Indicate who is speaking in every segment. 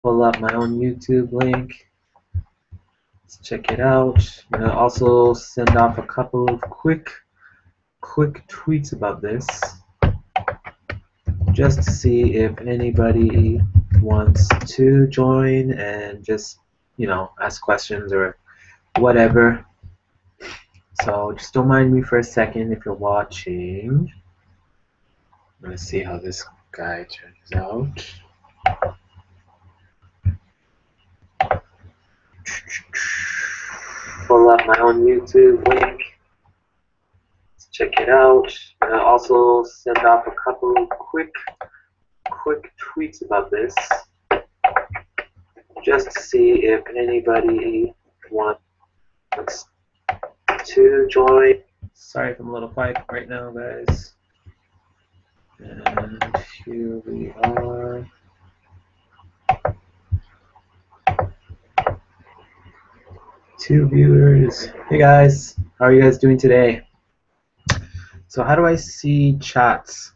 Speaker 1: pull up my own YouTube link. Let's check it out. I'm gonna also send off a couple of quick tweets about this, just to see if anybody wants to join and just, ask questions or whatever. So just don't mind me for a second if you're watching. I'm gonna see how this guy turns out. Pull up my own YouTube link. Let's check it out. I'm gonna also send off a couple of quick tweets about this, just to see if anybody wants to join. Sorry if I'm a little quiet right now, guys. And here we are. Two viewers. Hey guys, how are you guys doing today? So how do I see chats?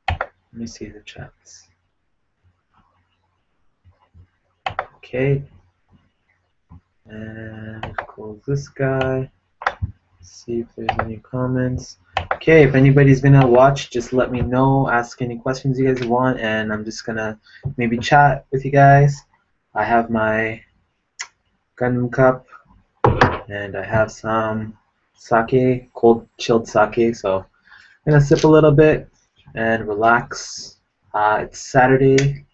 Speaker 1: Let me see the chats. Okay. And close this guy. See if there's any comments. Okay, if anybody's gonna watch, just let me know. Ask any questions you guys want, and I'm just gonna maybe chat with you guys. I have my Gundam cup, and I have some sake, cold chilled sake. So I'm gonna sip a little bit and relax. It's Saturday,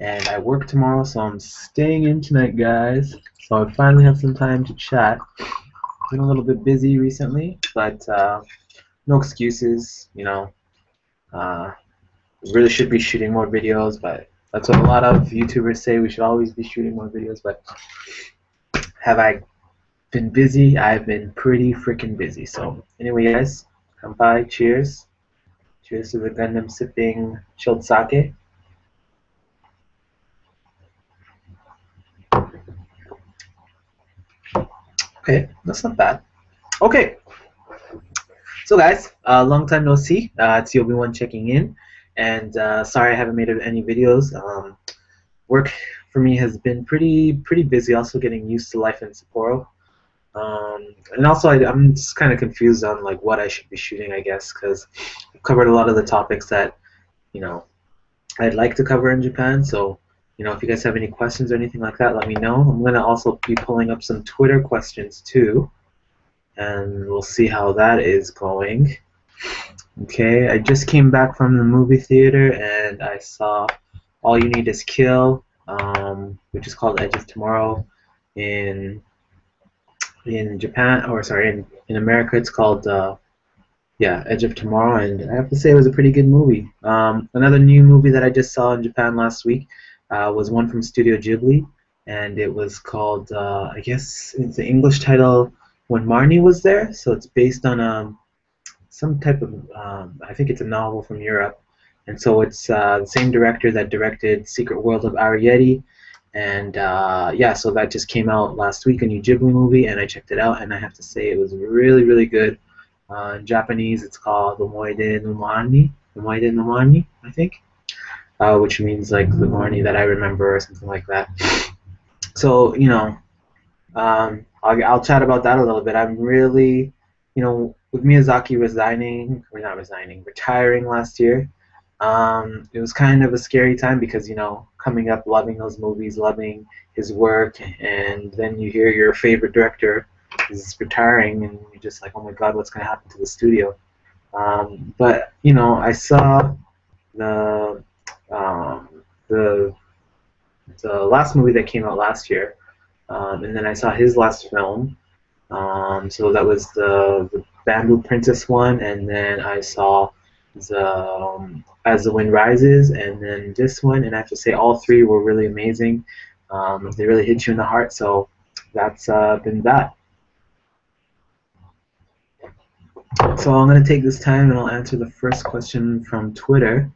Speaker 1: and I work tomorrow, so I'm staying in tonight, guys. So I finally have some time to chat. Been a little bit busy recently, but no excuses. Really should be shooting more videos, but that's what a lot of YouTubers say. We should always be shooting more videos, but have I been busy? I've been pretty freaking busy. So anyway, guys, come by. Cheers. Cheers to the Gundam sipping chilled sake. Okay, that's not bad. Okay, so guys, long time no see. It's the Obi-Wan checking in, and sorry I haven't made any videos. Work for me has been pretty busy. Also getting used to life in Sapporo, and also I'm just kind of confused on like what I should be shooting. I guess because I've covered a lot of the topics that I'd like to cover in Japan. So if you guys have any questions or anything like that, let me know. I'm gonna also be pulling up some Twitter questions too, and we'll see how that is going. Okay, I just came back from the movie theater and I saw All You Need Is Kill, which is called Edge of Tomorrow. In Japan, or sorry, in America, it's called Edge of Tomorrow, and I have to say it was a pretty good movie. Another new movie that I just saw in Japan last week was one from Studio Ghibli, and it was called, I guess it's the English title, When Marnie Was There. So it's based on some type of, I think it's a novel from Europe, and so it's the same director that directed Secret World of Arrietty, and so that just came out last week, a new Ghibli movie, and I checked it out, and I have to say it was really good. In Japanese, it's called Omoide no Marnie, I think, which means like the Marnie that I remember or something like that. So I'll chat about that a little bit. I'm really, with Miyazaki resigning, or not resigning, retiring last year, it was kind of a scary time because, coming up loving those movies, loving his work, and then you hear your favorite director is retiring, and you're just like, oh my god, what's going to happen to the studio? But, I saw the, um, the, the last movie that came out last year, and then I saw his last film. So that was the Bamboo Princess one, and then I saw the As the Wind Rises, and then this one, and I have to say all three were really amazing. They really hit you in the heart, so that's been that. So I'm going to take this time and I'll answer the first question from Twitter.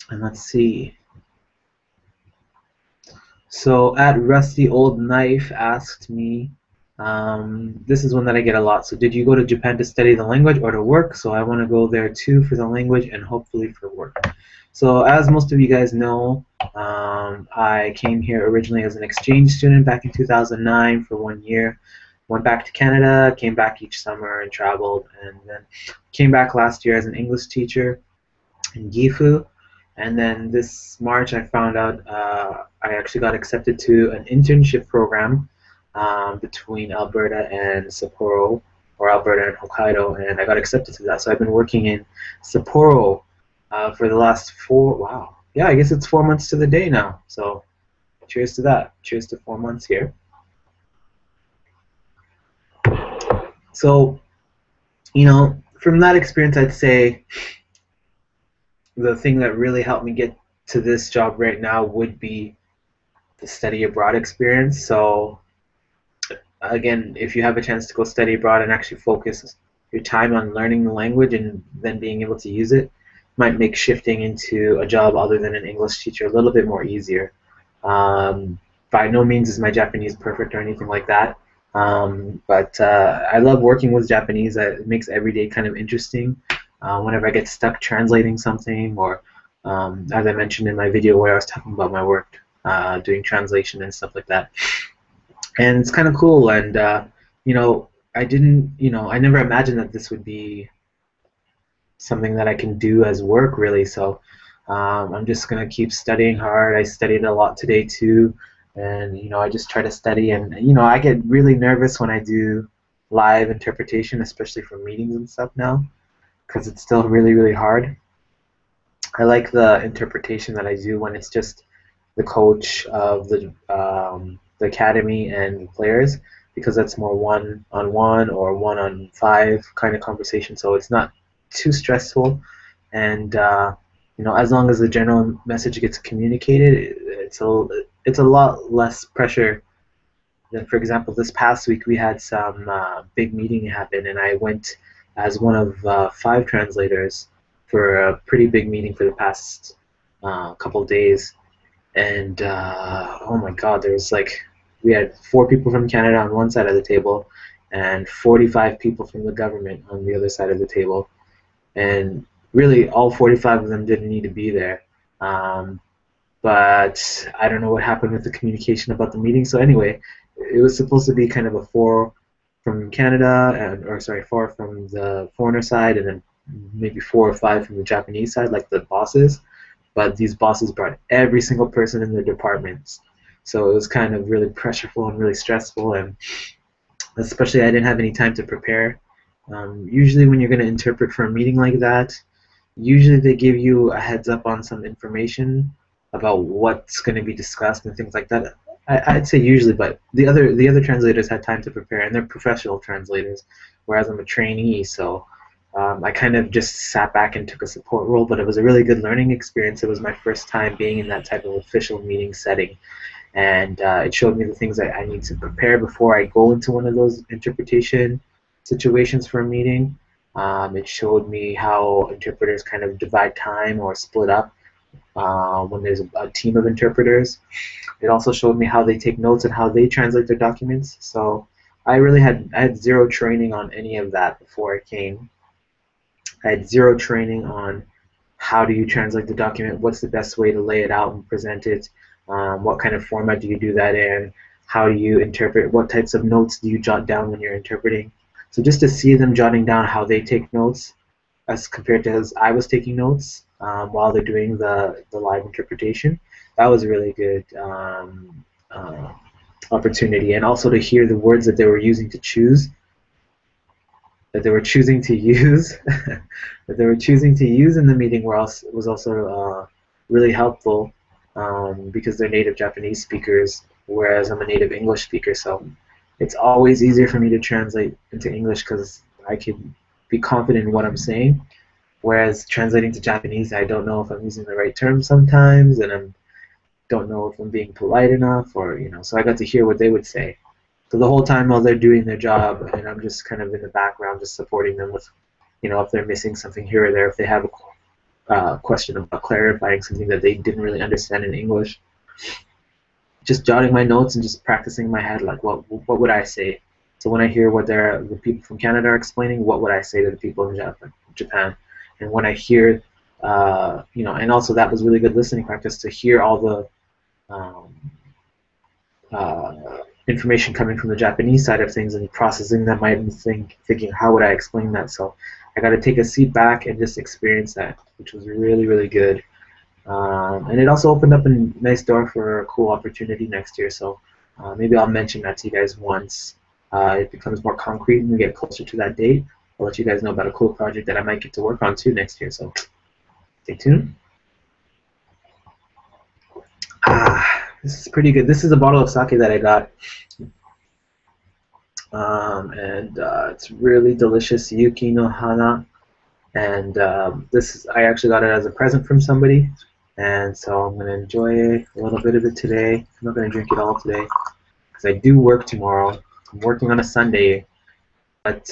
Speaker 1: And let's see. So at Rusty Old Knife asked me, This is one that I get a lot. So did you go to Japan to study the language or to work? So I want to go there too for the language and hopefully for work. So as most of you guys know, I came here originally as an exchange student back in 2009 for 1 year. Went back to Canada, came back each summer and traveled, and then came back last year as an English teacher in Gifu. And then this March I found out I actually got accepted to an internship program between Alberta and Sapporo, or Alberta and Hokkaido, and I got accepted to that. So I've been working in Sapporo for the last wow, yeah, I guess it's 4 months to the day now. So cheers to that. Cheers to 4 months here. So, from that experience, I'd say the thing that really helped me get to this job right now would be the study abroad experience. So again, if you have a chance to go study abroad and actually focus your time on learning the language and then being able to use it, might make shifting into a job other than an English teacher a little bit more easier. By no means is my Japanese perfect or anything like that, but I love working with Japanese. It makes every day kind of interesting. Whenever I get stuck translating something, or as I mentioned in my video where I was talking about my work doing translation and stuff like that. And it's kind of cool, and I never imagined that this would be something that I can do as work, really. So I'm just gonna keep studying hard. I studied a lot today too, and I just try to study. And I get really nervous when I do live interpretation, especially for meetings and stuff now, because it's still really, really hard. I like the interpretation that I do when it's just the coach of the academy and the players, because that's more one-on-one or one-on-five kind of conversation, so it's not too stressful, and as long as the general message gets communicated, it's a lot less pressure than, for example, this past week we had some big meeting happen, and I went as one of 5 translators for a pretty big meeting for the past couple days, and oh my God, we had 4 people from Canada on one side of the table and 45 people from the government on the other side of the table, and really all 45 of them didn't need to be there, but I don't know what happened with the communication about the meeting. So anyway, it was supposed to be kind of a 4 from Canada, or sorry, 4 from the foreigner side, and then maybe 4 or 5 from the Japanese side, like the bosses. But these bosses brought every single person in their departments, so it was kind of really pressureful and really stressful, and especially I didn't have any time to prepare. Usually when you're going to interpret for a meeting like that, usually they give you a heads up on some information about what's going to be discussed and things like that. I'd say usually, but the other translators had time to prepare, and they're professional translators, whereas I'm a trainee, so I kind of just sat back and took a support role, but it was a really good learning experience. It was my first time being in that type of official meeting setting, and it showed me the things that I need to prepare before I go into one of those interpretation situations for a meeting. It showed me how interpreters kind of divide time or split up when there's a team of interpreters. It also showed me how they take notes and how they translate their documents. So I had zero training on any of that before I came. I had zero training on how do you translate the document, what's the best way to lay it out and present it, what kind of format do you do that in, how do you interpret, what types of notes do you jot down when you're interpreting. So just to see them jotting down how they take notes as compared to as I was taking notes while they're doing the live interpretation, that was a really good opportunity. And also to hear the words that they were using to choose, that they were choosing to use, that they were choosing to use in the meeting was also really helpful because they're native Japanese speakers, whereas I'm a native English speaker, so it's always easier for me to translate into English because I can be confident in what I'm saying. Whereas translating to Japanese, I don't know if I'm using the right terms sometimes, and I don't know if I'm being polite enough, or so I got to hear what they would say. So the whole time while they're doing their job, and I'm just kind of in the background, just supporting them with, if they're missing something here or there, if they have a question about clarifying something that they didn't really understand in English. Just jotting my notes and just practicing in my head, like what would I say? So when I hear what the people from Canada are explaining, what would I say to the people in Japan? And when I hear, and also that was really good listening practice to hear all the um, uh, information coming from the Japanese side of things and processing that might be thinking how would I explain that. So I got to take a seat back and just experience that, which was really, really good. And it also opened up a nice door for a cool opportunity next year. So maybe I'll mention that to you guys once it becomes more concrete and we get closer to that date. I'll let you guys know about a cool project that I might get to work on too next year. So stay tuned. This is pretty good. This is a bottle of sake that I got. And it's really delicious, Yuki no Hana. And I actually got it as a present from somebody. And so I'm going to enjoy a little bit of it today. I'm not going to drink it all today because I do work tomorrow. I'm working on a Sunday. But,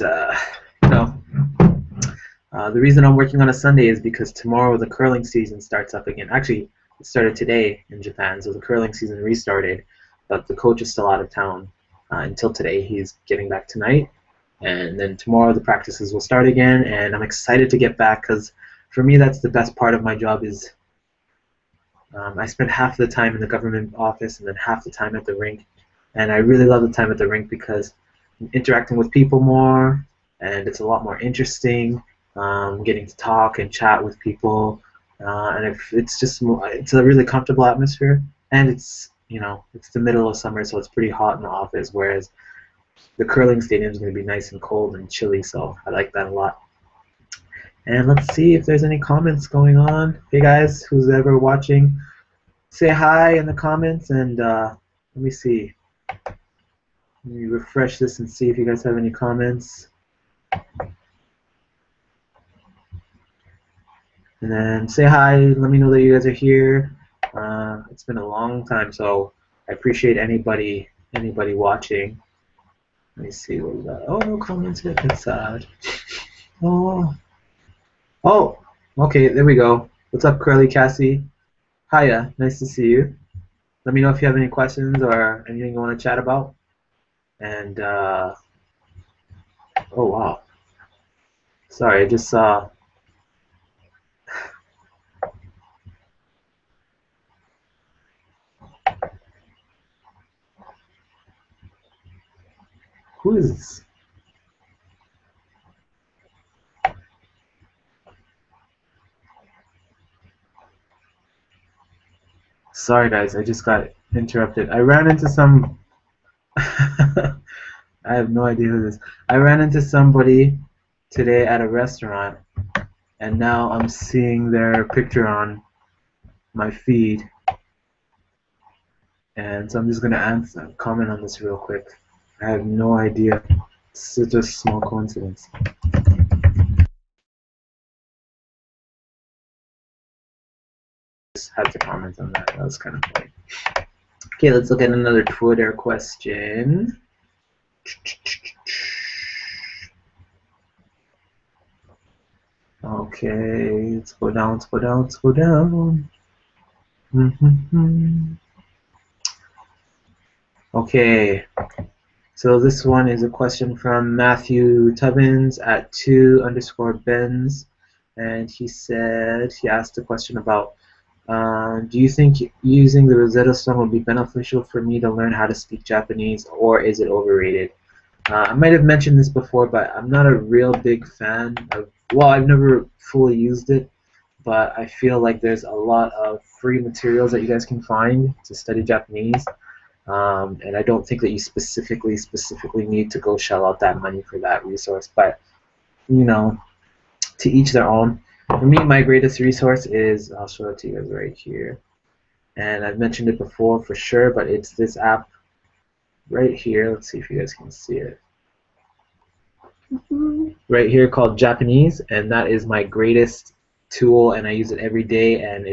Speaker 1: the reason I'm working on a Sunday is because tomorrow the curling season starts up again. Actually, it started today in Japan, so the curling season restarted. But the coach is still out of town until today. He's getting back tonight. And then tomorrow the practices will start again. And I'm excited to get back because for me that's the best part of my job is I spend half the time in the government office and then half the time at the rink. And I really love the time at the rink because I'm interacting with people more and it's a lot more interesting. Getting to talk and chat with people, and it's a really comfortable atmosphere. And it's the middle of summer, so it's pretty hot in the office. Whereas the curling stadium is going to be nice and cold and chilly, so I like that a lot. And let's see if there's any comments going on. Hey guys, who's ever watching, say hi in the comments, and let me see. Let me refresh this and see if you guys have any comments. And then say hi, let me know that you guys are here. It's been a long time, so I appreciate anybody watching. Let me see what we got. Oh, no comments yet. That's sad. Oh, okay, there we go. What's up, Curly Cassie? Hiya, nice to see you. Let me know if you have any questions or anything you want to chat about. And, oh, wow. Sorry, I just saw... Who is this? Sorry guys, I just got interrupted. I ran into some... I have no idea who this is. I ran into somebody today at a restaurant, and now I'm seeing their picture on my feed. And so I'm just going to comment on this real quick. I have no idea. It's such a small coincidence. Just had to comment on that. That was kind of funny. Okay, let's look at another Twitter question. Okay, let's go down, let's go down, let's go down. Okay, so this one is a question from Matthew Tubbins at 2_Benz, and he asked a question about, do you think using the Rosetta Stone would be beneficial for me to learn how to speak Japanese, or is it overrated? I might have mentioned this before, but I'm not a real big fan of, well, I've never fully used it, but I feel like there's a lot of free materials that you guys can find to study Japanese. And I don't think that you specifically need to go shell out that money for that resource. But, to each their own. For me, my greatest resource is, I'll show it to you guys right here. And I've mentioned it before for sure, but it's this app right here. Let's see if you guys can see it. Right here called Japanese, and that is my greatest tool, and I use it every day, and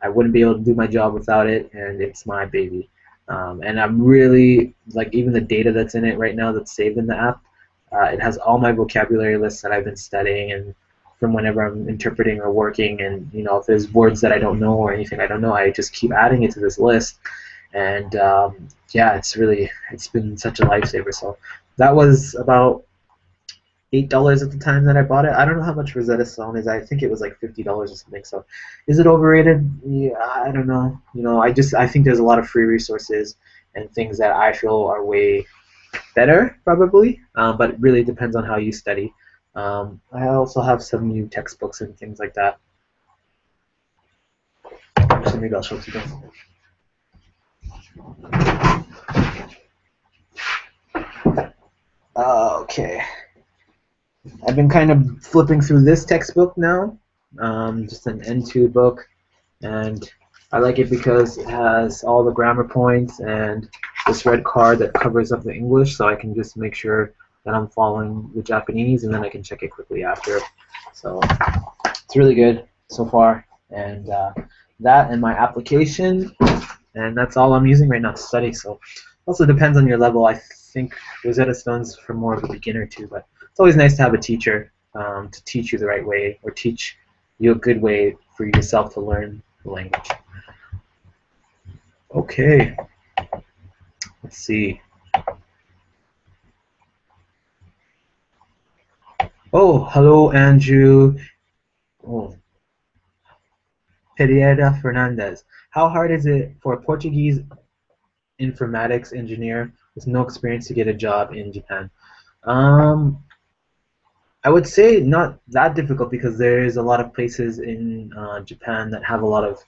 Speaker 1: I wouldn't be able to do my job without it, and it's my baby. And I'm really, even the data that's in it right now that's saved in the app, it has all my vocabulary lists that I've been studying and from whenever I'm interpreting or working, and if there's words that I don't know or anything I don't know, I just keep adding it to this list. And yeah, it's been such a lifesaver. So That was about $8 at the time that I bought it. I don't know how much Rosetta Stone is. I think it was like $50 or something. So, is it overrated? Yeah, I don't know. I think there's a lot of free resources and things that I feel are way better, probably. But it really depends on how you study. I also have some new textbooks and things like that. So maybe I'll show it to you guys. Okay. I've been kind of flipping through this textbook now, just an N2 book, and I like it because it has all the grammar points and this red card that covers up the English, so I can just make sure that I'm following the Japanese, and then I can check it quickly after. So it's really good so far, and that and my application, and that's all I'm using right now to study. So also depends on your level. I think Rosetta Stone's for more of a beginner too, but it's always nice to have a teacher to teach you the right way or teach you a good way for yourself to learn the language. Okay, let's see. Oh, hello, Andrew. Oh, Pereira Fernandez. How hard is it for a Portuguese informatics engineer with no experience to get a job in Japan? Um, I would say not that difficult because there is a lot of places in Japan that have a lot of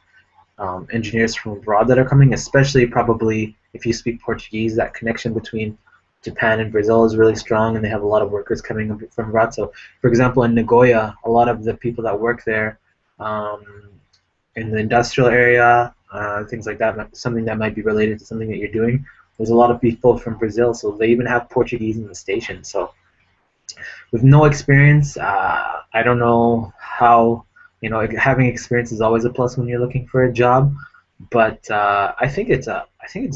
Speaker 1: engineers from abroad that are coming, especially probably if you speak Portuguese. That connection between Japan and Brazil is really strong, and they have a lot of workers coming from abroad. So, for example, in Nagoya, a lot of the people that work there um, in the industrial area, things like that, something that might be related to something that you're doing, there's a lot of people from Brazil, so they even have Portuguese in the station. So with no experience, I don't know how. Having experience is always a plus when you're looking for a job, but I think it's a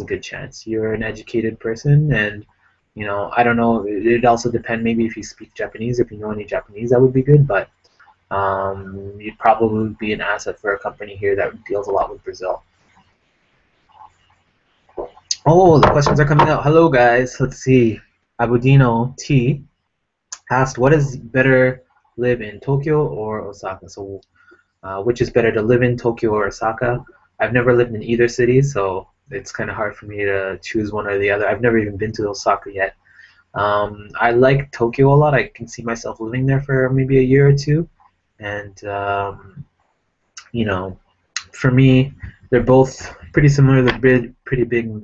Speaker 1: good chance. You're an educated person, and I don't know. It'd also depend. Maybe if you speak Japanese, if you know any Japanese, that would be good. But you'd probably be an asset for a company here that deals a lot with Brazil. Oh, the questions are coming out. Hello, guys. Let's see. Abudino T asked, "What is better, live in Tokyo or Osaka?" So, which is better to live in, Tokyo or Osaka? I've never lived in either city, so it's kind of hard for me to choose one or the other. I've never even been to Osaka yet. I like Tokyo a lot. I can see myself living there for maybe a year or two, and you know, for me, they're both pretty similar. They're pretty big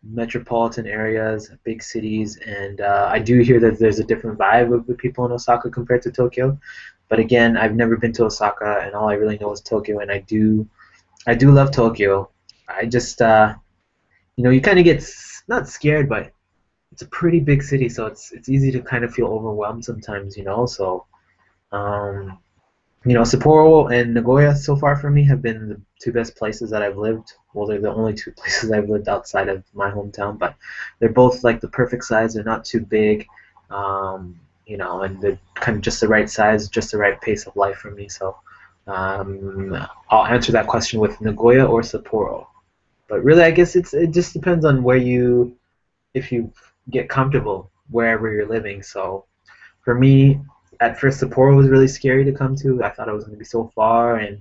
Speaker 1: metropolitan areas, big cities, and I do hear that there's a different vibe of the people in Osaka compared to Tokyo. But again, I've never been to Osaka, and all I really know is Tokyo, and I do love Tokyo. I just you kind of get not scared, but it's a pretty big city, so it's easy to kind of feel overwhelmed sometimes. So um, Sapporo and Nagoya so far for me have been the two best places that I've lived. Well, they're the only two places I've lived outside of my hometown, but they're both like the perfect size. They're not too big, and they're kind of just the right size, just the right pace of life for me. So I'll answer that question with Nagoya or Sapporo. But really, I guess it just depends on if you get comfortable wherever you're living. So for me, at first Sapporo was really scary to come to. I thought it was going to be so far, and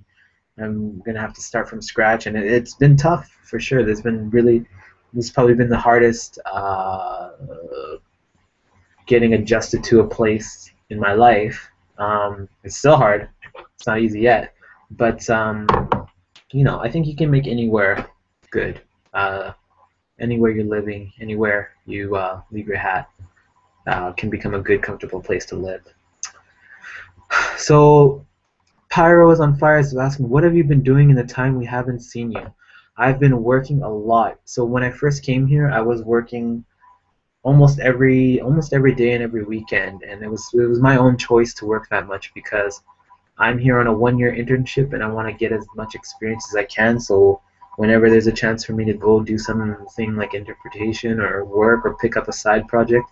Speaker 1: I'm going to have to start from scratch. And it's been tough for sure. This has probably been the hardest getting adjusted to a place in my life. It's still hard. It's not easy yet, but I think you can make anywhere good. Anywhere you're living, anywhere you leave your hat, can become a good, comfortable place to live. So, Pyro is on fire is asking, what have you been doing in the time we haven't seen you? I've been working a lot. So when I first came here, I was working almost every day and every weekend, and it was my own choice to work that much because I'm here on a 1-year internship and I want to get as much experience as I can. So whenever there's a chance for me to go do something like interpretation or work or pick up a side project,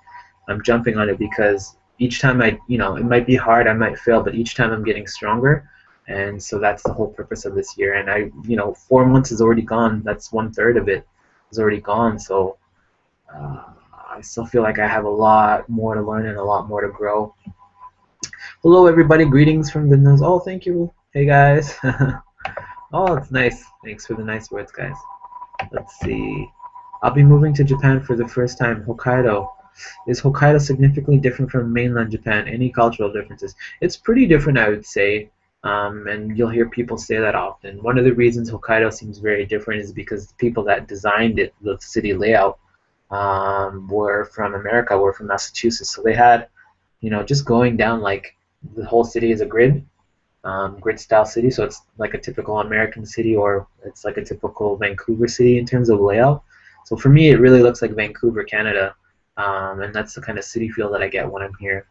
Speaker 1: I'm jumping on it because each time it might be hard, I might fail, but each time I'm getting stronger. And so that's the whole purpose of this year. And 4 months is already gone. That's 1/3 of it is already gone. So I still feel like I have a lot more to learn and a lot more to grow. Hello, everybody. Greetings from the nose. Oh, thank you. Hey, guys. Oh, it's nice. Thanks for the nice words, guys. Let's see. I'll be moving to Japan for the first time. Hokkaido. Is Hokkaido significantly different from mainland Japan? Any cultural differences? It's pretty different, I would say. And you'll hear people say that often. One of the reasons Hokkaido seems very different is because the people that designed it, the city layout, were from America, were from Massachusetts. So they had, just going down like the whole city is a grid style city. So it's like a typical American city, or it's like a typical Vancouver city in terms of layout. So for me, it really looks like Vancouver, Canada, and that's the kind of city feel that I get when I'm here.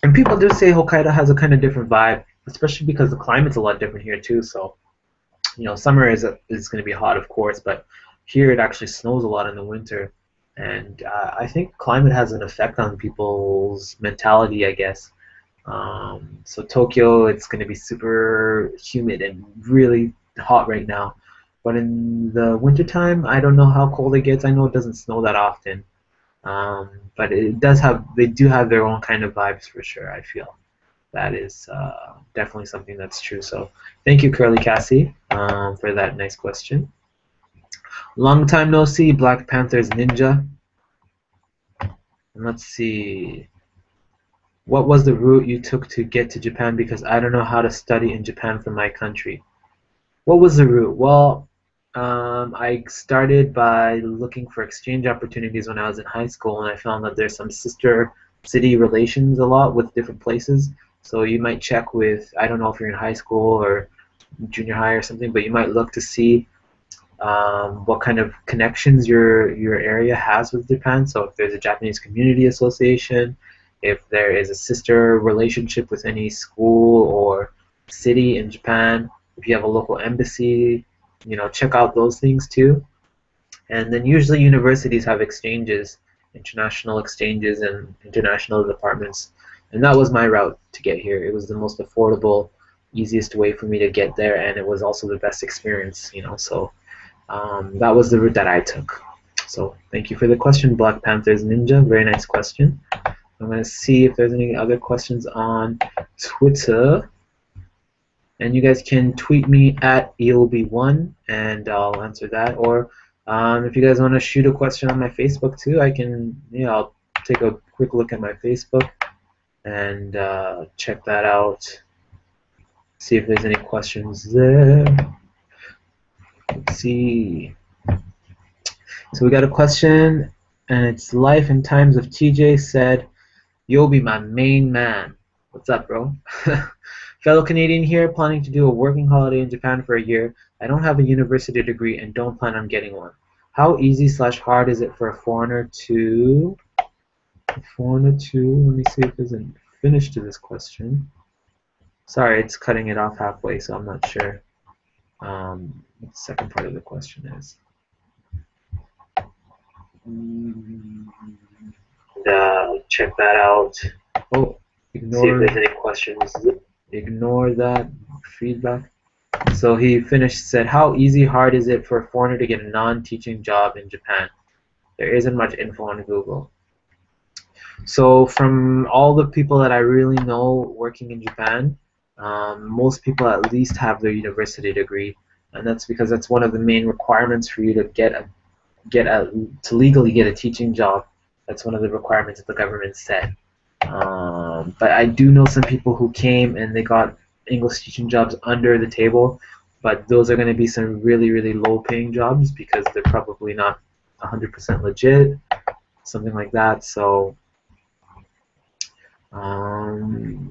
Speaker 1: And people do say Hokkaido has a kind of different vibe, especially because the climate's a lot different here too. So, summer is going to be hot, of course, but here it actually snows a lot in the winter, and I think climate has an effect on people's mentality, I guess. So Tokyo, it's going to be super humid and really hot right now, but in the wintertime, I don't know how cold it gets. I know it doesn't snow that often. But they do have their own kind of vibes for sure, I feel. That is definitely something that's true. So thank you, Curly Cassie, for that nice question. Long time no see, Black Panthers Ninja. And let's see. What was the route you took to get to Japan? Because I don't know how to study in Japan from my country. What was the route? Well, I started by looking for exchange opportunities when I was in high school, and I found that there's some sister city relations a lot with different places. So you might check with, I don't know if you're in high school or junior high or something, but you might look to see what kind of connections your area has with Japan. So if there's a Japanese community association, if there is a sister relationship with any school or city in Japan, if you have a local embassy, check out those things too. And then usually universities have exchanges, international exchanges and international departments. And that was my route to get here. It was the most affordable, easiest way for me to get there, and it was also the best experience, So that was the route that I took. So thank you for the question, Black Panthers Ninja. Very nice question. I'm going to see if there's any other questions on Twitter. And you guys can tweet me at EOB1 and I'll answer that. Or if you guys want to shoot a question on my Facebook too, I'll take a quick look at my Facebook and check that out. See if there's any questions there. Let's see. So we got a question, and it's Life and Times of TJ said, "You'll be my main man." What's up, bro? Fellow Canadian here, planning to do a working holiday in Japan for a year. I don't have a university degree and don't plan on getting one. How easy/hard is it for a foreigner to... let me see if there's a finish to this question. Sorry, it's cutting it off halfway, so I'm not sure what the second part of the question is. Check that out. Oh, ignore. See if there's any questions. Ignore that feedback. So he finished, said, how easy, hard is it for a foreigner to get a non-teaching job in Japan? There isn't much info on Google. So from all the people that I really know working in Japan, most people at least have their university degree, and that's because that's one of the main requirements for you to to legally get a teaching job. That's one of the requirements that the government set. But I do know some people who came and they got English teaching jobs under the table, but those are going to be some really, really low-paying jobs because they're probably not 100% legit, something like that. So,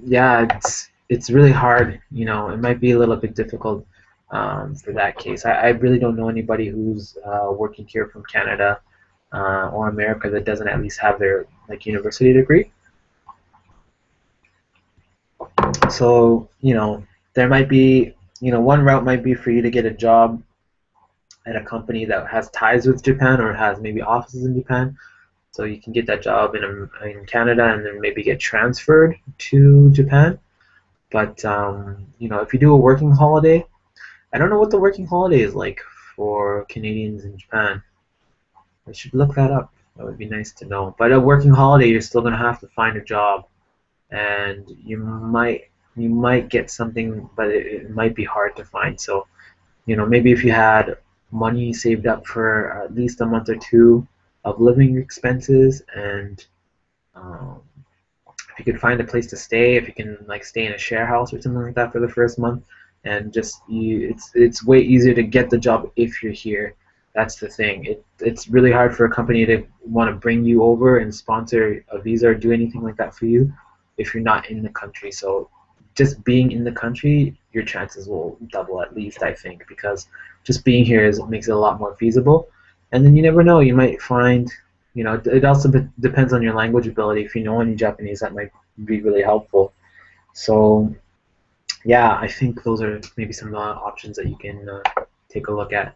Speaker 1: yeah, it's really hard. It might be a little bit difficult for that case. I really don't know anybody who's working here from Canada or America that doesn't at least have their university degree. So, there might be, one route might be for you to get a job at a company that has ties with Japan or has maybe offices in Japan. So you can get that job in Canada and then maybe get transferred to Japan. But, if you do a working holiday, I don't know what the working holiday is like for Canadians in Japan. I should look that up. That would be nice to know. But a working holiday, you're still gonna have to find a job, and you might get something, but it might be hard to find. So maybe if you had money saved up for at least a month or two of living expenses, and um, if you could find a place to stay, if you can like stay in a share house or something like that for the first month, and just it's way easier to get the job if you're here. That's the thing. It's really hard for a company to want to bring you over and sponsor a visa or do anything like that for you if you're not in the country. So just being in the country, your chances will double at least, I think, because just being here makes it a lot more feasible. And then you never know, you might find, it also depends on your language ability. If you know any Japanese, that might be really helpful. So yeah, I think those are maybe some options that you can take a look at.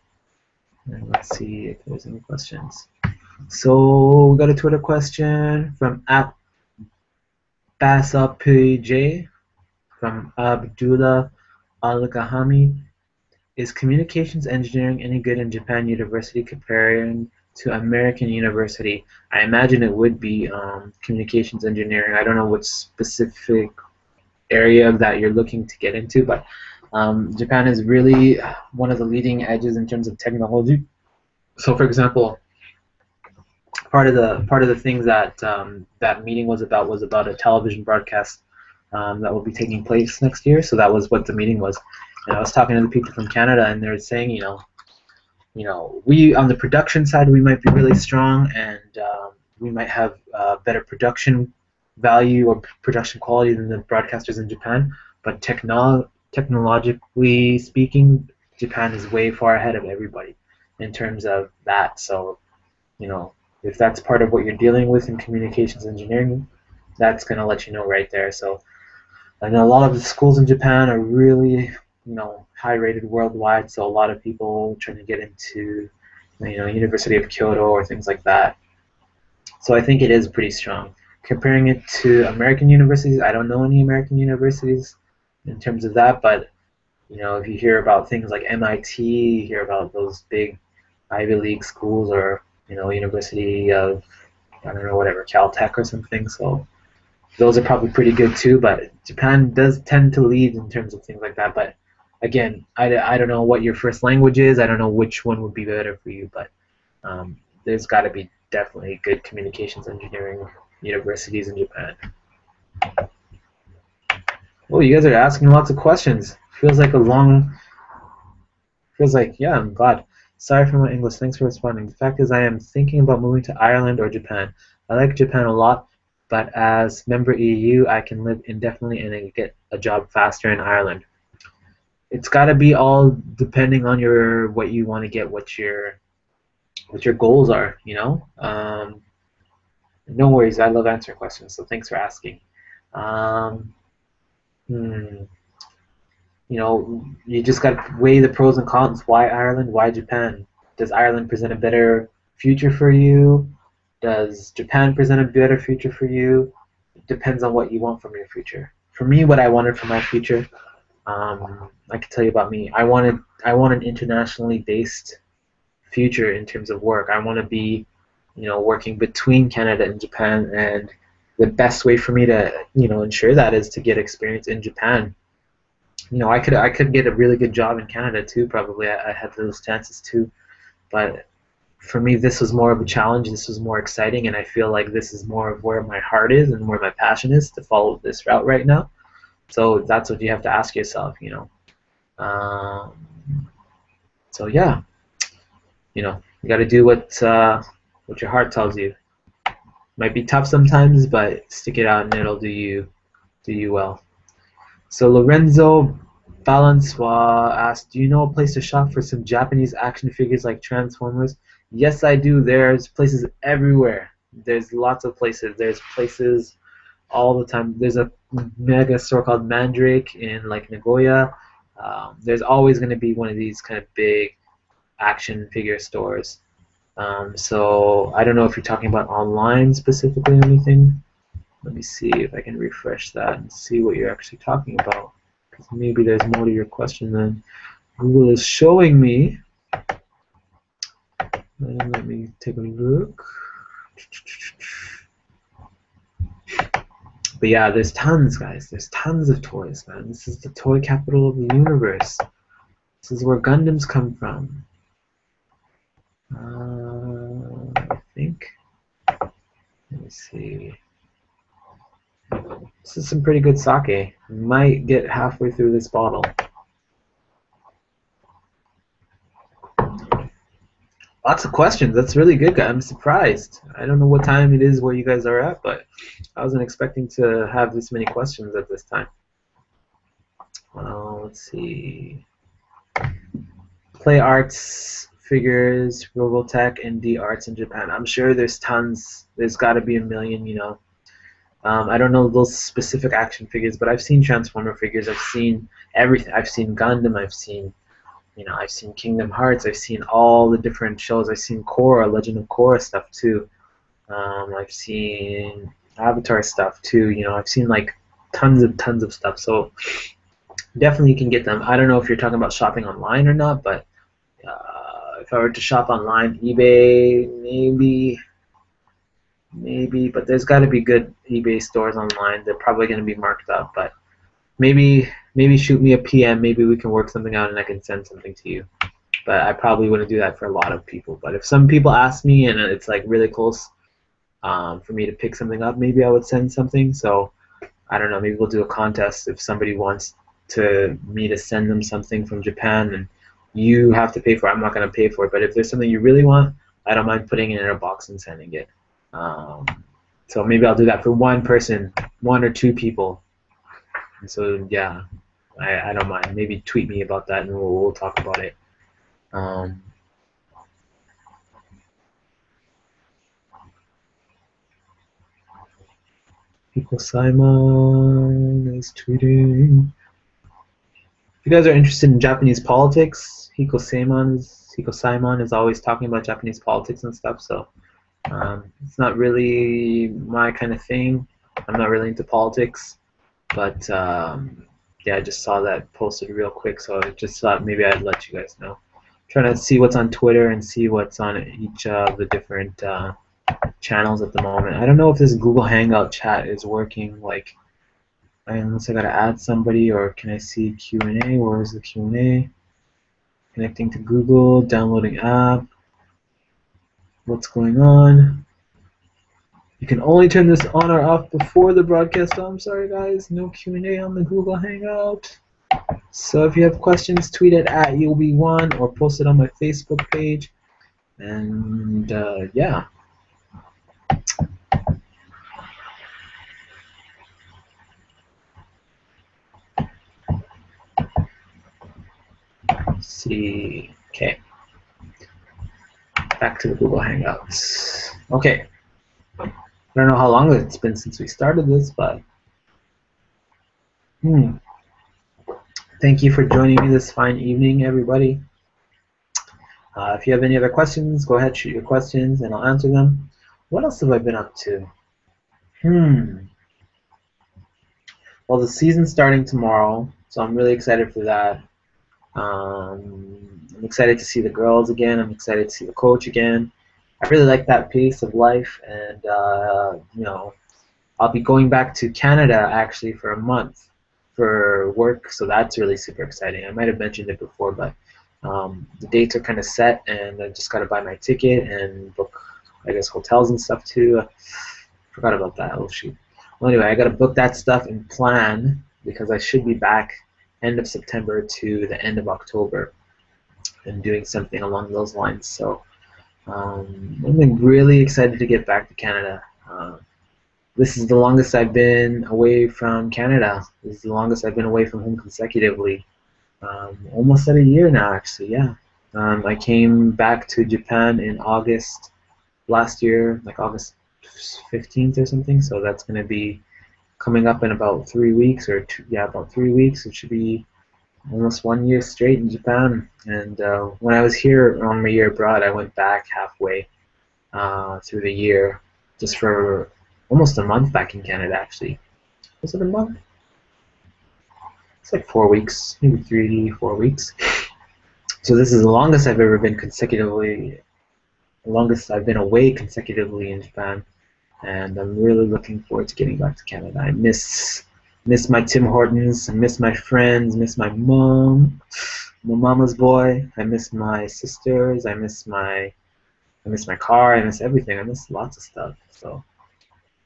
Speaker 1: And let's see if there's any questions. So we got a Twitter question from @BasapJ from Abdullah Al-Gahami. Is communications engineering any good in Japan University comparing to American University? I imagine it would be communications engineering. I don't know what specific area that you're looking to get into, but Japan is really one of the leading edges in terms of technology. So, for example, part of the things that that meeting was about a television broadcast that will be taking place next year. So that was what the meeting was. And I was talking to the people from Canada, and they're saying, we on the production side we might be really strong, and we might have better production value or production quality than the broadcasters in Japan. But technologically speaking, Japan is way far ahead of everybody in terms of that. So, if that's part of what you're dealing with in communications engineering, that's going to let you know right there. So I know a lot of the schools in Japan are really, high rated worldwide. So a lot of people trying to get into, University of Kyoto or things like that. So I think it is pretty strong. Comparing it to American universities, I don't know any American universities in terms of that, but if you hear about things like MIT, you hear about those big Ivy League schools, or University of, I don't know, whatever, Caltech or something. So those are probably pretty good too, but Japan does tend to lead in terms of things like that. But again, I don't know what your first language is. I don't know which one would be better for you, but there's got to be definitely good communications engineering universities in Japan. Oh, you guys are asking lots of questions. Feels like yeah, I'm glad. Sorry for my English. Thanks for responding. The fact is, I am thinking about moving to Ireland or Japan. I like Japan a lot, but as member EU, I can live indefinitely and I get a job faster in Ireland. It's got to be all depending on what you want to get, what your goals are. No worries. I love answering questions, so thanks for asking. You just got to weigh the pros and cons. Why Ireland? Why Japan? Does Ireland present a better future for you? Does Japan present a better future for you? It depends on what you want from your future. For me, what I wanted for my future, I can tell you about me. I want an internationally based future in terms of work. I want to be, working between Canada and Japan, and the best way for me to, ensure that is to get experience in Japan. I could get a really good job in Canada too. Probably I had those chances too, but for me this was more of a challenge. This was more exciting, and I feel like this is more of where my heart is and where my passion is to follow this route right now. So that's what you have to ask yourself. So yeah, you got to do what your heart tells you. Might be tough sometimes, but stick it out and it'll do you well. So Lorenzo Balancois asked, do you know a place to shop for some Japanese action figures like Transformers? Yes, I do. There's places everywhere. There's lots of places. There's places all the time. There's a mega store called Mandrake in like Nagoya. There's always going to be one of these kind of big action figure stores. So I don't know if you're talking about online specifically or anything. Let me see if I can refresh that and see what you're actually talking about, because maybe there's more to your question than Google is showing me. And let me take a look. But yeah, there's tons, guys. There's tons of toys, man. This is the toy capital of the universe. This is where Gundams come from. I think. Let me see. This is some pretty good sake. Might get halfway through this bottle. Lots of questions. That's really good, guys. I'm surprised. I don't know what time it is where you guys are at, but I wasn't expecting to have this many questions at this time. Let's see. Play Arts figures, Robotech, and D Arts in Japan. I'm sure there's tons. There's got to be a million, you know. I don't know those specific action figures, but I've seen Transformer figures. I've seen everything. I've seen Gundam. I've seen, you know, I've seen Kingdom Hearts. I've seen all the different shows. I've seen Korra, Legend of Korra stuff too. I've seen Avatar stuff too. You know, I've seen like tons of stuff. So definitely you can get them. I don't know if you're talking about shopping online or not, but if I were to shop online, eBay, maybe, but there's got to be good eBay stores online. They're probably going to be marked up, but maybe shoot me a PM. Maybe we can work something out and I can send something to you. But I probably wouldn't do that for a lot of people. But if some people ask me and it's like really close for me to pick something up, maybe I would send something. So I don't know. Maybe we'll do a contest if somebody wants me to send them something from Japan and you have to pay for it. I'm not going to pay for it. But if there's something you really want, I don't mind putting it in a box and sending it. So maybe I'll do that for one person, one or two people. And so yeah, I don't mind. Maybe tweet me about that and we'll talk about it. Hiko Simon is tweeting. If you guys are interested in Japanese politics, Hiko Simon is always talking about Japanese politics and stuff. So it's not really my kind of thing. I'm not really into politics, but yeah, I just saw that posted real quick, so I just thought maybe I'd let you guys know. I'm trying to see what's on Twitter and see what's on each of the different channels at the moment. I don't know if this Google Hangout chat is working, like, unless I gotta add somebody, or can I see Q&A? Where is the Q&A? Connecting to Google, downloading app. What's going on? You can only turn this on or off before the broadcast. Oh, I'm sorry, guys. No Q&A on the Google Hangout. So if you have questions, tweet it at UB1 or post it on my Facebook page. And yeah. Let's see. Okay. Back to the Google Hangouts. Okay. I don't know how long it's been since we started this, but thank you for joining me this fine evening, everybody. If you have any other questions, go ahead, shoot your questions, and I'll answer them. What else have I been up to? Well, the season's starting tomorrow, so I'm really excited for that. I'm excited to see the girls again. I'm excited to see the coach again. I really like that pace of life, and you know, I'll be going back to Canada actually for a month for work, so that's really super exciting. I might have mentioned it before, but the dates are kind of set, and I just got to buy my ticket and book, I guess, hotels and stuff too. Forgot about that. Oh shoot. Well, anyway, I got to book that stuff and plan because I should be back end of September to the end of October and doing something along those lines. So I'm really excited to get back to Canada. This is the longest I've been away from Canada. This is the longest I've been away from home consecutively. Almost at a year now, actually, yeah. I came back to Japan in August last year, like August 15th or something, so that's going to be coming up in about 3 weeks, or about 3 weeks. It should be almost 1 year straight in Japan. And when I was here on my year abroad, I went back halfway through the year, just for almost a month back in Canada, actually. Was it a month? It's like 4 weeks, maybe 3, 4 weeks. So this is the longest I've ever been consecutively longest I've been away consecutively in Japan, and I'm really looking forward to getting back to Canada. I miss my Tim Hortons, I miss my friends, miss my mom, my mama's boy. I miss my sisters. I miss my car. I miss everything. I miss lots of stuff. So,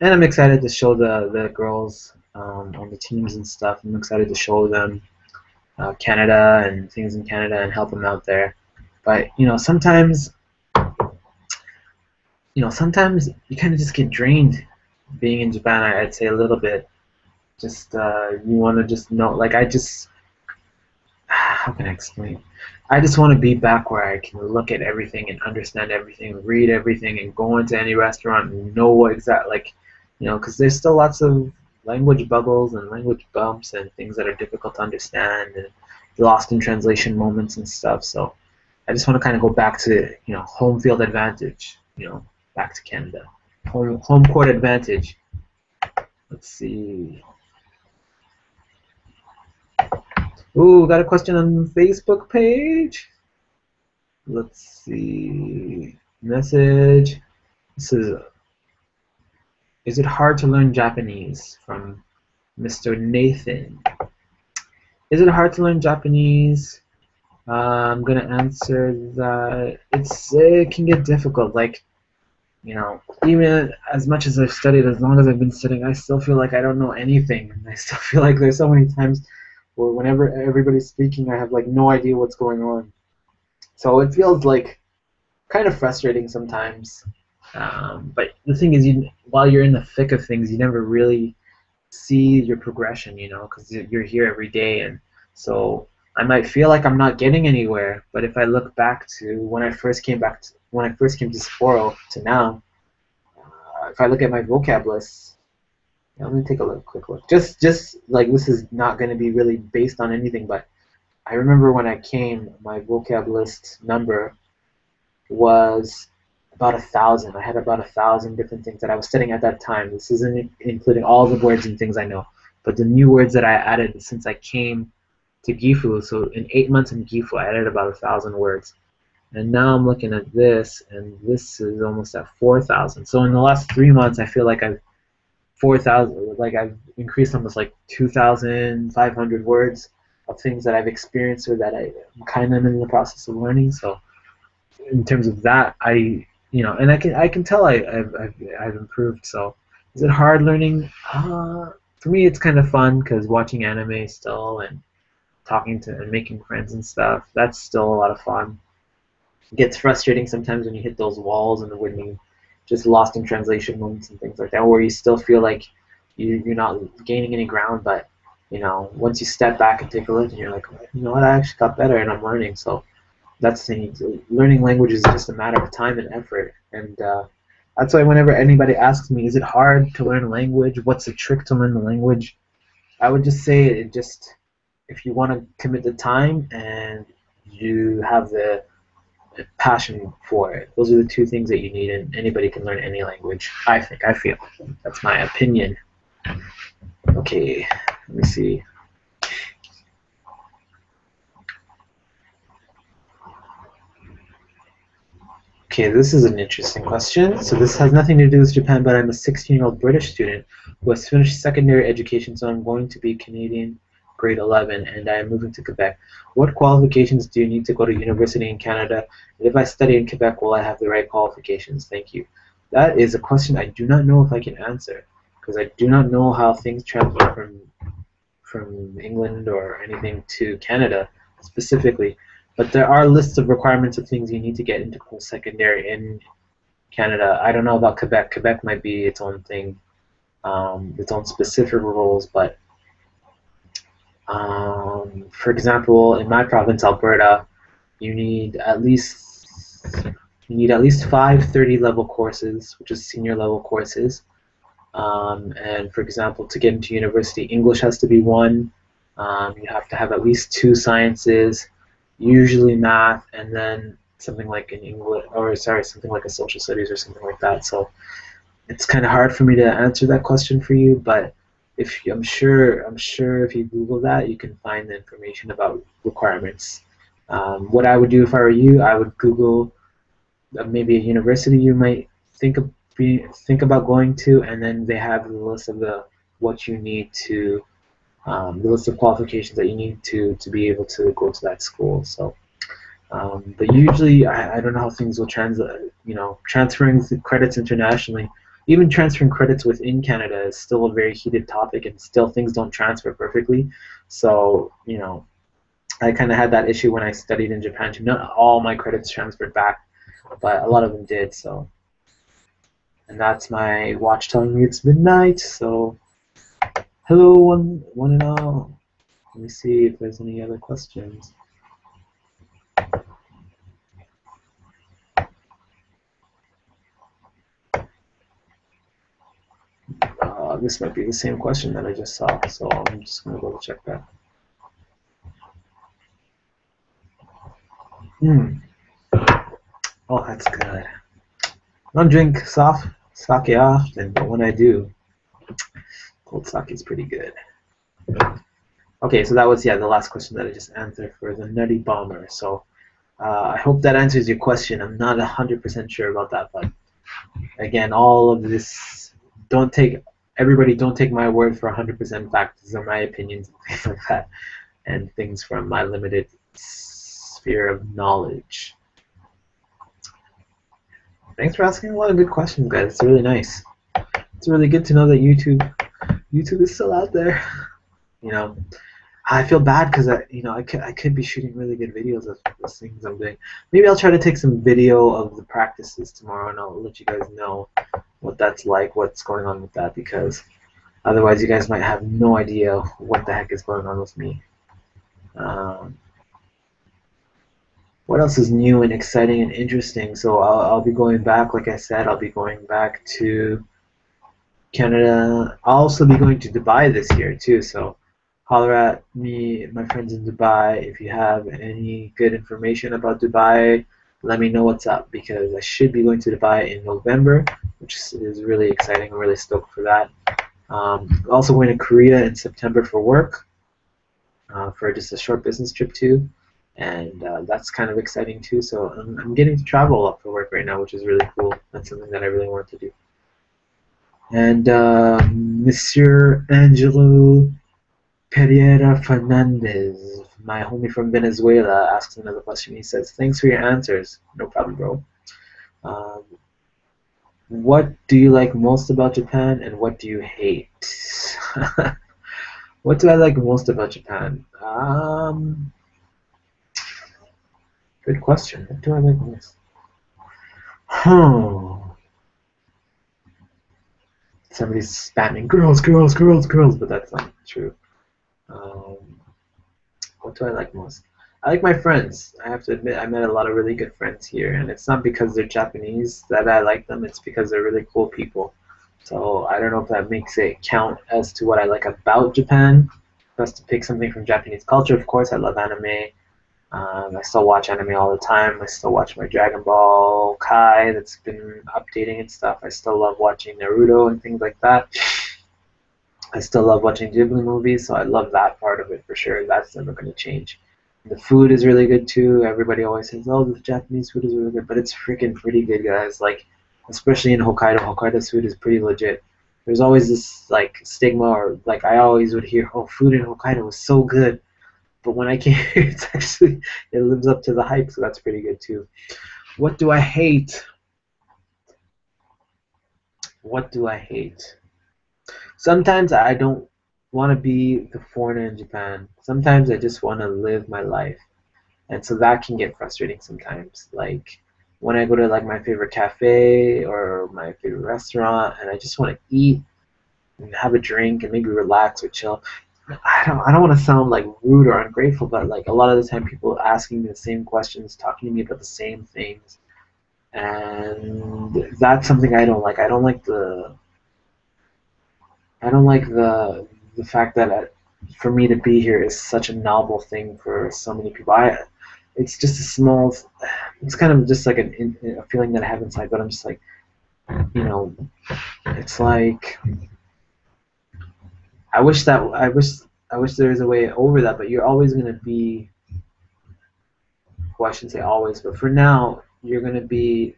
Speaker 1: and I'm excited to show the girls on the teams and stuff. I'm excited to show them Canada and things in Canada and help them out there. But sometimes you kind of just get drained being in Japan. I'd say a little bit. Just you want to just know, like I just how can I explain? I just want to be back where I can look at everything and understand everything, read everything, and go into any restaurant and know what exact like, because there's still lots of language bubbles and language bumps and things that are difficult to understand and lost in translation moments and stuff. So I just want to kind of go back to home field advantage, back to Canada, home court advantage. Let's see. Ooh, got a question on the Facebook page. Let's see. Message. This is it hard to learn Japanese? From Mr. Nathan. Is it hard to learn Japanese? I'm gonna answer that it can get difficult. Like, even as much as I've studied, as long as I've been studying, I still feel like I don't know anything. I still feel like there's so many times where whenever everybody's speaking, I have like no idea what's going on. So it feels like kind of frustrating sometimes. But the thing is, while you're in the thick of things, you never really see your progression, because you're here every day, and so I might feel like I'm not getting anywhere. But if I look back to when I first came to Sapporo to now, if I look at my vocab list, let me take a quick look. Just like this is not going to be really based on anything, but I remember when I came, my vocab list number was about 1,000. I had about 1,000 different things that I was studying at that time. This isn't including all the words and things I know, but the new words that I added since I came to Gifu. So in 8 months in Gifu, I added about 1,000 words. And now I'm looking at this, and this is almost at 4,000. So in the last 3 months, I feel like I've increased almost like 2,500 words of things that I've experienced or that I'm kind of in the process of learning. So in terms of that, and I can tell I've improved. So is it hard learning? For me, it's kind of fun because watching anime still and talking to and making friends and stuff, that's still a lot of fun. It gets frustrating sometimes when you hit those walls and when you just lost in translation moments and things like that, where you still feel like you're not gaining any ground, but once you step back and take a look and you're like, you know what, I actually got better and I'm learning. So that's the thing. Learning language is just a matter of time and effort, and that's why whenever anybody asks me, is it hard to learn a language? What's the trick to learn the language? I would just say if you want to commit the time and you have the passion for it, those are the two things that you need, and anybody can learn any language. I feel. That's my opinion. Okay, let me see. Okay, this is an interesting question. So this has nothing to do with Japan, but I'm a 16-year-old British student who has finished secondary education, so I'm going to be Canadian grade 11, and I am moving to Quebec. What qualifications do you need to go to university in Canada? And if I study in Quebec, will I have the right qualifications? Thank you. That is a question I do not know if I can answer, because I do not know how things transfer from England or anything to Canada specifically. But there are lists of requirements of things you need to get into post-secondary in Canada. I don't know about Quebec. Quebec might be its own thing, its own specific rules. But for example, in my province, Alberta, you need at least 5 30-level courses, which is senior level courses. And for example, to get into university, English has to be one. You have to have at least 2 sciences, usually math, and then something like something like a social studies or something like that. So it's kind of hard for me to answer that question for you, but I'm sure if you Google that, you can find the information about requirements. What I would do if I were you, I would Google maybe a university you might think about going to, and then they have the list of what you need to the list of qualifications that you need to be able to go to that school. So, but usually I don't know how things will translate. Transferring the credits internationally, even transferring credits within Canada is still a very heated topic, and still things don't transfer perfectly. So, I kind of had that issue when I studied in Japan too. Not all my credits transferred back, but a lot of them did. So, and that's my watch telling me it's midnight. So, hello, one and all. Let me see if there's any other questions. This might be the same question that I just saw, so I'm just going to go check that. Oh, that's good. I don't drink sake often, but when I do, cold sake is pretty good. Okay, so that was the last question that I just answered for the Nutty Bomber. So I hope that answers your question. I'm not 100% sure about that, but again, all of this, don't take my word for 100% fact. These are my opinions and things like that, and things from my limited sphere of knowledge. Thanks for asking a lot of good questions, guys. It's really nice. It's really good to know that YouTube is still out there. I feel bad because I could be shooting really good videos of the things I'm doing. Maybe I'll try to take some video of the practices tomorrow, and I'll let you guys know what that's like, what's going on with that, because otherwise you guys might have no idea what the heck is going on with me. What else is new and exciting and interesting? So I'll be going back, like I said, I'll be going back to Canada. I'll also be going to Dubai this year too, so holler at me, my friends in Dubai. If you have any good information about Dubai, let me know what's up, because I should be going to Dubai in November, which is really exciting. I'm really stoked for that. Also going to Korea in September for work, for just a short business trip too, and that's kind of exciting too. So I'm getting to travel a lot for work right now, which is really cool. That's something that I really want to do. And Monsieur Angelo Pereira Fernandez, my homie from Venezuela, asks another question. He says, "Thanks for your answers." No problem, bro. What do you like most about Japan, and what do you hate? What do I like most about Japan? Good question. What do I like most? Somebody's spamming girls, girls, girls, girls, but that's not true. What do I like most? I like my friends. I have to admit, I met a lot of really good friends here, and it's not because they're Japanese that I like them. It's because they're really cool people. So I don't know if that makes it count as to what I like about Japan. If I was to pick something from Japanese culture, of course, I love anime. I still watch anime all the time. I still watch my Dragon Ball Kai that's been updating and stuff. I still love watching Naruto and things like that. I still love watching Ghibli movies, so I love that part of it for sure. That's never going to change. The food is really good too. Everybody always says, "Oh, the Japanese food is really good," but it's freaking pretty good, guys. Like, especially in Hokkaido, Hokkaido's food is pretty legit. There's always this like stigma, or like I always would hear, "Oh, food in Hokkaido is so good," but when I came here, it lives up to the hype, so that's pretty good too. What do I hate? What do I hate? Sometimes I don't want to be the foreigner in Japan. Sometimes I just want to live my life. And so that can get frustrating sometimes. Like when I go to like my favorite cafe or my favorite restaurant and I just want to eat and have a drink and maybe relax or chill. I don't want to sound like rude or ungrateful, but like a lot of the time people asking me the same questions, talking to me about the same things. And that's something I don't like. I don't like the fact that for me to be here is such a novel thing for so many people. It's just a small. It's kind of just like a feeling that I have inside, but I'm just like, it's like I wish there was a way over that, but you're always gonna be. Well, I shouldn't say always, but for now, you're gonna be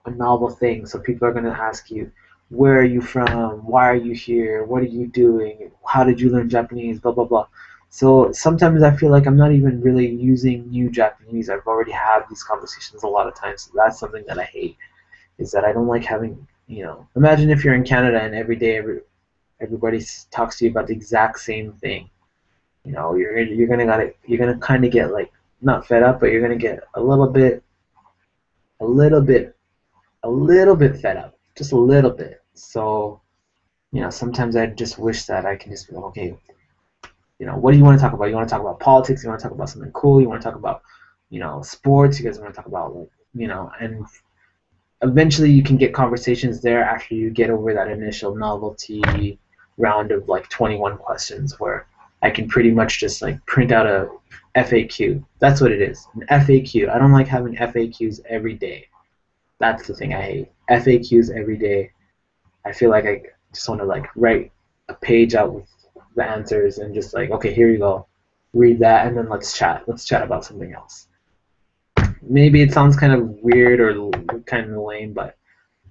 Speaker 1: a novel thing. So people are going to ask you, where are you from? Why are you here? What are you doing? How did you learn Japanese? Blah, blah, blah. So sometimes I feel like I'm not even really using new Japanese. I've already had these conversations a lot of times. So that's something that I hate, is that I don't like having, imagine if you're in Canada and every day everybody talks to you about the exact same thing. You're gonna kind of get like not fed up, but you're gonna get a little bit, a little bit fed up, just a little bit. So sometimes I just wish that I can just be like, okay, what do you want to talk about? You want to talk about politics? You want to talk about something cool? You want to talk about sports? You guys want to talk about like and eventually you can get conversations there after you get over that initial novelty round of like 21 questions where I can pretty much just like print out a FAQ. That's what it is, an FAQ. I don't like having FAQs every day. That's the thing I hate. FAQs every day. I feel like I just want to like write a page out with the answers and just like, okay, here you go. Read that and then let's chat. Let's chat about something else. Maybe it sounds kind of weird or kind of lame, but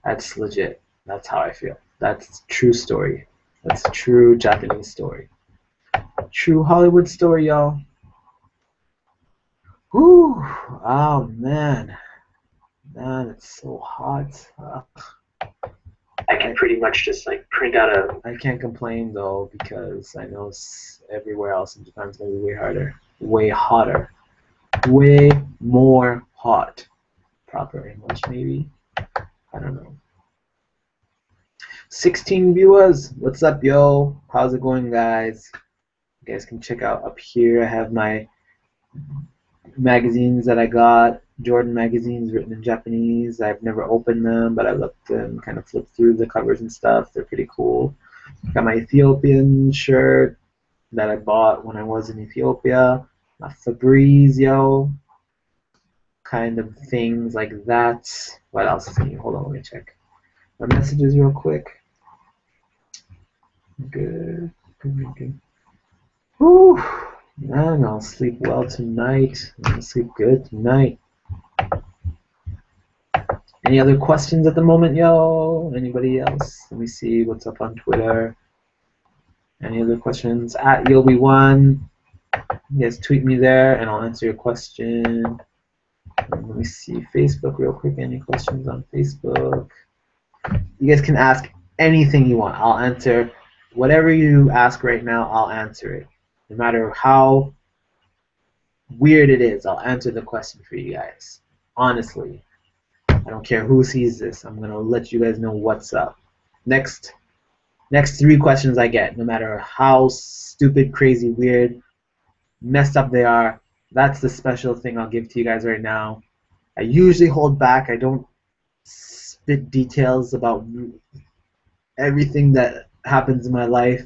Speaker 1: that's legit. That's how I feel. That's true story. That's true Japanese story. True Hollywood story, y'all. Whew. Oh, man. Man, it's so hot. I can pretty much just like print out a. I can't complain though because I know everywhere else in Japan is gonna be way harder, way hotter, way more hot. Proper English maybe. I don't know. 16 viewers. What's up, yo? How's it going, guys? You guys can check out up here. I have my magazines that I got. Jordan magazines written in Japanese. I've never opened them, but I looked and kind of flipped through the covers and stuff. They're pretty cool. Got my Ethiopian shirt that I bought when I was in Ethiopia. My Fabrizio kind of things like that. What else is new? Hold on, let me check my messages real quick. Good. Whew. Man, I'll sleep well tonight. I'll sleep good tonight. Any other questions at the moment, yo? Anybody else? Let me see what's up on Twitter. Any other questions? At Yobi1. You guys tweet me there and I'll answer your question. Let me see Facebook real quick. Any questions on Facebook? You guys can ask anything you want. I'll answer whatever you ask right now. I'll answer it. No matter how weird it is, I'll answer the question for you guys. Honestly. I don't care who sees this. I'm going to let you guys know what's up. Next 3 questions I get, no matter how stupid, crazy, weird, messed up they are, that's the special thing I'll give to you guys right now. I usually hold back. I don't spit details about everything that happens in my life,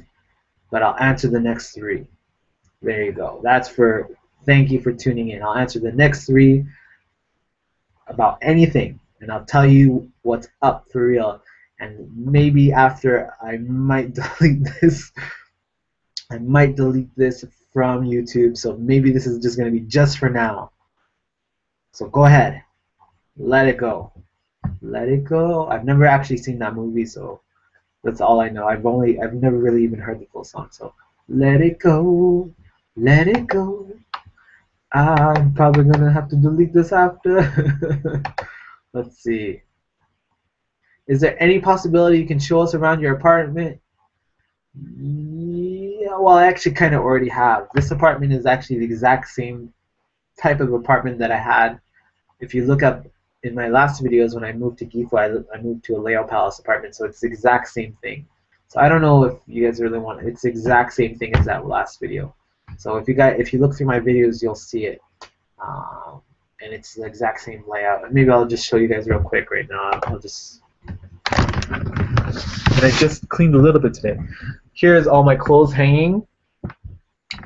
Speaker 1: but I'll answer the next 3. There you go. Thank you for tuning in. I'll answer the next 3 about anything. And I'll tell you what's up for real. And maybe after I might delete this. I might delete this from YouTube. So maybe this is just going to be just for now. So go ahead. Let it go. Let it go. I've never actually seen that movie, so that's all I know. I've never really even heard the full song. So let it go. Let it go. I'm probably going to have to delete this after. Let's see. Is there any possibility you can show us around your apartment? Yeah, well, I actually kind of already have. This apartment is actually the exact same type of apartment that I had. If you look up in my last videos when I moved to Gifu, I moved to a Leo Palace apartment, so it's the exact same thing. So I don't know if you guys really want it. It's the exact same thing as that last video. So if you look through my videos, you'll see it. And it's the exact same layout. Maybe I'll just show you guys real quick right now. And I just cleaned a little bit today. Here's all my clothes hanging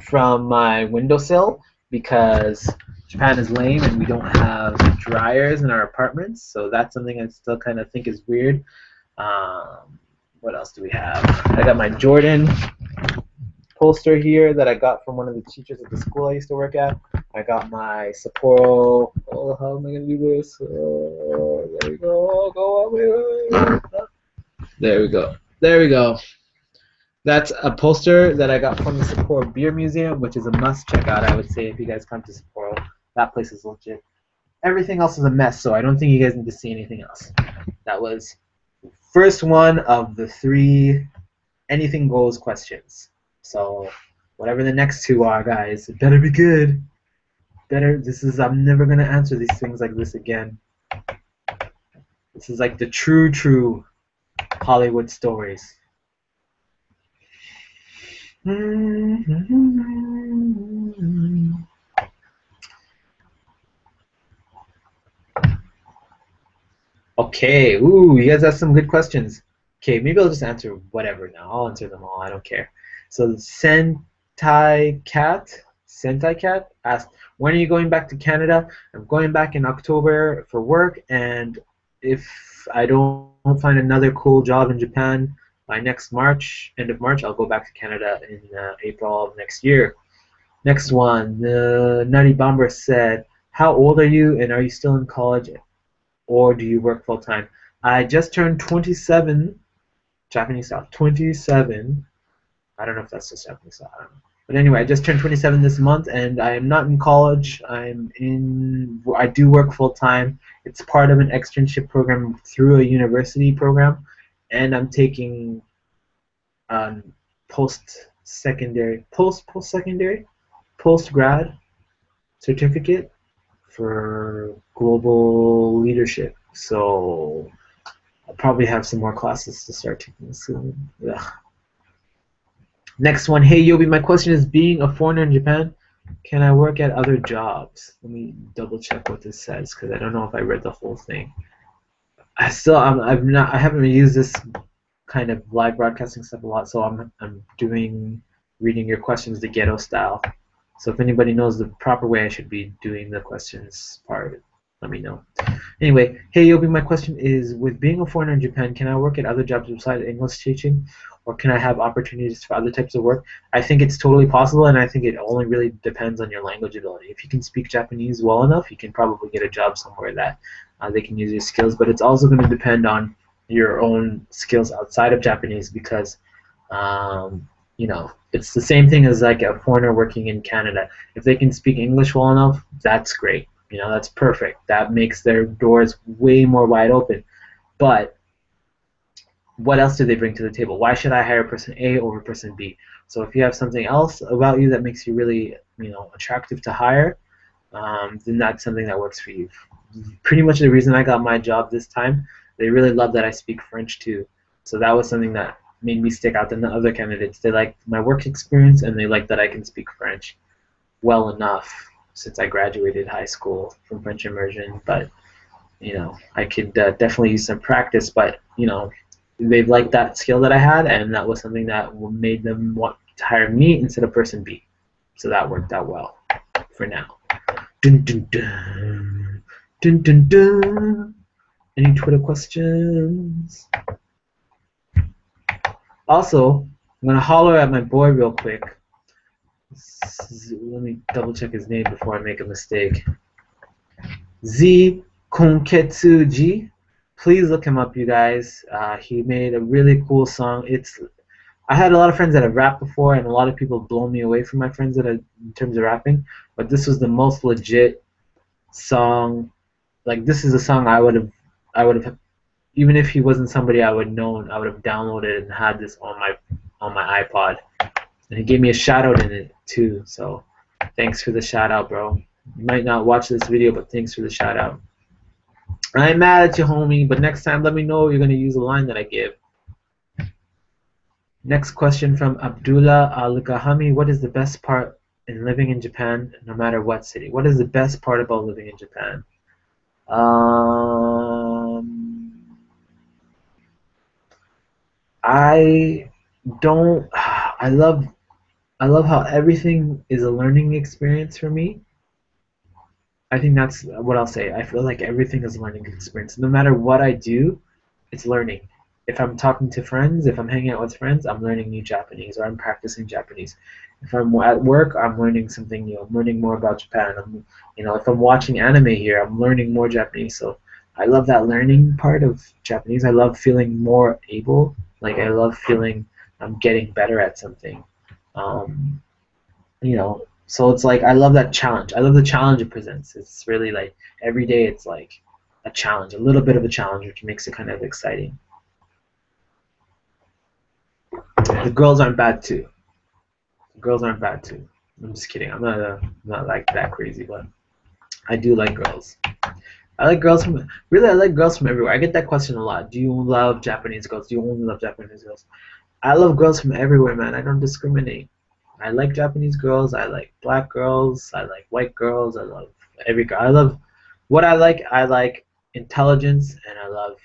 Speaker 1: from my windowsill because Japan is lame and we don't have dryers in our apartments. So that's something I still kind of think is weird. What else do we have? I got my Jordan poster here that I got from one of the teachers at the school I used to work at. I got my Sapporo. Oh, how am I gonna do this? Oh, There we go. Go away. There we go. There we go. That's a poster that I got from the Sapporo Beer Museum, which is a must check out, I would say, if you guys come to Sapporo. That place is legit. Everything else is a mess, so I don't think you guys need to see anything else. That was first one of the 3 anything goes questions. So whatever the next 2 are, guys, it better be good. I'm never gonna answer these things like this again. This is like the true Hollywood stories. Okay, ooh, you guys have some good questions. Okay, maybe I'll just answer whatever now. I'll answer them all, I don't care. So Sentai Cat asked, when are you going back to Canada? I'm going back in October for work, and if I don't find another cool job in Japan by next March, end of March, I'll go back to Canada in April of next year. Next one, the Nutty Bomber said, how old are you, and are you still in college, or do you work full time? I just turned 27, Japanese style, 27. I don't know if that's just Japanese style, I don't know. But anyway, I just turned 27 this month, and I am not in college. I do work full time. It's part of an externship program through a university program, and I'm taking post-grad certificate for global leadership. So I'll probably have some more classes to start taking soon. Ugh. Next one, hey Yobi, my question is, being a foreigner in Japan, can I work at other jobs? Let me double check what this says, because I don't know if I read the whole thing. I haven't used this kind of live broadcasting stuff a lot, so I'm reading your questions the ghetto style. So if anybody knows the proper way I should be doing the questions part, let me know. Anyway, hey Yobi, my question is, with being a foreigner in Japan, can I work at other jobs besides English teaching? Or can I have opportunities for other types of work? I think it's totally possible, and I think it only really depends on your language ability. If you can speak Japanese well enough, you can probably get a job somewhere that they can use your skills, but it's also going to depend on your own skills outside of Japanese, because you know, it's the same thing as like a foreigner working in Canada. If they can speak English well enough, that's great. You know, that's perfect. That makes their doors way more wide open. But what else do they bring to the table? Why should I hire person A over person B? So if you have something else about you that makes you really, you know, attractive to hire, then that's something that works for you. Pretty much the reason I got my job this time, they really love that I speak French too. So that was something that made me stick out than the other candidates. They like my work experience, and they like that I can speak French well enough since I graduated high school from French immersion. But, you know, I could definitely use some practice, but, you know, they liked that skill that I had, and that was something that made them want to hire me instead of person B. So that worked out well for now. Dun, dun, dun. Dun, dun, dun. Any Twitter questions? Also, I'm going to holler at my boy real quick. Let me double check his name before I make a mistake. Z Konketsuji. Please look him up, you guys. He made a really cool song. I had a lot of friends that have rapped before, and a lot of people blow me away from my friends that in terms of rapping. But this was the most legit song. Like, this is a song I would have, even if he wasn't somebody I would known, I would have downloaded and had this on my iPod. And he gave me a shout out in it too. So thanks for the shout out, bro. You might not watch this video, but thanks for the shout out. I ain't mad at you, homie, but next time let me know you're going to use a line that I give. Next question from Abdullah Al-Gahami. What is the best part in living in Japan, no matter what city? What is the best part about living in Japan? I love how everything is a learning experience for me. I think that's what I'll say. I feel like everything is a learning experience. No matter what I do, it's learning. If I'm talking to friends, if I'm hanging out with friends, I'm learning new Japanese, or I'm practicing Japanese. If I'm at work, I'm learning something new. I'm learning more about Japan. If I'm watching anime here, I'm learning more Japanese. So I love that learning part of Japanese. I love feeling more able. Like I love feeling I'm getting better at something. Um, so it's like I love that challenge. I love the challenge it presents. It's really like every day it's like a challenge, a little bit of a challenge, which makes it kind of exciting. The girls aren't bad too. The girls aren't bad too. I'm just kidding. I'm not like that crazy, but I do like girls. I like girls from really. I like girls from everywhere. I get that question a lot. Do you love Japanese girls? Do you only love Japanese girls? I love girls from everywhere, man. I don't discriminate. I like Japanese girls. I like black girls. I like white girls. I love every girl. I love what I like. I like intelligence, and I love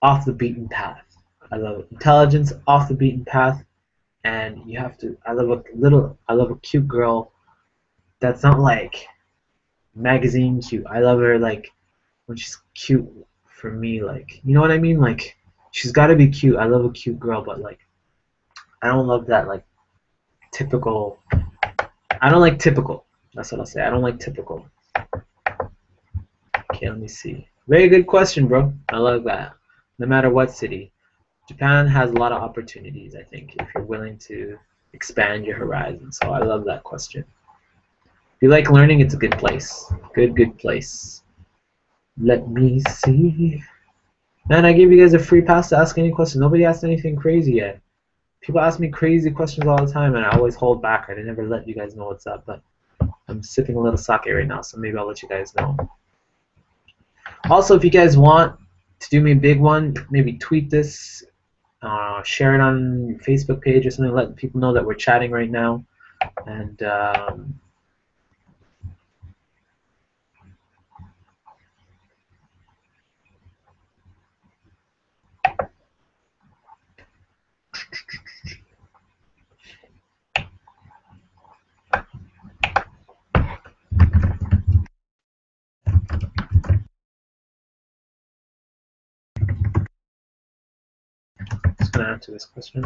Speaker 1: off the beaten path. I love intelligence off the beaten path, and you have to. I love a cute girl that's not like magazine cute. I love her like when she's cute for me, like you know what I mean? Like she's gotta be cute. I love a cute girl, but like I don't love that like typical. I don't like typical. That's what I'll say. I don't like typical. Okay, let me see. Very good question, bro. I love that. No matter what city, Japan has a lot of opportunities, I think, if you're willing to expand your horizon. So I love that question. If you like learning, it's a good place. Good place. Let me see. Man, I gave you guys a free pass to ask any question. Nobody asked anything crazy yet. People ask me crazy questions all the time, and I always hold back. I never let you guys know what's up, but I'm sipping a little sake right now, so maybe I'll let you guys know. Also, if you guys want to do me a big one, maybe tweet this, share it on your Facebook page or something, let people know that we're chatting right now. And just going to answer this question.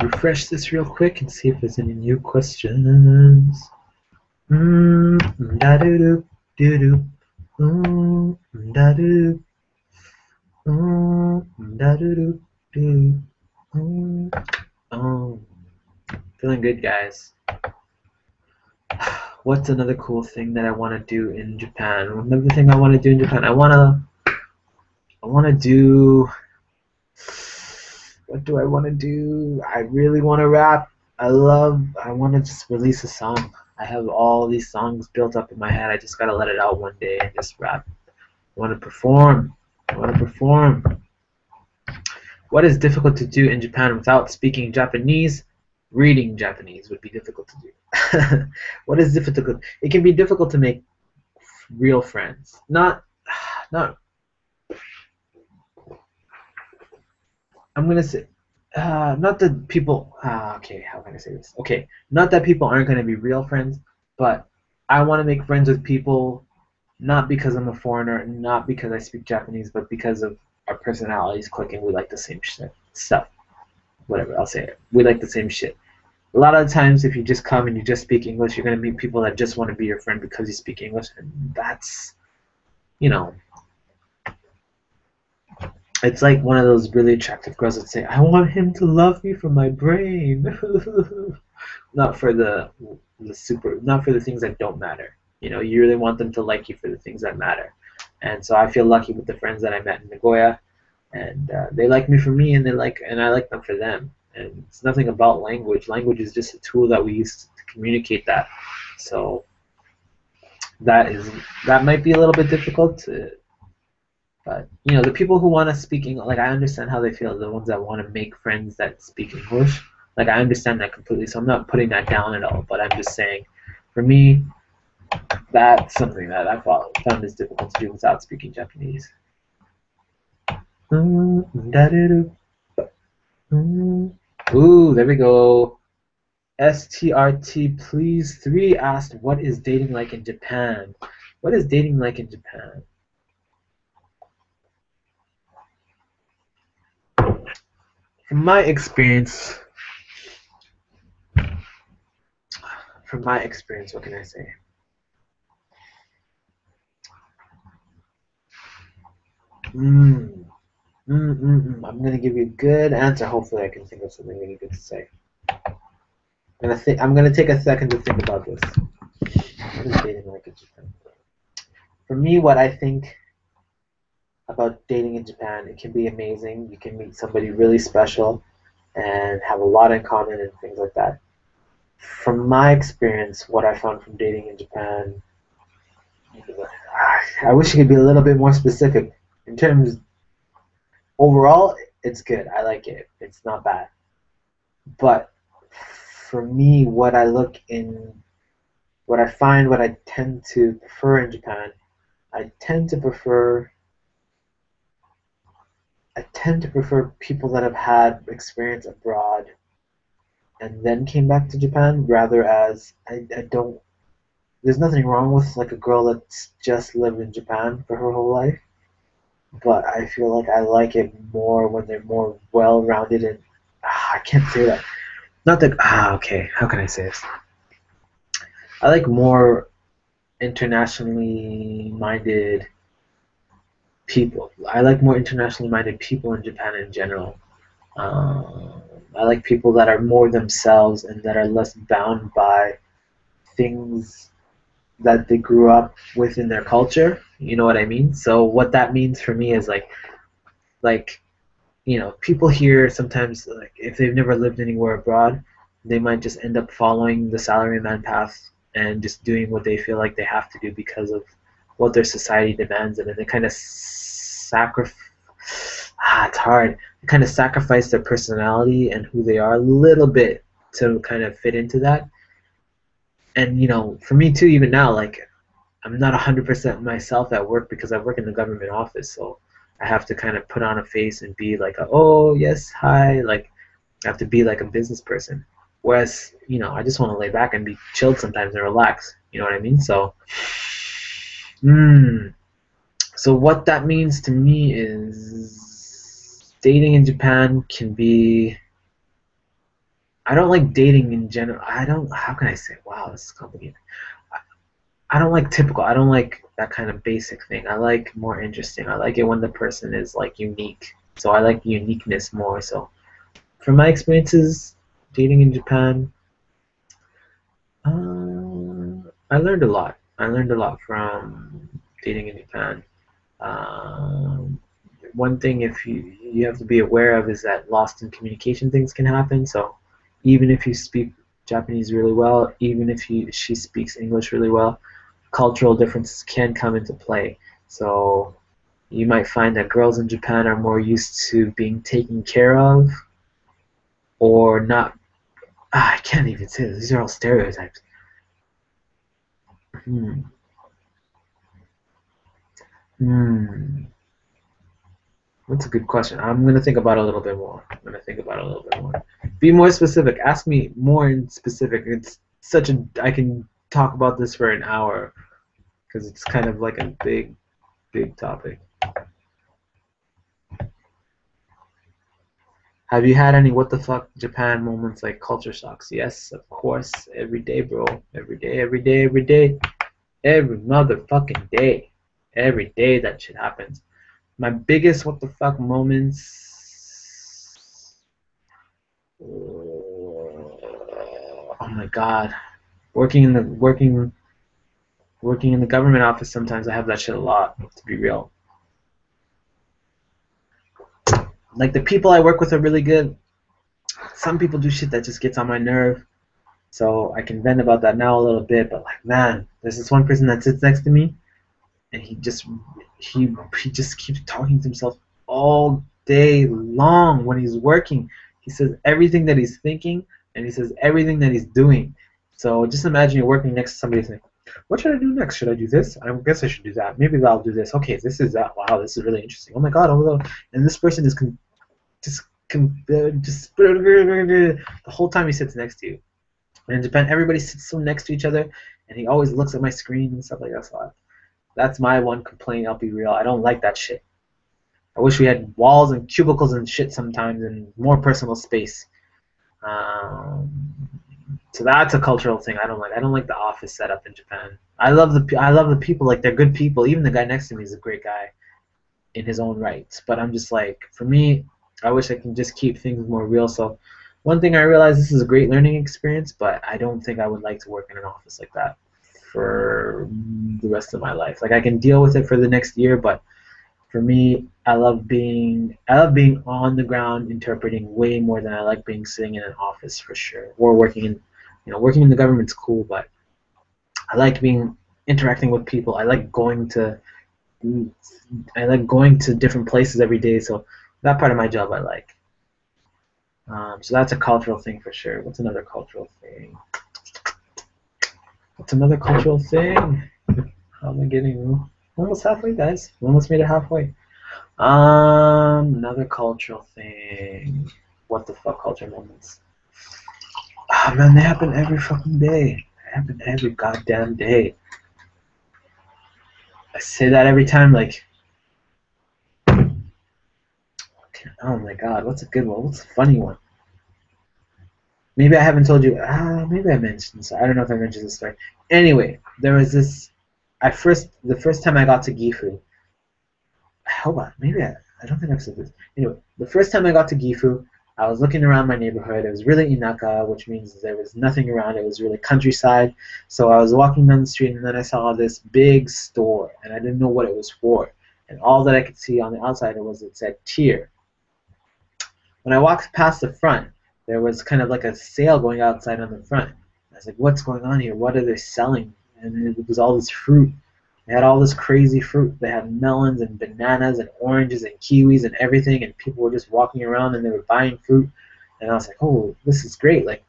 Speaker 1: Refresh this real quick and see if there's any new questions. Da doo doo doo doo. Da doo. Da doo doo doo. Oh, feeling good, guys. What's another cool thing that I want to do in Japan? Another thing I want to do in Japan, I want to do. What do I want to do? I really want to rap. I want to just release a song. I have all these songs built up in my head. I just gotta let it out one day and just rap. I want to perform. What is difficult to do in Japan without speaking Japanese? Reading Japanese would be difficult to do. What is difficult? It can be difficult to make real friends. Not. I'm gonna say, not that people. Okay, how can I say this? Okay, not that people aren't gonna be real friends, but I want to make friends with people, not because I'm a foreigner, not because I speak Japanese, but because of our personalities clicking. We like the same stuff. Whatever, I'll say it. We like the same shit. A lot of the times, if you just come and you just speak English, you're gonna meet people that just want to be your friend because you speak English, and that's, you know, it's like one of those really attractive girls that say, "I want him to love me from my brain," not for not for the things that don't matter. You know, you really want them to like you for the things that matter. And so I feel lucky with the friends that I met in Nagoya, and they like me for me, and I like them for them. And it's nothing about language. Language is just a tool that we use to communicate that. So that might be a little bit difficult to. But the people who want to speak English, like I understand how they feel. The ones that want to make friends that speak English, like I understand that completely. So I'm not putting that down at all. But I'm just saying, for me, that's something that I found is difficult to do without speaking Japanese. Ooh, there we go. STRT please 3 asked, what is dating like in Japan? What is dating like in Japan? From my experience, what can I say? I'm gonna give you a good answer. Hopefully, I can think of something really good to say. I'm gonna take a second to think about this. What is dating like in Japan? For me, what I think about dating in Japan, it can be amazing. You can meet somebody really special and have a lot in common and things like that. From my experience, what I found from dating in Japan, I wish it could be a little bit more specific. In terms, overall, it's good. I like it. It's not bad. But for me, what I find, what I tend to prefer in Japan, I tend to prefer people that have had experience abroad and then came back to Japan rather as I don't there's nothing wrong with like a girl that's just lived in Japan for her whole life, but I feel like I like it more when they're more well rounded and I can't say that. Not that okay, how can I say this? I like more internationally minded people. I like more internationally minded people in Japan in general. Um, I like people that are more themselves and that are less bound by things that they grew up with in their culture. You know what I mean? So what that means for me is like people here sometimes like if they've never lived anywhere abroad, they might just end up following the salaryman path and just doing what they feel like they have to do because of what their society demands, and then they kind of sacrifice. It's hard. They kind of sacrifice their personality and who they are a little bit to kind of fit into that. And for me too, even now, like I'm not 100% myself at work because I work in the government office, so I have to kind of put on a face and be like, oh yes, hi, like I have to be like a business person. Whereas, I just want to lay back and be chilled sometimes and relax. You know what I mean? Mm, so what that means to me is dating in Japan can be. I don't like dating in general. I don't. How can I say? Wow, this is complicated. I don't like typical. I don't like that kind of basic thing. I like more interesting. I like it when the person is like unique. So I like uniqueness more. So from my experiences dating in Japan, I learned a lot. I learned a lot from dating in Japan. Um, One thing if you have to be aware of is that lost in communication things can happen. So even if you speak Japanese really well, even if she speaks English really well, cultural differences can come into play. So you might find that girls in Japan are more used to being taken care of or not. I can't even say this. These are all stereotypes. Hmm. Hmm. That's a good question. I'm gonna think about it a little bit more. I'm gonna think about it a little bit more. Be more specific. Ask me more in specific. It's such a. I can talk about this for an hour because it's kind of like a big, big topic. Have you had any what the fuck Japan moments like culture shocks? Yes, of course. Every day, bro. Every day, every day, every day. Every motherfucking day. Every day that shit happens. My biggest what the fuck moments. Oh my god. Working in the working in the government office sometimes I have that shit a lot, to be real. Like the people I work with are really good. Some people do shit that just gets on my nerve. So I can vent about that now a little bit, but like man, there's this one person that sits next to me and he he just keeps talking to himself all day long when he's working. He says everything that he's thinking and he says everything that he's doing. So just imagine you're working next to somebody saying, "What should I do next? Should I do this? I guess I should do that. Maybe I'll do this. Okay, this is that. Wow, this is really interesting. Oh my god, oh my god." And this person is just the whole time he sits next to you. And in Japan, everybody sits so next to each other, and he always looks at my screen and stuff like that. So that's my one complaint. I'll be real. I don't like that shit. I wish we had walls and cubicles and shit sometimes and more personal space. Um, so that's a cultural thing I don't like. I don't like the office setup in Japan. I love the people. Like they're good people. Even the guy next to me is a great guy in his own right. But I'm just like, for me, I wish I can just keep things more real. So one thing I realized, this is a great learning experience, but I don't think I would like to work in an office like that for the rest of my life. Like I can deal with it for the next year, but for me, I love being on the ground interpreting way more than I like being sitting in an office for sure. Or working in, working in the government's cool, but I like being interacting with people. I like going to different places every day. So that part of my job I like. So that's a cultural thing for sure. What's another cultural thing? What's another cultural thing? How am I getting almost halfway, guys? We almost made it halfway. Another cultural thing. What the fuck culture moments? Ah, man, they happen every fucking day. They happen every goddamn day. I say that every time, like, oh my god, what's a good one? What's a funny one? Maybe I haven't told you. Maybe I mentioned this. I don't know if I mentioned this story. Anyway, there was this. The first time I got to Gifu. Hold on, maybe I don't think I've said this. Anyway, the first time I got to Gifu, I was looking around my neighborhood. It was really inaka, which means there was nothing around. It was really countryside. So I was walking down the street, and then I saw this big store, and I didn't know what it was for. And all that I could see on the outside it said tier. When I walked past the front, there was kind of like a sale going outside on the front. I was like, what's going on here? What are they selling? And it was all this fruit. They had all this crazy fruit. They had melons and bananas and oranges and kiwis and everything, and people were just walking around and they were buying fruit. And I was like, oh, this is great. Like,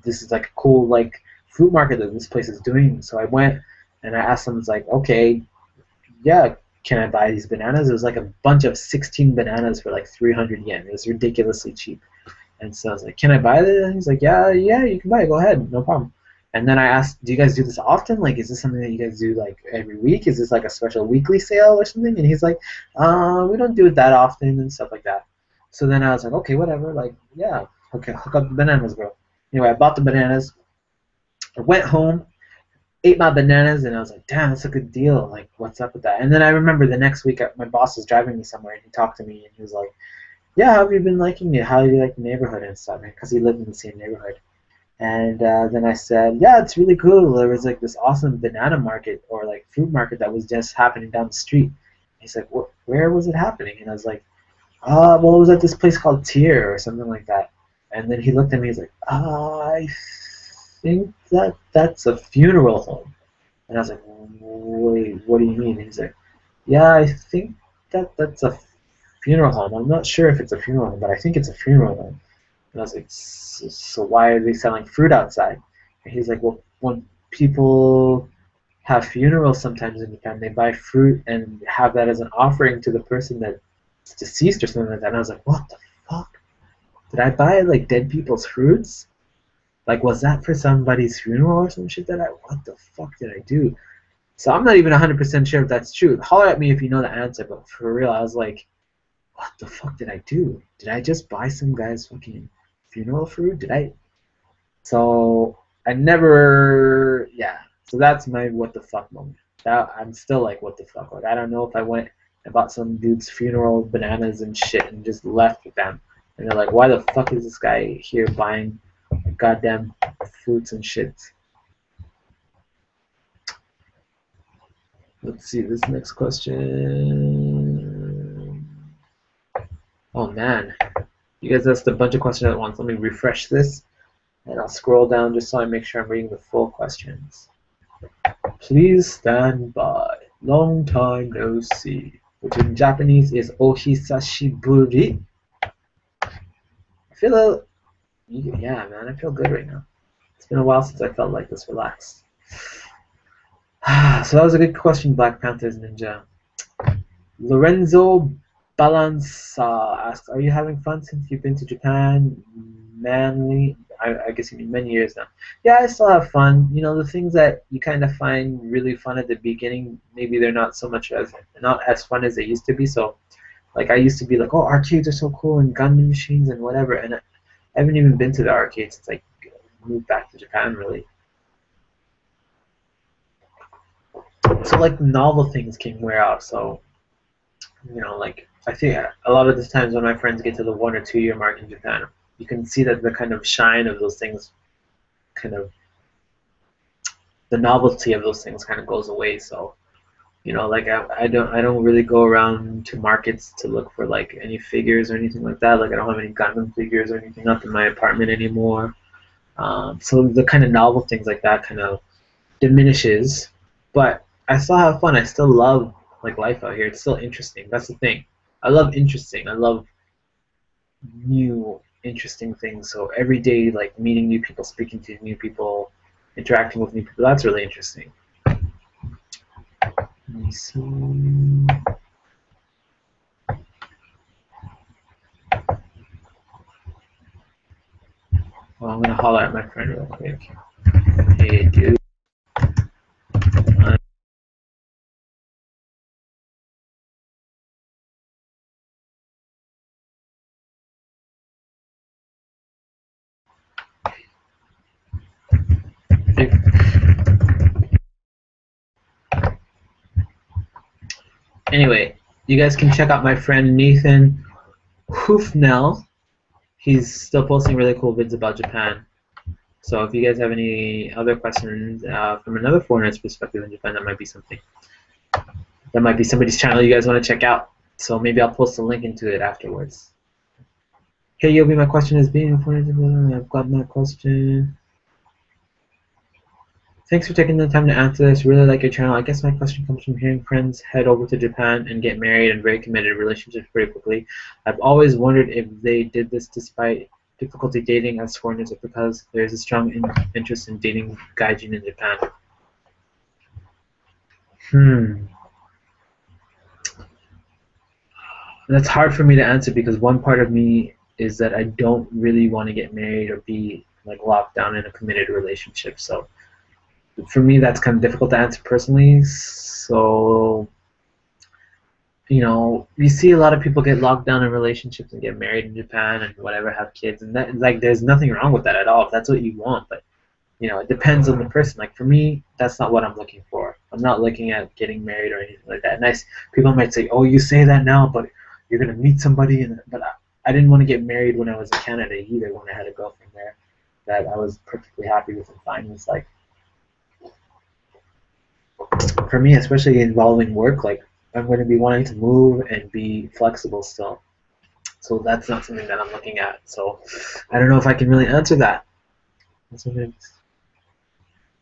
Speaker 1: this is like a cool like fruit market that this place is doing. So I went and I asked them, like, okay, yeah, can I buy these bananas? It was like a bunch of 16 bananas for like 300 yen. It was ridiculously cheap. And so I was like, can I buy this? And he's like, yeah, you can buy it. Go ahead, no problem. And then I asked, do you guys do this often? Like, is this something that you guys do like every week? Is this like a special weekly sale or something? And he's like, we don't do it that often and stuff like that. So then I was like, okay, whatever. Like, yeah, okay, hook up the bananas, bro. Anyway, I bought the bananas. I went home, ate my bananas, and I was like, damn, that's a good deal. Like, what's up with that? And then I remember the next week, my boss was driving me somewhere, and he talked to me, and he was like, yeah, how have you been liking it? How do you like the neighborhood and stuff? Because he lived in the same neighborhood. And then I said, yeah, it's really cool. There was like this awesome banana market or like fruit market that was just happening down the street. He's like, where was it happening? And I was like, well, it was at this place called Tier or something like that. And then he looked at me. He's like, I think that's a funeral home. And I was like, wait, what do you mean? And he's like, yeah, I think that's a funeral home. I'm not sure if it's a funeral home, but I think it's a funeral home. And I was like, so why are they selling fruit outside? And he's like, well, when people have funerals sometimes in Japan, they buy fruit and have that as an offering to the person that's deceased or something like that. And I was like, what the fuck? Did I buy like dead people's fruits? Like, was that for somebody's funeral or some shit what the fuck did I do? So I'm not even 100% sure if that's true. Holler at me if you know the answer, but for real, I was like, what the fuck did I do? Did I just buy some guy's fucking funeral fruit? Did I? So I never, yeah. So that's my what the fuck moment. I'm still like, what the fuck? Like, I don't know if I went and bought some dude's funeral bananas and shit and just left with them. And they're like, why the fuck is this guy here buying goddamn fruits and shit? Let's see this next question. Oh man, you guys asked a bunch of questions at once. Let me refresh this, and I'll scroll down just so I make sure I'm reading the full questions. Please stand by. Long time no see, which in Japanese is ohisashiburi. I feel yeah, man, I feel good right now. It's been a while since I felt like this relaxed. So that was a good question, Black Panthers Ninja. Lorenzo Balanza asks, are you having fun since you've been to Japan? Manly, I guess you mean many years now. Yeah, I still have fun. You know, the things that you kind of find really fun at the beginning, maybe they're not as fun as they used to be. So Like I used to be like, oh, arcades are so cool and gun machines and whatever, and I haven't even been to the arcades since I moved back to Japan really. So like novel things can wear out. So like I think a lot of the times when my friends get to the 1 or 2 year mark in Japan, you can see that the kind of shine of those things, kind of the novelty of those things, kind of goes away. So like I don't really go around to markets to look for like any figures or anything like that. Like I don't have any Gundam figures or anything up in my apartment anymore. So the kind of novel things like that kind of diminishes, but I still have fun. I still love like life out here. It's still interesting. That's the thing. I love interesting. I love new interesting things. So every day, like meeting new people, speaking to new people, interacting with new people, that's really interesting. Let me see. Well, I'm gonna holler at my friend real quick. Hey, dude. Anyway, you guys can check out my friend Nathan Hoofnell. He's still posting really cool vids about Japan. So if you guys have any other questions from another foreigner's perspective in Japan, that might be something. That might be somebody's channel you guys want to check out. So maybe I'll post a link into it afterwards. Hey Yobi, my question is being foreigner. I've got my question. Thanks for taking the time to answer this. Really like your channel. I guess my question comes from hearing friends head over to Japan and get married and very committed relationships pretty quickly. I've always wondered if they did this despite difficulty dating as foreigners or because there's a strong interest in dating gaijin in Japan. That's hard for me to answer because one part of me is that I don't really want to get married or be like locked down in a committed relationship. So for me, that's kind of difficult to answer personally. So, you see a lot of people get locked down in relationships and get married in Japan and whatever, have kids, and that like there's nothing wrong with that at all if that's what you want. But it depends on the person. Like for me, that's not what I'm looking for. I'm not looking at getting married or anything like that. Nice people might say, "Oh, you say that now, but you're gonna meet somebody." But I didn't want to get married when I was in Canada either. When I had a girlfriend there, that I was perfectly happy with and fine with. Like for me, especially involving work, like I'm going to be wanting to move and be flexible still. So that's not something that I'm looking at. So I don't know if I can really answer that.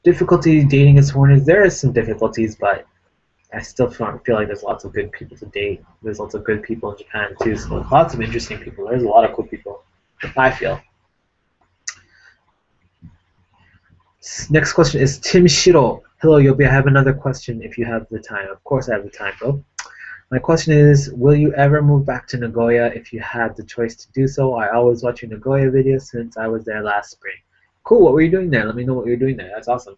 Speaker 1: Difficulty dating as foreigners. There is some difficulties, but I still feel like there's lots of good people to date. There's lots of good people in Japan too. So lots of interesting people. There's a lot of cool people, I feel. Next question is Tim Shiro. Hello, Yobi. I have another question if you have the time. Of course I have the time, bro. My question is, will you ever move back to Nagoya if you had the choice to do so? I always watch your Nagoya videos since I was there last spring. Cool, what were you doing there? Let me know what you're doing there. That's awesome.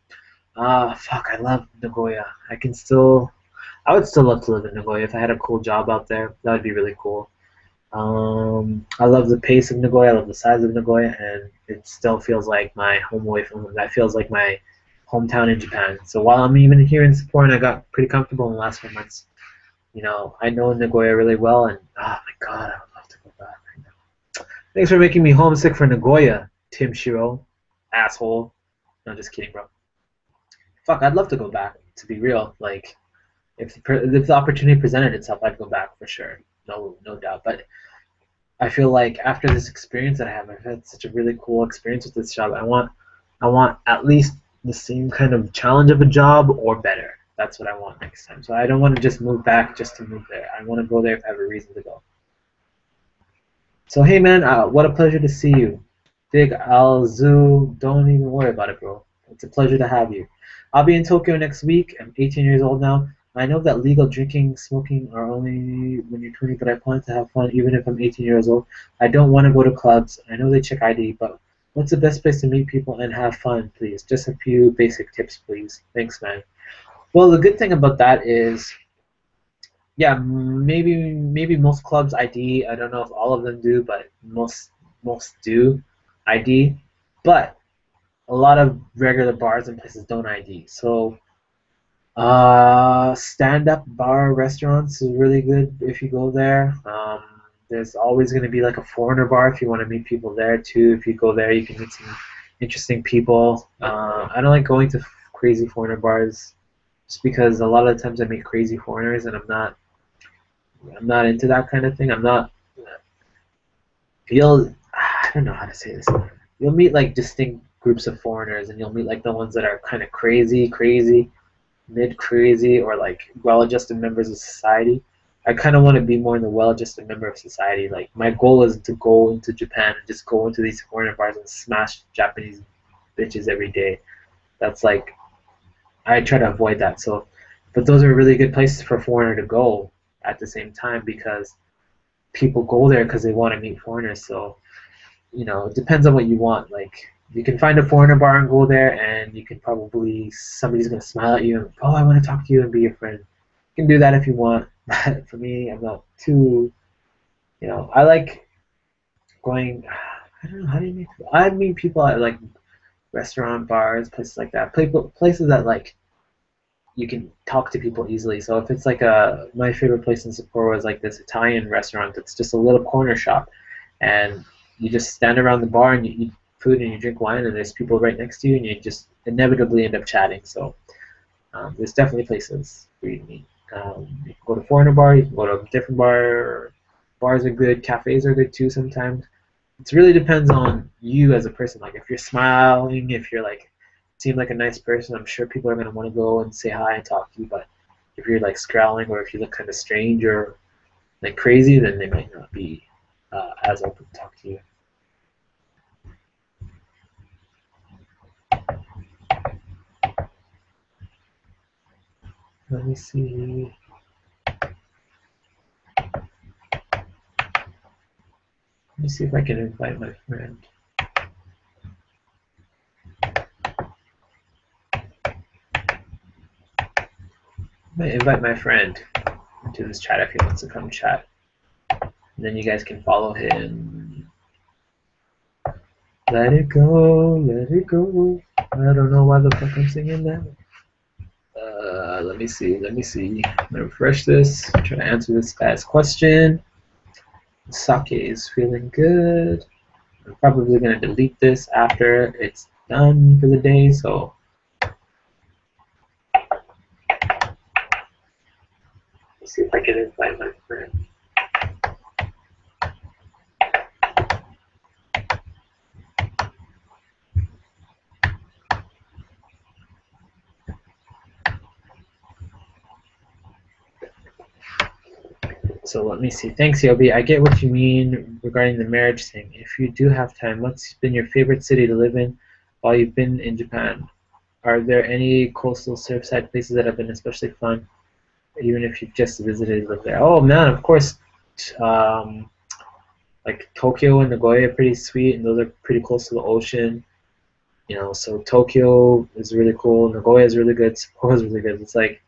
Speaker 1: Fuck, I love Nagoya. I would still love to live in Nagoya if I had a cool job out there. That would be really cool. I love the pace of Nagoya. I love the size of Nagoya, and it still feels like my home away from home. That feels like my hometown in Japan. So while I'm even here in Sapporo, and I got pretty comfortable in the last 4 months, I know Nagoya really well, and oh my god, I would love to go back right now. Thanks for making me homesick for Nagoya, Tim Shiro, asshole. No, just kidding, bro. Fuck, I'd love to go back. To be real, like if the opportunity presented itself, I'd go back for sure. No doubt. But I feel like after this experience that I've had such a really cool experience with this job. I want at least the same kind of challenge of a job or better. That's what I want next time. So I don't want to just move back just to move there. I want to go there if I have a reason to go. So hey man, what a pleasure to see you. Big Alzu, don't even worry about it, bro. It's a pleasure to have you. I'll be in Tokyo next week. I'm 18 years old now. I know that legal drinking, smoking are only when you're 20, but I plan to have fun even if I'm 18 years old. I don't want to go to clubs. I know they check ID, but what's the best place to meet people and have fun, please? Just a few basic tips, please. Thanks, man. Well, the good thing about that is Yeah, maybe most clubs ID. I don't know if all of them do, but most do ID. But a lot of regular bars and places don't ID. So stand-up bar restaurants is really good if you go there. There's always going to be like a foreigner bar if you want to meet people there too. If you go there, you can meet some interesting people. I don't like going to crazy foreigner bars just because a lot of the times I meet crazy foreigners and I'm not into that kind of thing. I'm not. You'll I don't know how to say this. You'll meet like distinct groups of foreigners, and you'll meet like the ones that are kind of crazy, mid crazy, or like well-adjusted members of society. I kind of want to be more in the well-adjusted member of society. Like my goal is to go into Japan and just go into these foreigner bars and smash Japanese bitches every day. That's like I try to avoid that. So, but those are really good places for a foreigner to go at the same time because people go there because they want to meet foreigners. So it depends on what you want. Like you can find a foreigner bar and go there, and you can probably somebody's gonna smile at you and oh, I want to talk to you and be your friend. You can do that if you want. But for me, I'm not too. I like going. I don't know how do you meet people. I meet people at like restaurant bars, places like that. Places that like you can talk to people easily. So if it's like my favorite place in Sapporo is like this Italian restaurant that's just a little corner shop, and you just stand around the bar and you eat food and you drink wine, and there's people right next to you, and you just inevitably end up chatting. So there's definitely places where you can meet. You can go to foreigner bar, you can go to a different bar. Bars are good, cafes are good too sometimes. It really depends on you as a person. Like if you're smiling, if you're like seem like a nice person, I'm sure people are gonna want to go and say hi and talk to you. But if you're like scowling or if you look kind of strange or like crazy, then they might not be as open to talk to you. Let me see. Let me see if I can invite my friend. I might invite my friend into this chat if he wants to come chat. And then you guys can follow him. Let it go, let it go. I don't know why the fuck I'm singing that. Let me see. I'm gonna refresh this. Try to answer this guy's question. Sake is feeling good. I'm probably gonna delete this after it's done for the day. So let's see if I can invite my friend. So let me see. Thanks, Yobi. I get what you mean regarding the marriage thing. If you do have time, what's been your favorite city to live in while you've been in Japan? Are there any coastal surfside places that have been especially fun, even if you've just visited lived there? Oh man, of course. Um, like Tokyo and Nagoya are pretty sweet, and those are pretty close to the ocean. So Tokyo is really cool. Nagoya is really good. Sapporo is really good. It's like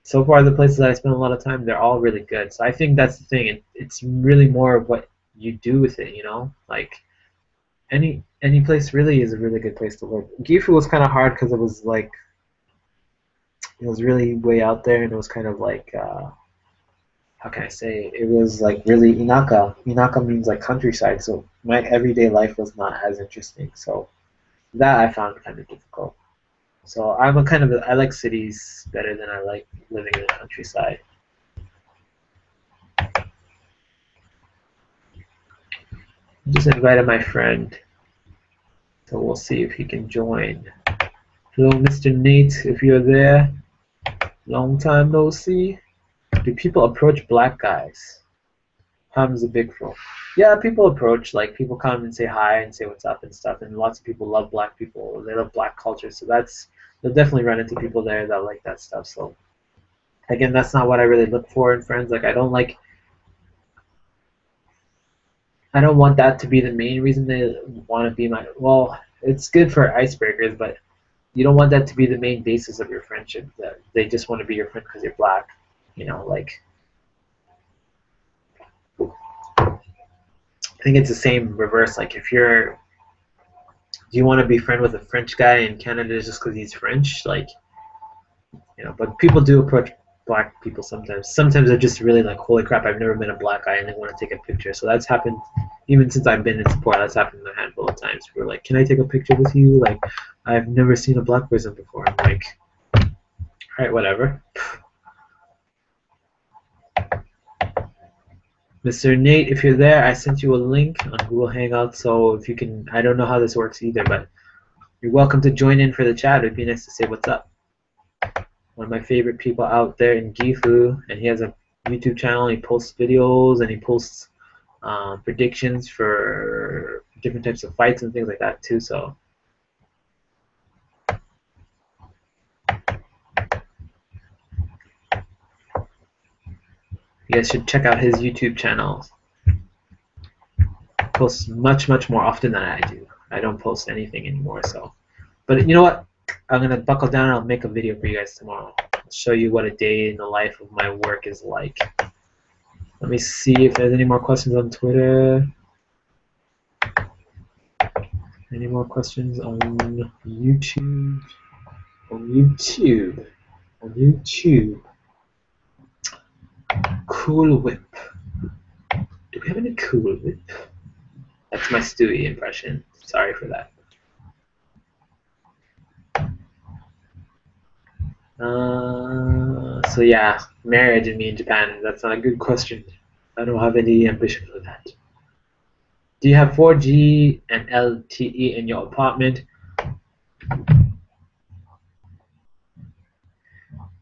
Speaker 1: so far the places that I spend a lot of time, they're all really good. So I think that's the thing. It's really more of what you do with it. Like any place really is a really good place to live. Gifu was kind of hard because it was really way out there, and it was kind of like how can I say it? It was like really inaka. Inaka means like countryside, so my everyday life was not as interesting. So that I found kind of difficult. So I like cities better than I like living in the countryside. I just invited my friend, so we'll see if he can join. Hello, Mr. Nate, if you're there. Long time no see. Do people approach black guys? Ham's a big fro. Yeah, people approach, like people come and say hi and say what's up and stuff, and lots of people love black people. They love black culture, so they'll definitely run into people there that like that stuff. So again, that's not what I really look for in friends. Like I don't want that to be the main reason they want to be my. Well, it's good for icebreakers, but you don't want that to be the main basis of your friendship. That they just want to be your friend because you're black. You know, like, I think it's the same reverse. Like, if you're, do you want to be friend with a French guy in Canada just because he's French? Like, you know, but people do approach black people sometimes. Sometimes they're just really like, holy crap, I've never met a black guy, and they want to take a picture. So that's happened even since I've been in support. That's happened a handful of times. We're like, can I take a picture with you? Like, I've never seen a black person before. I'm like, all right, whatever. Mr. Nate, if you're there, I sent you a link on Google Hangouts. So if you can, I don't know how this works either, but you're welcome to join in for the chat. It'd be nice to say what's up. One of my favorite people out there in Gifu, and he has a YouTube channel. He posts videos and he posts predictions for different types of fights and things like that too. So you guys should check out his YouTube channel. He posts much more often than I do. I don't post anything anymore. So, but you know what? I'm gonna buckle down and I'll make a video for you guys tomorrow. I'll show you what a day in the life of my work is like. Let me see if there's any more questions on Twitter. Any more questions on YouTube? On YouTube. Cool Whip. Do we have any Cool Whip? That's my Stewie impression. Sorry for that. So yeah, marriage and me in Japan. That's not a good question. I don't have any ambition for that. Do you have 4G and LTE in your apartment?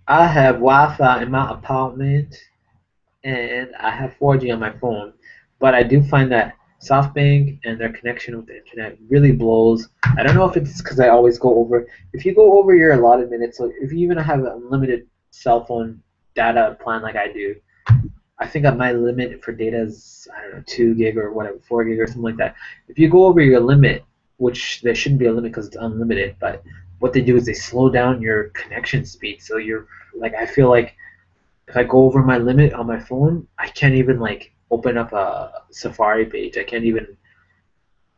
Speaker 1: I have Wi-Fi in my apartment, and I have 4G on my phone. But I do find that SoftBank and their connection with the internet really blows. I don't know if it's because I always go over. If you go over your allotted minutes, so if you even have an unlimited cell phone data plan like I do, I think that my limit for data is, I don't know, 2 gig or whatever, 4 gig or something like that. If you go over your limit, which there shouldn't be a limit because it's unlimited, but what they do is they slow down your connection speed. So you're like, I feel like if I go over my limit on my phone, I can't even like open up a Safari page. I can't even,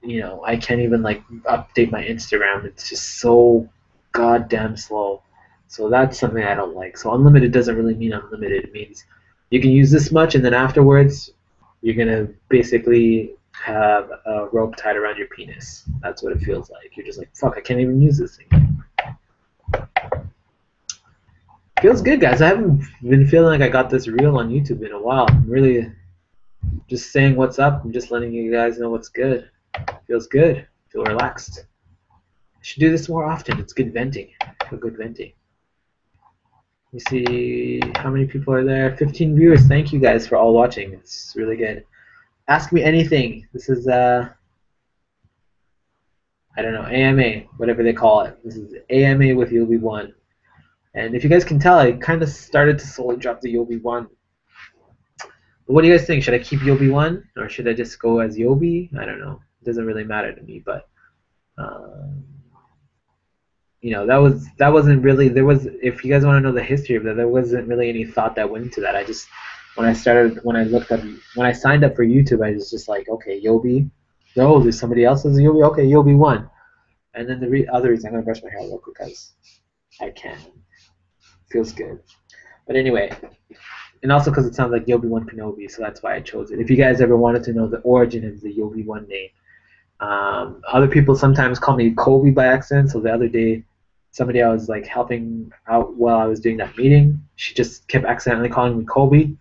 Speaker 1: you know, I can't even like update my Instagram. It's just so goddamn slow. So that's something I don't like. So unlimited doesn't really mean unlimited. It means you can use this much, and then afterwards, you're gonna basically have a rope tied around your penis. That's what it feels like. You're just like, fuck, I can't even use this thing. Feels good, guys. I haven't been feeling like I got this reel on YouTube in a while. I'm really just saying what's up. I'm just letting you guys know what's good. Feels good. Feel relaxed. I should do this more often. It's good venting. I feel good venting. You see how many people are there? 15 viewers. Thank you guys for all watching. It's really good. Ask me anything. This is I don't know, AMA, whatever they call it. This is AMA with Yobi 1. And if you guys can tell, I kind of started to slowly drop the Yobi 1. But what do you guys think? Should I keep Yobi 1 or should I just go as Yobi? I don't know. It doesn't really matter to me, but you know, that wasn't really, there was, if you guys want to know the history of that, there wasn't really any thought that went into that. I just, when I signed up for YouTube, I was just like, okay, Yobi. Oh, there's somebody else as Yobi? Okay, Yobi 1. And then the other reason, I'm going to brush my hair real quick because I can. Feels good. But anyway, and also because it sounds like Yobi 1 Kenobi, so that's why I chose it. If you guys ever wanted to know the origin of the Yobi 1 name. Other people sometimes call me Kobe by accident, so the other day, somebody I was like helping out while I was doing that meeting, she just kept accidentally calling me Kobe,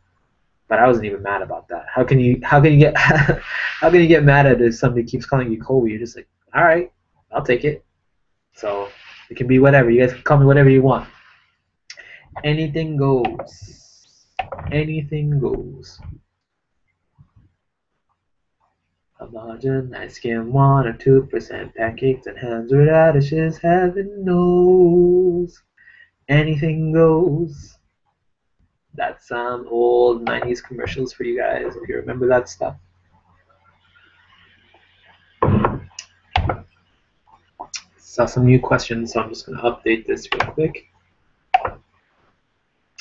Speaker 1: but I wasn't even mad about that. How can you get how can you get mad at if somebody keeps calling you Kobe? You're just like, all right, I'll take it. So it can be whatever. You guys can call me whatever you want. Anything goes. Anything goes. Imagine ice cream 1 or 2%, pancakes and hands with radishes, heaven knows. Anything goes. That's some old 90s commercials for you guys, if you remember that stuff. Saw some new questions, so I'm just going to update this real quick.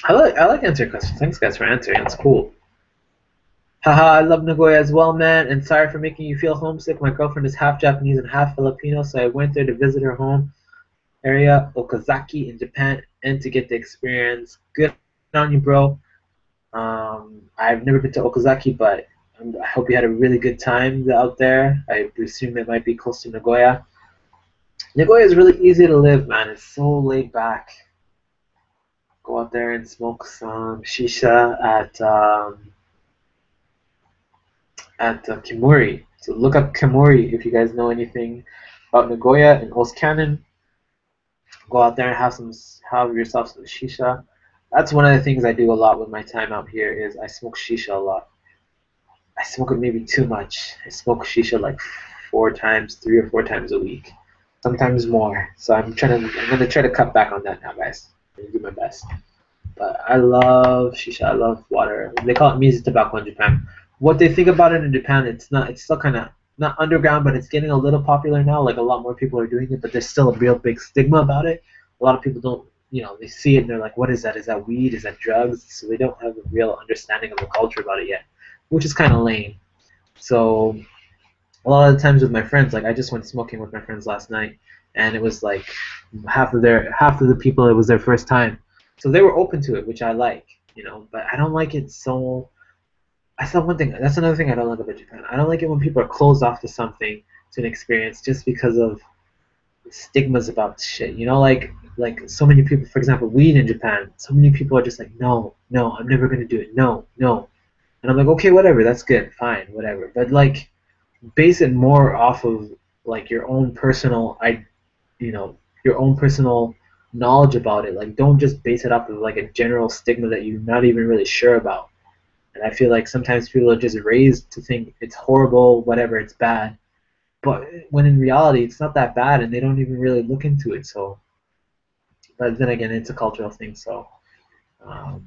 Speaker 1: I like answering questions. Thanks guys for answering. It's cool. Haha, I love Nagoya as well, man. And sorry for making you feel homesick. My girlfriend is half Japanese and half Filipino, so I went there to visit her home area, Okazaki, in Japan, and to get the experience. Good on you, bro. I've never been to Okazaki, but I hope you had a really good time out there. I presume it might be close to Nagoya. Nagoya is really easy to live, man. It's so laid back. Go out there and smoke some shisha at Kimuri. So look up Kimuri if you guys know anything about Nagoya and Oskanen. Go out there and have yourself some shisha. That's one of the things I do a lot with my time out here is I smoke shisha a lot. I smoke it maybe too much. I smoke shisha like 4 times, 3 or 4 times a week, sometimes more. So I'm gonna try to cut back on that now, guys. I'm gonna do my best. But I love shisha. I love water. They call it mizu tobacco in Japan. What they think about it in Japan, it's not. It's still kind of not underground, but it's getting a little popular now. Like a lot more people are doing it, but there's still a real big stigma about it. A lot of people don't. They see it and they're like, "What is that? Is that weed? Is that drugs?" So they don't have a real understanding of the culture about it yet, which is kind of lame. So a lot of the times with my friends, like I just went smoking with my friends last night, and it was like half of the people it was their first time, so they were open to it, which I like, But I don't like it so. That's not one thing. That's another thing I don't like about Japan. I don't like it when people are closed off to something, to an experience, just because of stigmas about shit. Like so many people, for example, weed in Japan. So many people are just like, no, no, I'm never gonna do it. No, no, and I'm like, okay, whatever, that's good, fine, whatever. But like base it more off of like your own personal you know your own personal knowledge about it. Like don't just base it off of like a general stigma that you're not even really sure about. And I feel like sometimes people are just raised to think it's horrible, whatever, it's bad, but when in reality it's not that bad and they don't even really look into it. So but then again, it's a cultural thing, so um,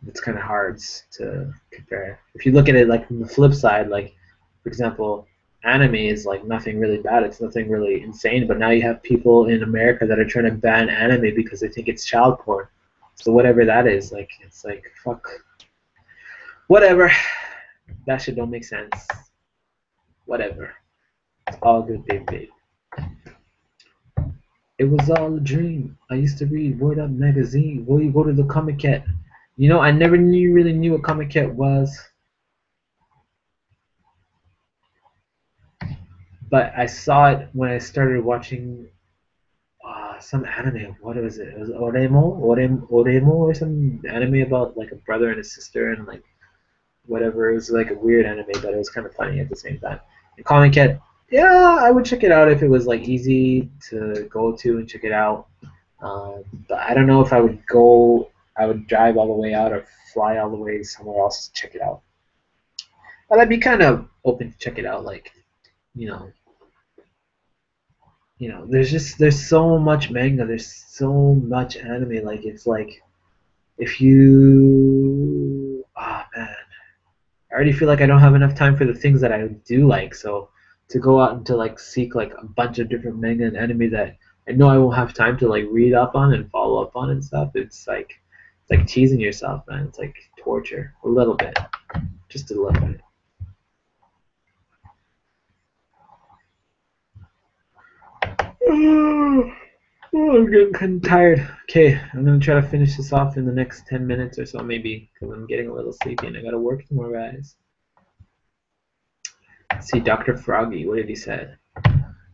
Speaker 1: it's kind of hard to compare. If you look at it like from the flip side, like for example, anime is like nothing really bad. It's nothing really insane. But now you have people in America that are trying to ban anime because they think it's child porn. So whatever that is, like it's like fuck, whatever. That shit don't make sense. Whatever. It's all good, baby. It was all a dream. I used to read Word Up magazine. Will you go to the Comic Cat? I never really knew what Comic Cat was. But I saw it when I started watching some anime. What was it? It was Oremo or some anime about like a brother and a sister and like whatever. It was like a weird anime, but it was kind of funny at the same time. And Comic Cat, yeah, I would check it out if it was like easy to go to and check it out. But I don't know if I would go. I would drive all the way out or fly all the way somewhere else to check it out. But I'd be kind of open to check it out, like you know, there's so much manga, there's so much anime. Like it's like if you man, I already feel like I don't have enough time for the things that I do like. So to go out and to like seek like a bunch of different manga and anime that I know I won't have time to like read up on and follow up on and stuff, it's like teasing yourself, man. It's like torture a little bit, just a little bit. Oh, I'm getting kind of tired. Okay, I'm gonna try to finish this off in the next 10 minutes or so, maybe, because I'm getting a little sleepy and I gotta work tomorrow, guys. Let's see, Dr. Froggy, what did he say?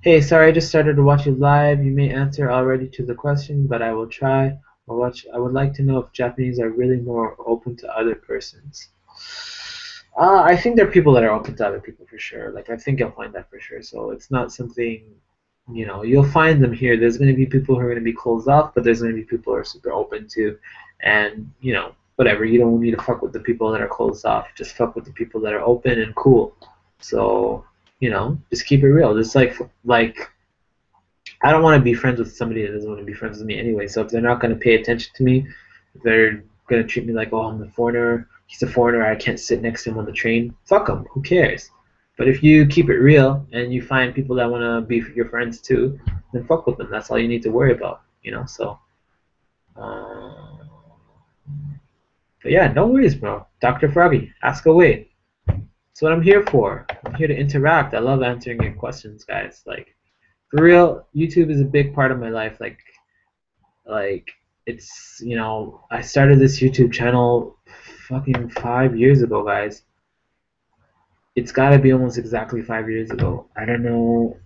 Speaker 1: Hey, sorry, I just started to watch you live. You may answer already to the question, but I will try. I would like to know if Japanese are really more open to other persons. I think there are people that are open to other people for sure. Like I think you'll find that for sure. So it's not something, you'll find them here. There's going to be people who are going to be closed off, but there's going to be people who are super open to, and whatever. You don't need to fuck with the people that are closed off. Just fuck with the people that are open and cool. So just keep it real. Just like I don't want to be friends with somebody that doesn't want to be friends with me anyway. So if they're not going to pay attention to me, if they're going to treat me like, oh, I'm the foreigner, he's a foreigner, I can't sit next to him on the train, fuck them. Who cares? But if you keep it real and you find people that want to be your friends too, then fuck with them. That's all you need to worry about, So, uh, But yeah, no worries, bro. Dr. Froggy, ask away. That's what I'm here for. I'm here to interact. I love answering your questions, guys. Like, for real, YouTube is a big part of my life. Like it's, I started this YouTube channel fucking 5 years ago, guys. It's gotta be almost exactly 5 years ago. I don't know.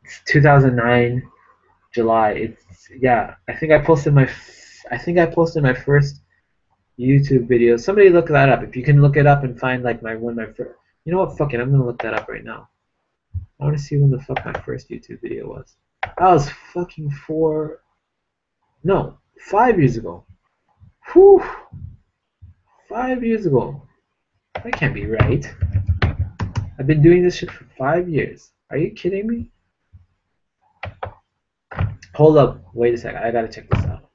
Speaker 1: It's 2009 July. It's yeah. I think I posted my first YouTube video. Somebody look that up. If you can look it up and find like my first. You know what? Fuck it. I'm gonna look that up right now. I want to see when the fuck my first YouTube video was. That was fucking no, 5 years ago. Whew, 5 years ago. That can't be right. I've been doing this shit for 5 years. Are you kidding me? Hold up. Wait a second. I gotta check this out.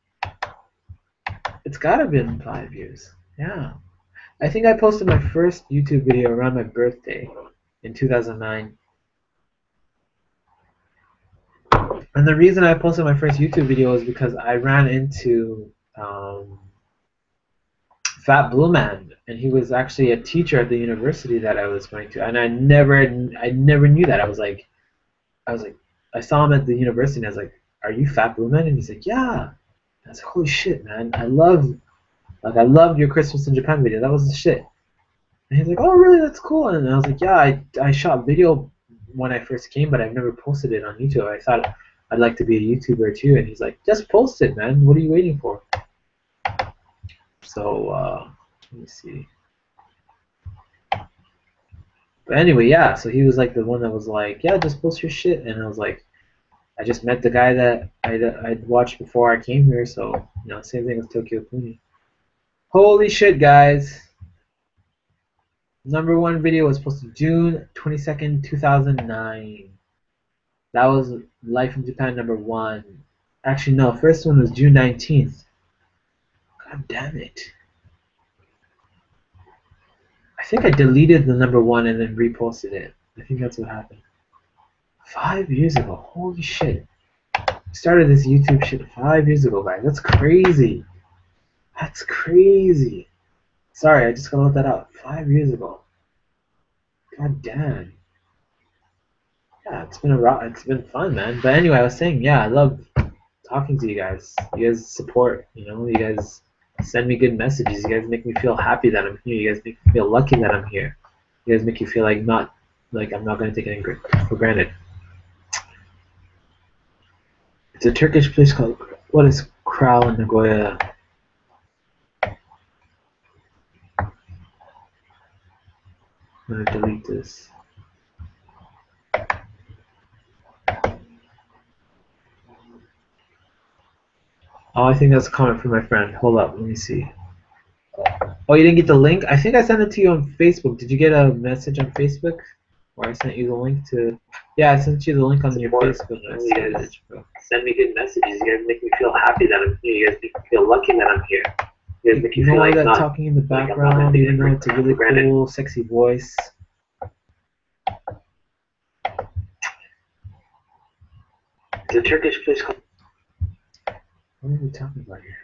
Speaker 1: It's gotta been 5 years. Yeah. I think I posted my first YouTube video around my birthday in 2009. And the reason I posted my first YouTube video is because I ran into Fat Blue Man, and he was actually a teacher at the university that I was going to, and I never knew that. I was like, I saw him at the university, and I was like, "Are you Fat Blue Man?" And he's like, "Yeah." I was like, "Holy shit, man! I loved your Christmas in Japan video. That was the shit." And he's like, "Oh, really? That's cool." And I was like, "Yeah, I shot video when I first came, but I've never posted it on YouTube. I thought I'd like to be a YouTuber too." And he's like, "Just post it, man. What are you waiting for?" So let me see. But anyway, yeah. So he was like the one that was like, "Yeah, just post your shit." And I was like, I just met the guy that I'd watched before I came here. So same thing with Tokyo Kuni. Holy shit, guys! #1 video was posted June 22nd, 2009. That was Life in Japan #1. Actually, no, first one was June 19th. God damn it. I think I deleted the #1 and then reposted it. I think that's what happened. 5 years ago. Holy shit. I started this YouTube shit 5 years ago, guys. That's crazy. That's crazy. Sorry, I just gotta let that out. 5 years ago. God damn. Yeah, it's been fun, man. But anyway, I was saying, yeah, I love talking to you guys. You guys support, you guys send me good messages. You guys make me feel happy that I'm here. You guys make me feel lucky that I'm here. You guys make you feel like I'm not gonna take it for granted. It's a Turkish place called what is Crow in Nagoya. I'm gonna delete this. Oh, I think that's a comment from my friend. Hold up, let me see. Oh, you didn't get the link? I think I sent it to you on Facebook. Did you get a message on Facebook? Or I sent you the link to... Yeah, I sent you the link on your Facebook message, bro. Send me good messages. You guys make me feel happy that I'm here. You guys make me feel lucky that I'm here. You guys make you feel like that talking in the background, even though it's a really cool, sexy voice. It's a Turkish place called... What are we talking about here?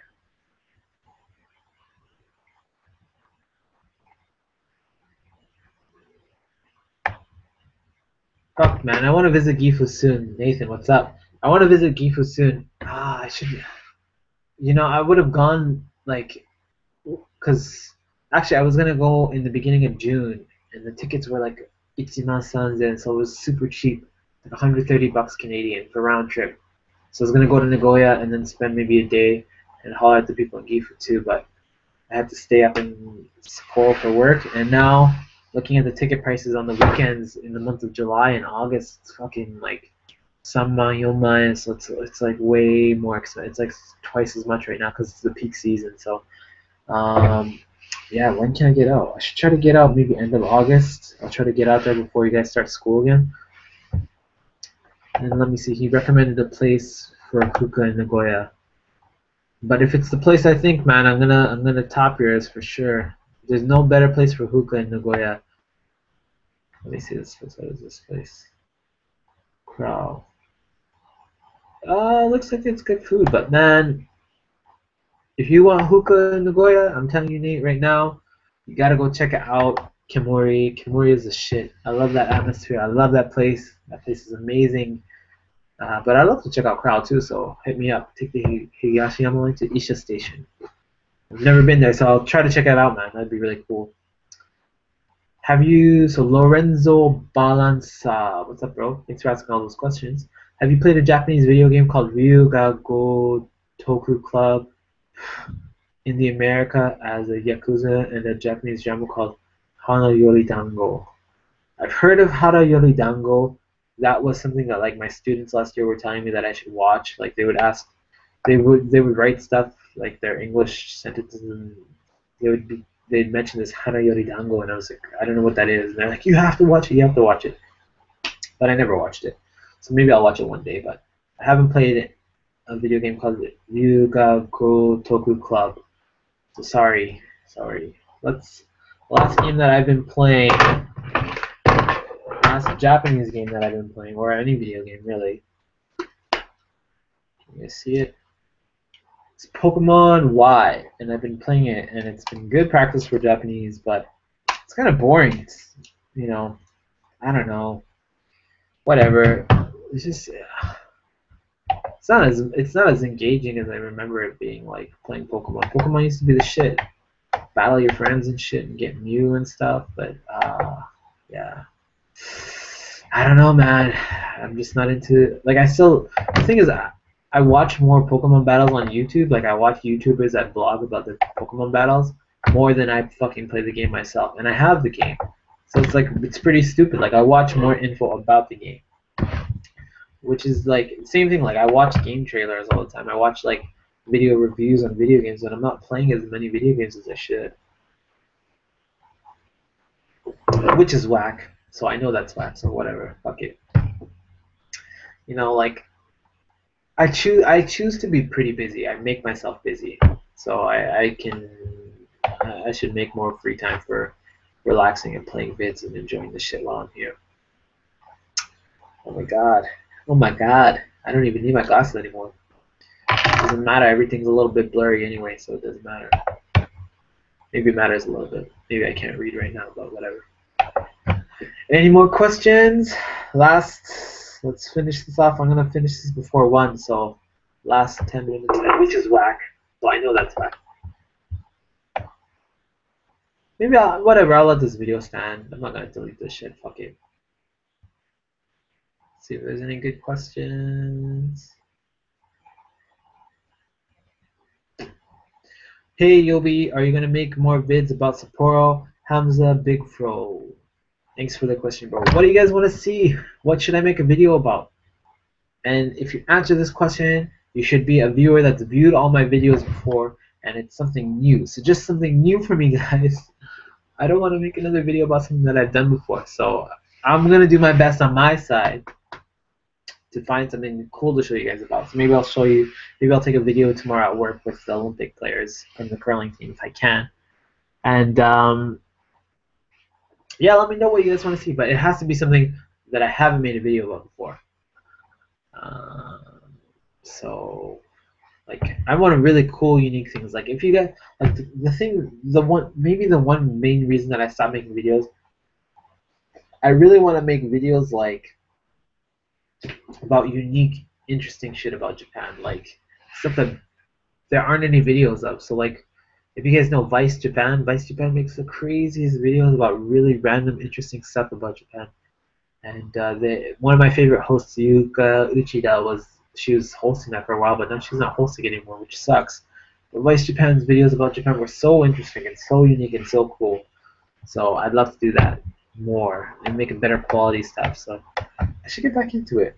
Speaker 1: Fuck, man. I want to visit Gifu soon. Nathan, what's up? I want to visit Gifu soon. I should... I would have gone, because... Actually, I was going to go in the beginning of June, and the tickets were like Ichiman Sanzen, so it was super cheap. Like 130 bucks Canadian for round trip. So I was going to go to Nagoya and then spend maybe a day and holler at the people in Gifu too, but I had to stay up in Sapporo for work, and now... Looking at the ticket prices on the weekends in the month of July and August, it's fucking like $3,000,000, so it's like way more expensive. It's like twice as much right now because it's the peak season. So, yeah, when can I get out? I should try to get out maybe end of August. I'll try to get out there before you guys start school again. And let me see. He recommended a place for a hookah in Nagoya. But if it's the place I think, man, I'm gonna top yours for sure. There's no better place for hookah in Nagoya. Let me see this place. What is this place? Crow. Looks like it's good food, but man, If you want hookah in Nagoya, I'm telling you, Nate, right now, you gotta go check it out. Kimori. Kimori is the shit. I love that atmosphere. I love that place. That place is amazing. But I love to check out Crowd too, so hit me up. Take the Higashiyama line to Isha Station. I've never been there, so I'll try to check that out, man. That'd be really cool. So Lorenzo Balanza, what's up, bro? Thanks for asking all those questions. Have you played a Japanese video game called Ryuga Go Toku Club in the America as a Yakuza and a Japanese drama called Hana Yori Dango? I've heard of Hana Yori Dango. That was something that like my students last year were telling me that I should watch. Like they would ask, they would write stuff like their English sentences, and they'd mention this Hana Yori Dango, and I was like, I don't know what that is. And they're like, you have to watch it, you have to watch it. But I never watched it, so maybe I'll watch it one day. But I haven't played a video game called Ryuga Go Toku Club. So sorry. The last game that I've been playing, last Japanese game that I've been playing, or any video game really. Can you see it? It's Pokemon Y, and I've been playing it, and it's been good practice for Japanese, but it's kind of boring. It's, I don't know, whatever. It's just, it's not as engaging as I remember it being, like playing Pokemon. Pokemon used to be the shit. Battle your friends and shit, and get Mew and stuff, but yeah. I don't know, man. I'm just not into, like, the thing is, I watch more Pokemon battles on YouTube. Like, I watch YouTubers that blog about the Pokemon battles more than I fucking play the game myself. And I have the game. So it's like, it's pretty stupid. Like, I watch more info about the game. Which is, like, same thing. Like, I watch game trailers all the time. I watch, like, video reviews on video games, and I'm not playing as many video games as I should. Which is whack. So I know that's whack, so whatever. Fuck it. Like, I choose to be pretty busy. I make myself busy, so I should make more free time for relaxing and playing vids and enjoying the shit while I'm here. Oh my god! I don't even need my glasses anymore. It doesn't matter. Everything's a little bit blurry anyway, so it doesn't matter. Maybe it matters a little bit. Maybe I can't read right now, but whatever. Any more questions? Let's finish this off. I'm gonna finish this before 1, so last 10 minutes, which is whack. So I know that's whack. Maybe I'll let this video stand. I'm not gonna delete this shit. Fuck it. Let's see if there's any good questions. Hey Yobi, are you gonna make more vids about Sapporo, Hamza, Big Fro? Thanks for the question, bro. What do you guys want to see? What should I make a video about? And if you answer this question, you should be a viewer that's viewed all my videos before, and it's something new. So just something new for me, guys. I don't want to make another video about something that I've done before. So I'm going to do my best on my side to find something cool to show you guys about. So maybe I'll show you, maybe I'll take a video tomorrow at work with the Olympic players from the curling team if I can. And yeah, let me know what you guys want to see, but it has to be something that I haven't made a video about before. So, like, I want really cool, unique things. Like, if you guys, like, maybe the one main reason that I stopped making videos, I really want to make videos, like, about unique, interesting shit about Japan. Like, stuff that there aren't any videos of. So, like, if you guys know Vice Japan makes the craziest videos about really random, interesting stuff about Japan. And one of my favorite hosts, Yuka Uchida, she was hosting that for a while, but now she's not hosting anymore, which sucks. But Vice Japan's videos about Japan were so interesting and so unique and so cool. So I'd love to do that more and make a better quality stuff. So I should get back into it.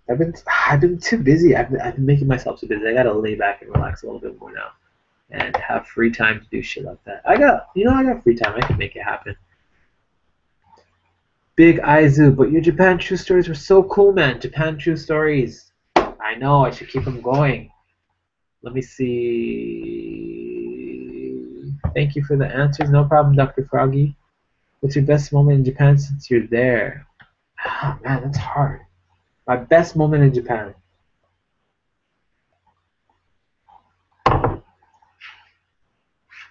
Speaker 1: I've been too busy. I've been making myself too busy. I gotta lay back and relax a little bit more now, and have free time to do shit like that. I got free time. I can make it happen. Big Aizu, but your Japan True Stories were so cool, man. Japan True Stories. I know, I should keep them going. Let me see. Thank you for the answers. No problem, Dr. Froggy. What's your best moment in Japan since you're there? Oh, man, that's hard. My best moment in Japan.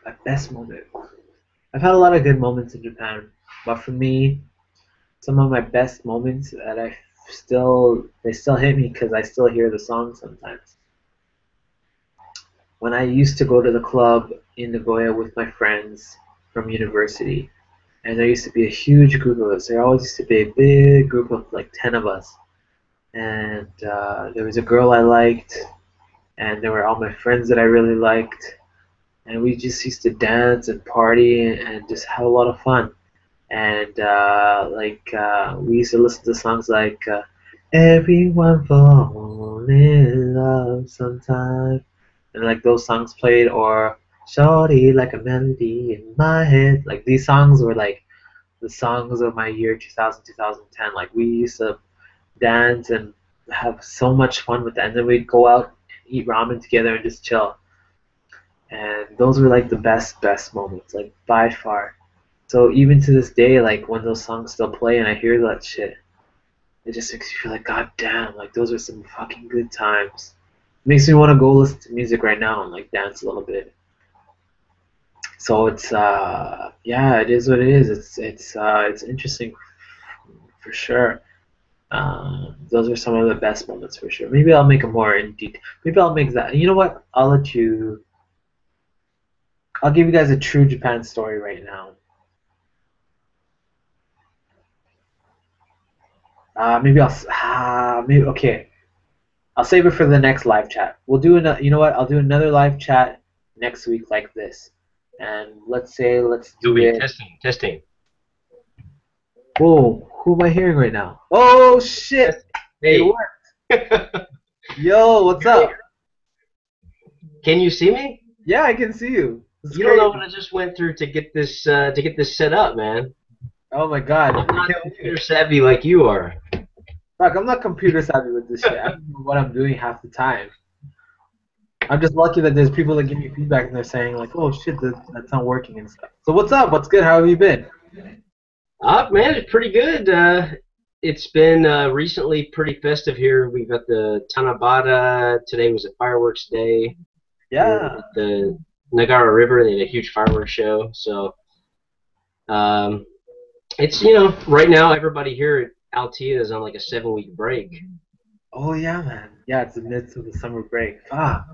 Speaker 1: My best moment. I've had a lot of good moments in Japan, but for me, some of my best moments that they still hit me because I still hear the song sometimes. When I used to go to the club in Nagoya with my friends from university, and there used to be a huge group of us. There always used to be a big group of like 10 of us, and there was a girl I liked, and there were all my friends that I really liked, and we just used to dance and party and just have a lot of fun. And we used to listen to songs like "Everyone Fall in Love Sometime," and like those songs played, or "Shorty Like a Melody in My Head." Like these songs were like the songs of my year 2000, 2010. Like we used to dance and have so much fun with that, and then we'd go out, eat ramen together, and just chill. And those were like the best moments, like by far. So even to this day, like when those songs still play and I hear that shit, it just makes you feel like, God damn, like those are some fucking good times. Makes me want to go listen to music right now and like dance a little bit. So it's yeah, it is what it is. It's interesting for sure. Those are some of the best moments for sure. Maybe I'll make a more in detail. Maybe I'll make that. You know what? I'll give you guys a true Japan story right now. Maybe okay. I'll save it for the next live chat. We'll do another. You know what? I'll do another live chat next week like this, and let's do
Speaker 2: Toby,
Speaker 1: it.
Speaker 2: testing, testing.
Speaker 1: Whoa, who am I hearing right now? Oh shit!
Speaker 2: Testing.
Speaker 1: It
Speaker 2: Hey,
Speaker 1: worked. Yo, what's up?
Speaker 2: can you see me?
Speaker 1: Yeah, I can see you. This is
Speaker 2: You don't know what
Speaker 1: crazy.
Speaker 2: I just went through to get this set up, man.
Speaker 1: Oh my god,
Speaker 2: I'm
Speaker 1: I
Speaker 2: not
Speaker 1: can't believe
Speaker 2: computer
Speaker 1: it.
Speaker 2: savvy like you are.
Speaker 1: Fuck, I'm not computer savvy with this shit. I don't know what I'm doing half the time. I'm just lucky that there's people that give me feedback and they're saying like, "Oh shit, that's not working" and stuff. So what's up? What's good? How have you been?
Speaker 2: Man, it's pretty good. It's been recently pretty festive here. We got the Tanabata. Today was a fireworks day here
Speaker 1: Yeah.
Speaker 2: at the Nagara River. They had a huge fireworks show. So um, it's right now everybody here at Altea is on like a 7 week break.
Speaker 1: Oh yeah, man. Yeah, it's the midst of the summer break. Ah,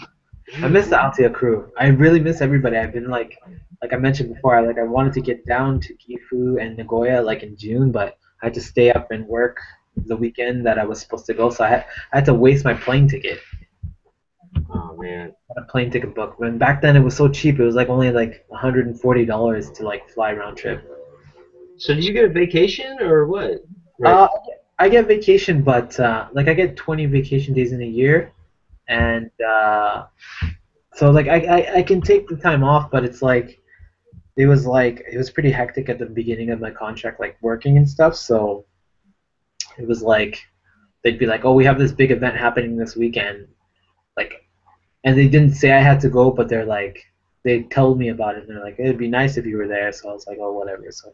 Speaker 1: I miss the Altea crew. I really miss everybody. I've been like I mentioned before, I wanted to get down to Gifu and Nagoya like in June, but I had to stay up and work the weekend that I was supposed to go, so I had to waste my plane ticket.
Speaker 2: Oh man.
Speaker 1: A plane ticket book. When back then it was so cheap, it was like only like $140 to like fly round trip.
Speaker 2: So did you get a vacation or what? Right.
Speaker 1: Uh, I get vacation, but like I get 20 vacation days in a year, and so like I can take the time off, but it's like it was pretty hectic at the beginning of my contract, like working and stuff. So it was like they'd be like, "Oh, we have this big event happening this weekend," like, and they didn't say I had to go, but they told me about it, and they're like, "It'd be nice if you were there." So I was like, "Oh, whatever." So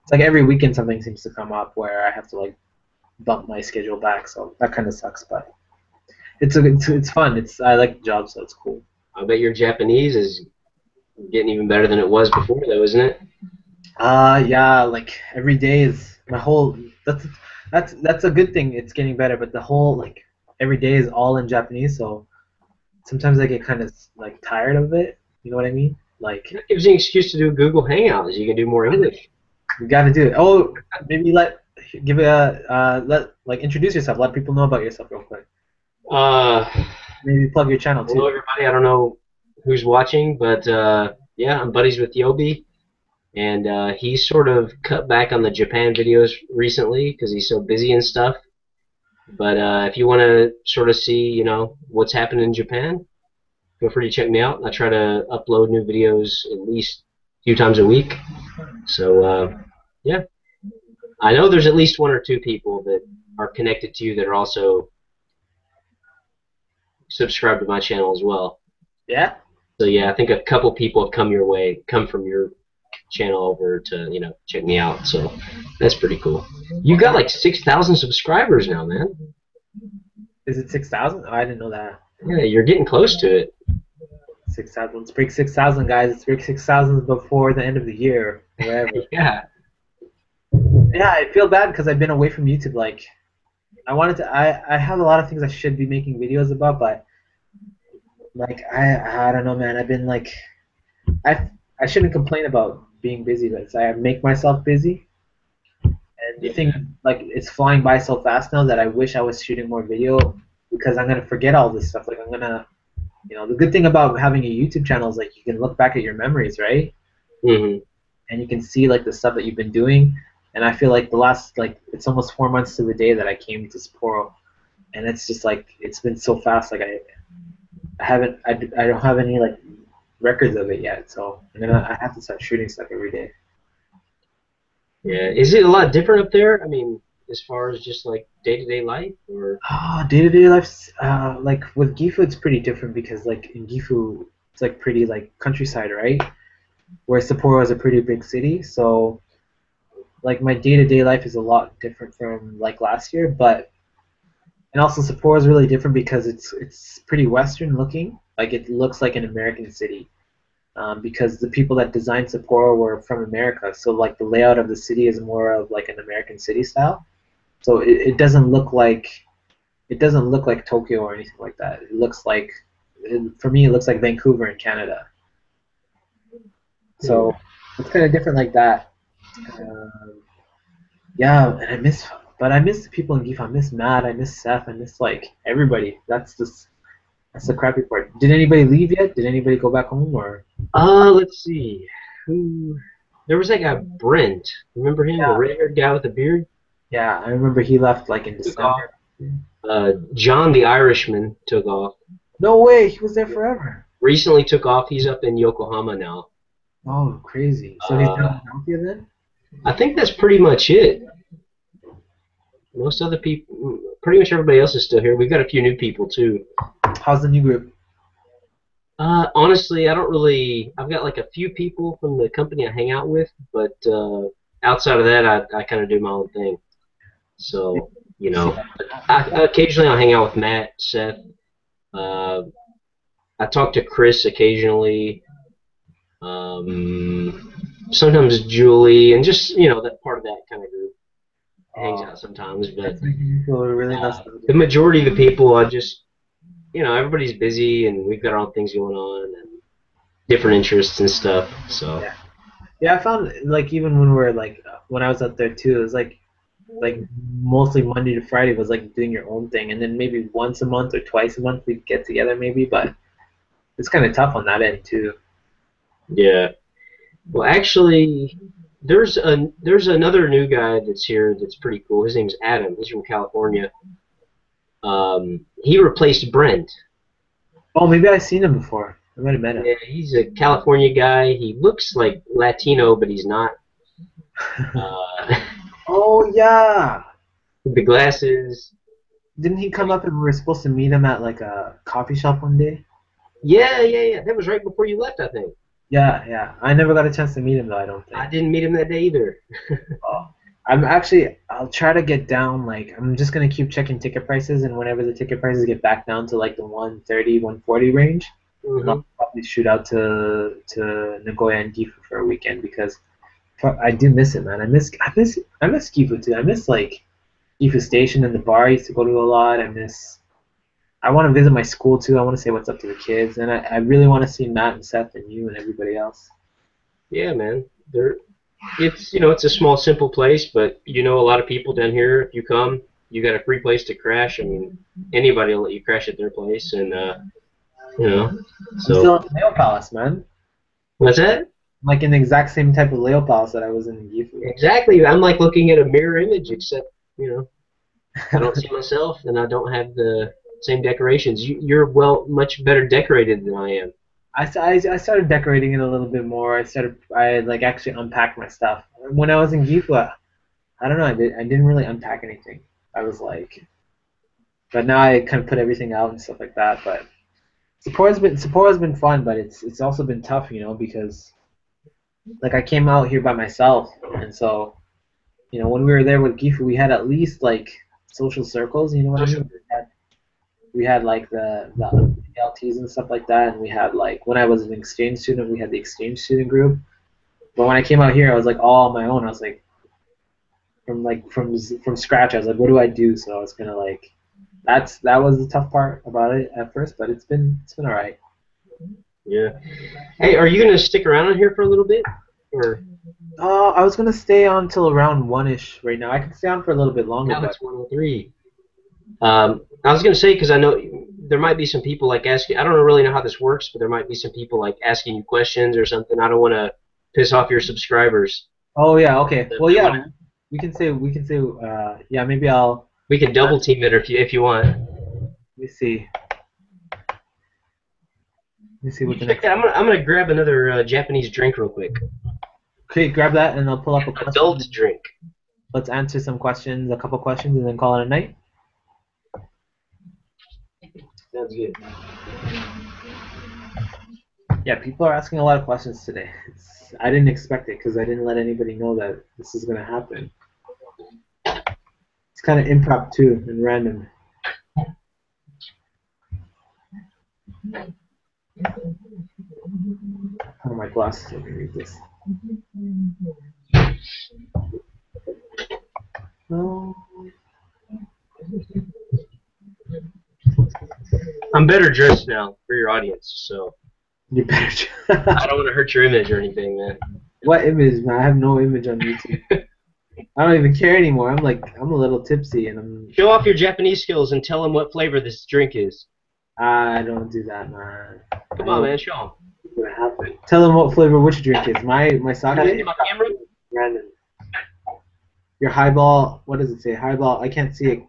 Speaker 1: it's like every weekend something seems to come up where I have to like bump my schedule back. So that kind of sucks, but it's fun. I like the job, so it's cool.
Speaker 2: I bet your Japanese is getting even better than it was before, though, isn't it?
Speaker 1: Yeah, like every day is my whole. That's that's a good thing. It's getting better, but the whole like every day is all in Japanese, so sometimes I get kind of like tired of it. You know what I mean? Like
Speaker 2: That gives you an excuse to do Google Hangouts. You can do more English.
Speaker 1: you got to do it. Oh, maybe give it a let like introduce yourself. Let people know about yourself real quick.
Speaker 2: Uh,
Speaker 1: Maybe plug your channel
Speaker 2: Hello,
Speaker 1: too.
Speaker 2: everybody. I don't know who's watching, but yeah, I'm buddies with Yobi, and he's sort of cut back on the Japan videos recently because he's so busy and stuff. But if you want to sort of see, what's happening in Japan, feel free to check me out. I try to upload new videos at least a few times a week. So yeah, I know there's at least one or two people that are connected to you that are also subscribed to my channel as well.
Speaker 1: Yeah.
Speaker 2: So yeah, I think a couple people have come from your channel over to check me out. So that's pretty cool. You got like 6,000 subscribers now, man.
Speaker 1: Is it 6,000? Oh, I didn't know that.
Speaker 2: Yeah, you're getting close to it.
Speaker 1: 6,000. Let's break 6,000, guys. Let's break 6,000 before the end of the year, wherever.
Speaker 2: Yeah.
Speaker 1: Yeah, I feel bad because I've been away from YouTube. Like, I have a lot of things I should be making videos about, but like, I don't know, man. I've been like, I shouldn't complain about being busy, but I make myself busy. And the
Speaker 2: Yeah.
Speaker 1: thing, like, it's flying by so fast now that I wish I was shooting more video because I'm gonna forget all this stuff. Like, I'm gonna, the good thing about having a YouTube channel is like you can look back at your memories, right?
Speaker 2: Hmm.
Speaker 1: And you can see like the stuff that you've been doing. And I feel like the last like it's almost 4 months to the day that I came to Sapporo, and it's just like it's been so fast. Like I don't have any like records of it yet, so I have to start shooting stuff every day.
Speaker 2: Yeah. Is it a lot different up there? I mean, as far as just like day-to-day life, or?
Speaker 1: Day-to-day life, like with Gifu, it's pretty different because like in Gifu, it's like pretty like countryside, right? Where Sapporo is a pretty big city, so like my day-to-day life is a lot different from like last year, but and also Sapporo is really different because it's pretty Western looking, like it looks like an American city, because the people that designed Sapporo were from America, so like the layout of the city is more of like an American city style, so it doesn't look like Tokyo or anything like that. It looks like for me it looks like Vancouver in Canada,
Speaker 2: Hmm.
Speaker 1: so it's kind of different like that. Um, Yeah, and I miss the people in Geef. I miss Matt. I miss Seth. I miss like everybody. That's the crappy part. Did anybody leave yet? Did anybody go back home or?
Speaker 2: Let's see. Who? There was that guy Brent. Remember him, the
Speaker 1: Yeah,
Speaker 2: red-haired guy with the beard?
Speaker 1: yeah. I remember he left like in
Speaker 2: Took off.
Speaker 1: December.
Speaker 2: John the Irishman took off.
Speaker 1: No way, he was there forever.
Speaker 2: Recently took off. He's up in Yokohama now.
Speaker 1: Oh, crazy. So he's
Speaker 2: Uh,
Speaker 1: down in Nokia then?
Speaker 2: I think that's pretty much it. Most other people, pretty much everybody else is still here. We've got a few new people too.
Speaker 1: How's the new group?
Speaker 2: Honestly, I don't really. I've got like a few people from the company I hang out with, but outside of that, I kind of do my own thing. So, you know, occasionally I'll hang out with Matt, Seth. Uh, I talk to Chris occasionally. Sometimes Julie, and just that part of that kind of group hangs out sometimes. But
Speaker 1: That's making me feel really nostalgic.
Speaker 2: the majority of the people, I just everybody's busy, and we've got our own things going on, and different interests and stuff. So
Speaker 1: Yeah. Yeah, I found like even when we're like when I was out there too, it was like mostly Monday to Friday was like doing your own thing, and then maybe once a month or twice a month we'd get together maybe, but it's kind of tough on that end too.
Speaker 2: yeah. Well, actually, there's another new guy that's here that's pretty cool. His name's Adam. He's from California. He replaced Brent.
Speaker 1: Oh, maybe I've seen him before. I might have met him.
Speaker 2: Yeah, he's a California guy. He looks like Latino, but he's not. Uh,
Speaker 1: Oh yeah,
Speaker 2: the glasses.
Speaker 1: didn't he come up and we were supposed to meet him at like a coffee shop one day?
Speaker 2: Yeah, yeah, yeah. That was right before you left, I think.
Speaker 1: Yeah, yeah. I never got a chance to meet him though. I don't
Speaker 2: I
Speaker 1: think.
Speaker 2: didn't meet him that day either.
Speaker 1: Oh. I'll try to get down, like, I'm just gonna keep checking ticket prices, and whenever the ticket prices get back down to like the 130, 140 range, then
Speaker 2: Hmm.
Speaker 1: I'll probably shoot out to Nagoya and Gifu for a weekend because I do miss it, man. I miss Gifu too. I miss like Gifu Station and the bar I used to go to a lot. I want to visit my school too. I want to say what's up to the kids, and I really want to see Matt and Seth and you and everybody else.
Speaker 2: Yeah, man. It's a small, simple place, but a lot of people down here. If you come, you got a free place to crash. I mean, anybody will let you crash at their place, and you know.
Speaker 1: I'm
Speaker 2: So
Speaker 1: still in Leo Palace, man.
Speaker 2: what's that?
Speaker 1: I'm like in the exact same type of Leo Palace that I was in Gifu.
Speaker 2: Exactly. I'm like looking at a mirror image, except I don't see myself, and I don't have the same decorations. You're much better decorated than I am.
Speaker 1: I started decorating it a little bit more. I like actually unpacked my stuff. When I was in Gifu, I don't know, I didn't really unpack anything. I was like, but now I kind of put everything out and stuff like that. But Sapporo's been fun, but it's also been tough, because like I came out here by myself, and so when we were there with Gifu, we had at least like social circles. You know what I mean? We had like the LTs and stuff like that, and we had like when I was an exchange student, we had the exchange student group. But when I came out here, I was like all on my own. I was like from scratch. I was like, what do I do? So I was kind of like, that was the tough part about it at first, but it's been all right.
Speaker 2: Yeah. Hey, are you gonna stick around on here for a little bit, or?
Speaker 1: I was gonna stay on till around 1-ish right now. I can stay on for a little bit longer.
Speaker 2: Now
Speaker 1: But
Speaker 2: it's 1:03. I was gonna say because I know there might be some people like asking. I don't really know how this works, but there might be some people like asking you questions or something. I don't want to piss off your subscribers.
Speaker 1: oh yeah, okay. Well, yeah, we can say yeah. Maybe I'll.
Speaker 2: We can double team it if you want.
Speaker 1: Let me see. Let me see what the next.
Speaker 2: I'm gonna grab another Japanese drink real quick.
Speaker 1: Okay, grab that and I'll pull up a question.
Speaker 2: Adult drink.
Speaker 1: Let's answer some questions, a couple questions, and then call it a night.
Speaker 2: Sounds good.
Speaker 1: Yeah, people are asking a lot of questions today. I didn't expect it because I didn't let anybody know that this is gonna happen. It's kind of impromptu and random. Oh, my glasses. Let me read this. Oh.
Speaker 2: I'm better dressed now for your audience, so
Speaker 1: You better.
Speaker 2: I don't want to hurt your image or anything, man.
Speaker 1: What image, man? I have no image on YouTube. I don't even care anymore. I'm a little tipsy and I'm.
Speaker 2: Show off your Japanese skills and tell them what flavor this drink is.
Speaker 1: I don't do that, man.
Speaker 2: Come on, man, show them.
Speaker 1: What's gonna happen? Tell them what flavor which drink is. My sake.
Speaker 2: Can I see my camera?
Speaker 1: Random. Your highball. What does it say? Highball. I can't see it.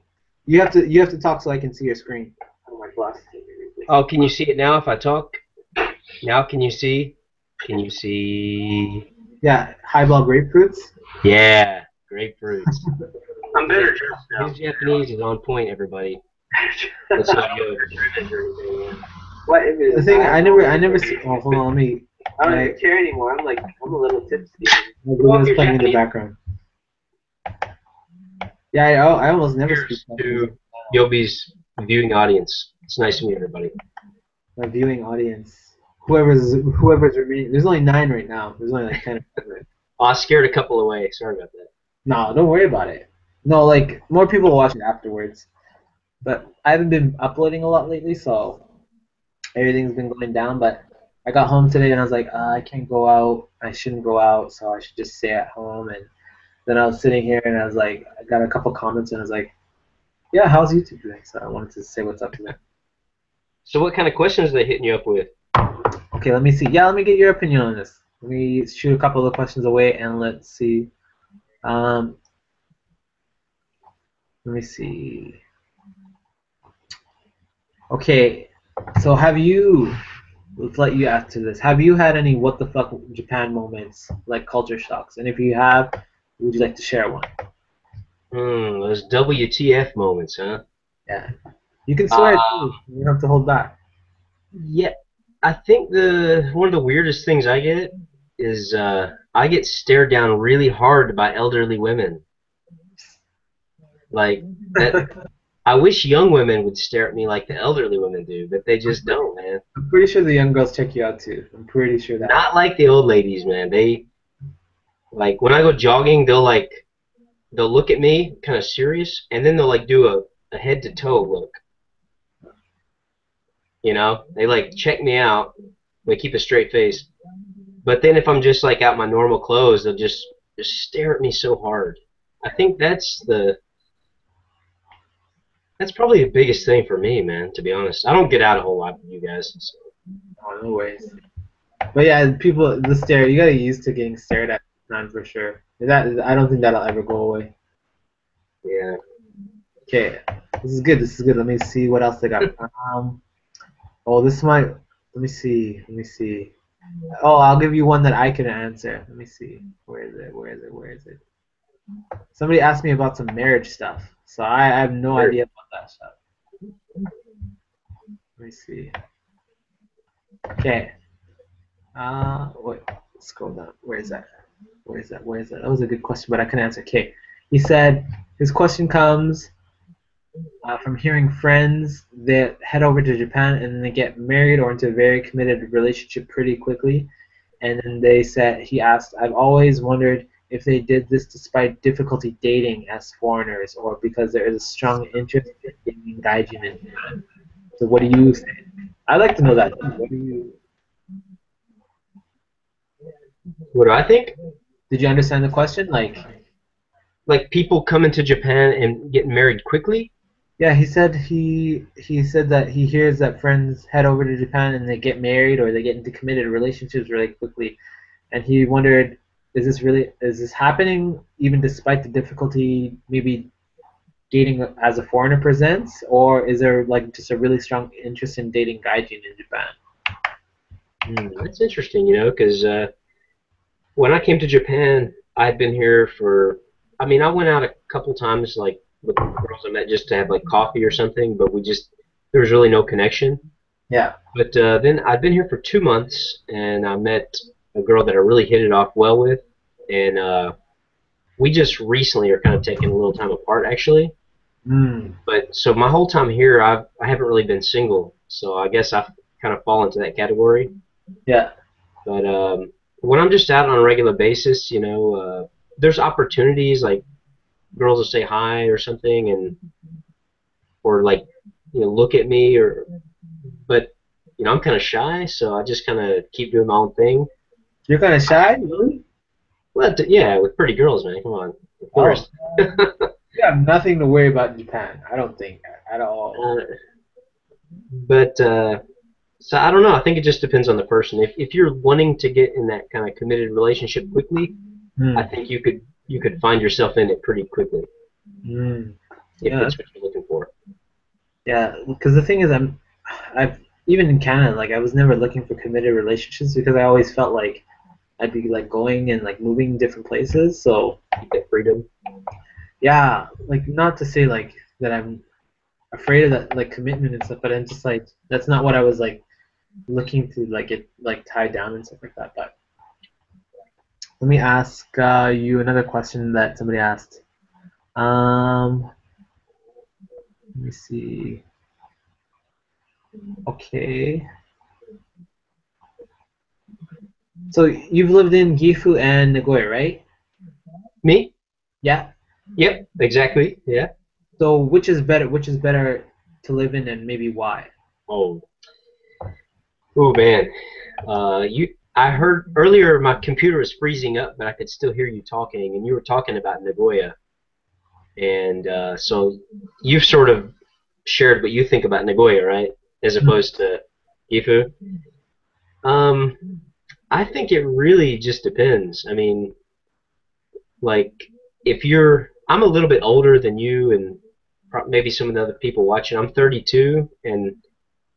Speaker 1: You have to talk so I can see your screen. Oh my glasses.
Speaker 2: Oh, can you see it now if I talk? Now can you see? Can you see?
Speaker 1: Yeah, highball grapefruits.
Speaker 2: Yeah, grapefruits. I'm better dressed now. His Japanese is on point, everybody. That's not good.
Speaker 1: What image? The thing I never see. Oh, hold on, let me. I don't even care anymore. I'm a little tipsy. Everyone's playing in the background. Yeah, I almost never speak.
Speaker 2: To Yobi's viewing audience. It's nice to meet everybody.
Speaker 1: My viewing audience. Whoever's remaining. There's only 9 right now. There's only like 10.
Speaker 2: Oh, I scared a couple away. Sorry about that.
Speaker 1: No, don't worry about it. No, like more people will watch it afterwards. But I haven't been uploading a lot lately, so everything's been going down. But I got home today and I was like, I can't go out. I shouldn't go out, so I should just stay at home. And then I was sitting here and I was like, I got a couple comments and I was like, yeah, how's YouTube doing? So I wanted to say what's up to them.
Speaker 2: So what kind of questions are they hitting you up with?
Speaker 1: Okay, let me see. Yeah, let me get your opinion on this. Let me shoot a couple of questions away and let's see. Let me see. Okay, so let's let you answer this. Have you had any what the fuck Japan moments, like culture shocks? And if you have, would you like to share one?
Speaker 2: Those WTF moments, huh?
Speaker 1: Yeah. You can swear too. You don't have to hold back.
Speaker 2: Yeah, I think one of the weirdest things I get is I get stared down really hard by elderly women. Like that. I wish young women would stare at me like the elderly women do, but they just don't, man.
Speaker 1: I'm pretty sure the young girls check you out too. I'm pretty sure that.
Speaker 2: Not like the old ladies, man. They like when I go jogging, they'll look at me kind of serious, and then they'll like do a head to toe look. You know, they like check me out. They keep a straight face, but then if I'm just like out my normal clothes, they'll just stare at me so hard. I think that's probably the biggest thing for me, man, to be honest. I don't get out a whole lot with you guys. So.
Speaker 1: Oh, no ways. But yeah, the stare, you gotta get used to getting stared at, man, for sure. I don't think that'll ever go away.
Speaker 2: Yeah.
Speaker 1: Okay, this is good. Let me see what else they got. Oh, let me see. Oh, I'll give you one that I can answer. Let me see. Where is it? Somebody asked me about some marriage stuff. So I have no idea about that stuff. Let me see. Okay. Wait. Scroll down. Where is that? That was a good question, but I couldn't answer. Okay. He said his question comes. from hearing friends that head over to Japan and they get married or into a very committed relationship pretty quickly. And then they said, he asked, I've always wondered if they did this despite difficulty dating as foreigners or because there is a strong interest in dating gaijin in Japan. So what do you say? I'd like to know that too. What do you,
Speaker 2: What do I think?
Speaker 1: did you understand the question?
Speaker 2: Like people coming to Japan and getting married quickly?
Speaker 1: Yeah, he said that he hears that friends head over to Japan and they get married or they get into committed relationships really quickly, and he wondered, is this happening even despite the difficulty maybe dating as a foreigner presents, or is there like just a really strong interest in dating gaijin in Japan?
Speaker 2: That's interesting, because when I came to Japan, I'd been here for. I mean, I went out a couple times, like with girls I met, just to have like coffee or something. But there was really no connection.
Speaker 1: Yeah.
Speaker 2: But then I'd been here for 2 months, and I met a girl that I really hit it off well with, and we just recently are kind of taking a little time apart, actually.
Speaker 1: Mm.
Speaker 2: But so my whole time here, I haven't really been single, so I guess I've kind of fall into that category.
Speaker 1: Yeah.
Speaker 2: But when I'm just out on a regular basis, there's opportunities like girls will say hi or something, and or like look at me, or but I'm kind of shy, so I just kind of keep doing my own thing.
Speaker 1: You're kind of shy, really?
Speaker 2: Well, yeah, with pretty girls, man. Come on, of
Speaker 1: Oh,
Speaker 2: course.
Speaker 1: you have nothing to worry about in Japan. I don't think at all.
Speaker 2: Uh, but so I don't know. I think it just depends on the person. If you're wanting to get in that kind of committed relationship quickly, I
Speaker 1: Hmm.
Speaker 2: think you could find yourself in it pretty quickly
Speaker 1: Hmm.
Speaker 2: if
Speaker 1: Yeah.
Speaker 2: it's what you're looking for.
Speaker 1: Yeah. Because the thing is, I've even in Canada, like I was never looking for committed relationships because I always felt like I'd be like going and like moving different places. So
Speaker 2: You get freedom.
Speaker 1: yeah, like not to say like that I'm afraid of that like commitment and stuff, but I'm just like that's not what I was like looking to like get like tied down and stuff like that. But let me ask you another question that somebody asked. Um, let me see. Okay, so you've lived in Gifu and Nagoya, right?
Speaker 2: Me?
Speaker 1: Yeah.
Speaker 2: Yep, exactly. Yeah.
Speaker 1: So which is better? Which is better to live in, and maybe why?
Speaker 2: Oh, oh man. I heard earlier my computer was freezing up, but I could still hear you talking, and you were talking about Nagoya, and so you've sort of shared what you think about Nagoya, right? As opposed to Gifu. Um, I think it really just depends. I mean, like I'm a little bit older than you and maybe some of the other people watching. I'm 32, and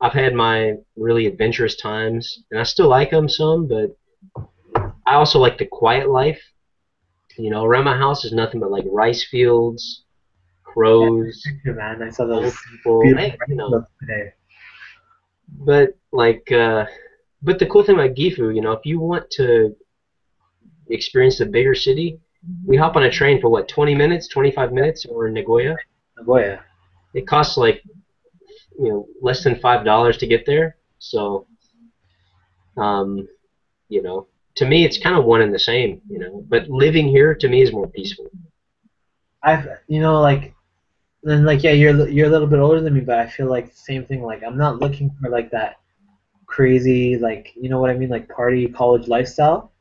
Speaker 2: I've had my really adventurous times, and I still like them some, but I also like the quiet life. Around my house is nothing but like rice fields,
Speaker 1: Yeah,
Speaker 2: crows,
Speaker 1: picture, man. I saw those
Speaker 2: old people.
Speaker 1: beautiful
Speaker 2: Hey,
Speaker 1: rainbows today.
Speaker 2: but like, but the cool thing about Gifu, if you want to experience the bigger city, we hop on a train for what, 20 minutes, 25 minutes, and we're in Nagoya.
Speaker 1: Nagoya.
Speaker 2: It costs like less than $5 to get there. So, um, you know, to me, it's kind of one and the same. But living here to me is more peaceful.
Speaker 1: Like, then like, yeah, you're a little bit older than me, but I feel like the same thing. Like, I'm not looking for like that crazy, like, you know what I mean, like party college lifestyle.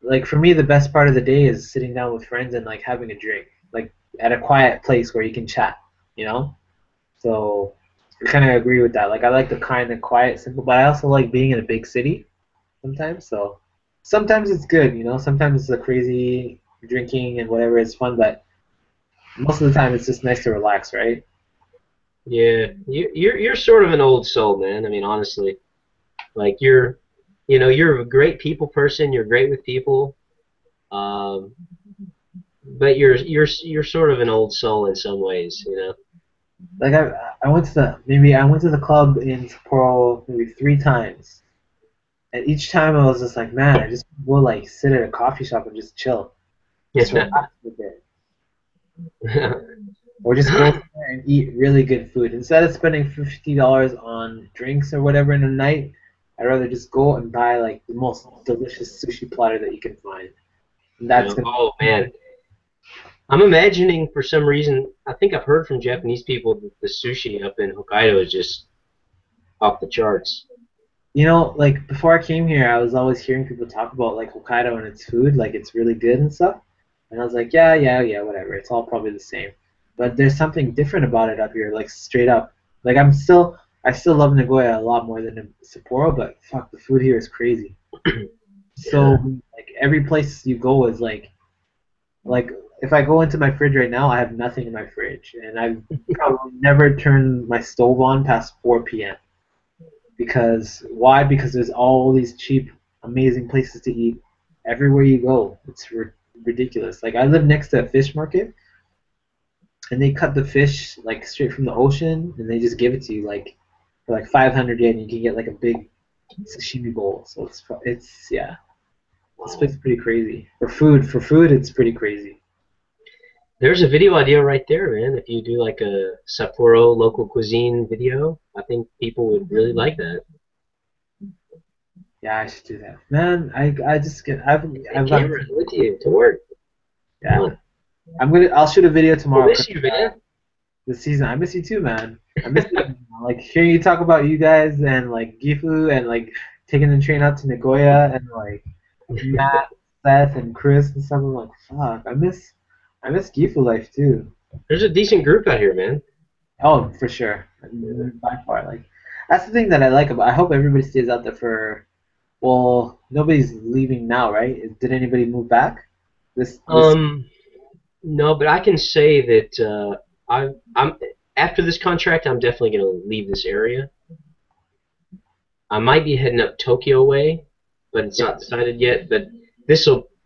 Speaker 1: Like for me, the best part of the day is sitting down with friends and like having a drink, like at a quiet place where you can chat. You know. So I kind of agree with that. Like, I like the kind of quiet, simple, but I also like being in a big city sometimes. So sometimes it's good, you know. Sometimes it's a crazy drinking and whatever is fun, but most of the time it's just nice to relax, right?
Speaker 2: Yeah, you're sort of an old soul, man. I mean, honestly, like you're a great people person. You're great with people, um, but you're sort of an old soul in some ways.
Speaker 1: Like I went to the club in Sapporo maybe 3 times, and each time I was just like, man, I just will like sit at a coffee shop and just chill, just relax a bit. or just go somewhere and eat really good food. Instead of spending $50 on drinks or whatever in a night, I'd rather just go and buy like the most delicious sushi platter that you can find. And that's gonna
Speaker 2: Oh man, I'm imagining for some reason. I think I've heard from Japanese people that the sushi up in Hokkaido is just off the charts.
Speaker 1: like before I came here, I was always hearing people talk about like Hokkaido and its food, like it's really good and stuff. And I was like, yeah, yeah, yeah, whatever. It's all probably the same. But there's something different about it up here, like straight up. Like I still love Nagoya a lot more than Sapporo, but fuck, the food here is crazy. So
Speaker 2: Yeah.
Speaker 1: like every place you go is like if I go into my fridge right now, I have nothing in my fridge, and I've probably never turned my stove on past 4 p.m. Because why? Because there's all these cheap, amazing places to eat everywhere you go. It's ridiculous. Like I live next to a fish market, and they cut the fish like straight from the ocean, and they just give it to you like for like 500 yen. You can get like a big sashimi bowl. So it's yeah, this place is pretty crazy. For food, it's pretty crazy.
Speaker 2: There's a video idea right there, man. If you do like a Sapporo local cuisine video, I think people would really like that.
Speaker 1: Yeah, I should do that. Man, I just get
Speaker 2: Take
Speaker 1: I've got
Speaker 2: cameras with you to work. Come
Speaker 1: yeah.
Speaker 2: on.
Speaker 1: I'll shoot a video
Speaker 2: I
Speaker 1: tomorrow.
Speaker 2: miss you, man.
Speaker 1: This season. I miss you too, man. I miss like hearing you talk about you guys and like Gifu and like taking the train out to Nagoya and like Matt, Seth, and Chris and stuff. I'm like, fuck, I miss Gifu life too.
Speaker 2: There's a decent group out here, man.
Speaker 1: Oh, for sure, by far. Like that's the thing that I like about. I hope everybody stays out there for. Well, nobody's leaving now, right? Did anybody move back? This.
Speaker 2: Um, no, but I can say that I'm after this contract, I'm definitely gonna leave this area. I might be heading up Tokyo way, but it's not decided yet. But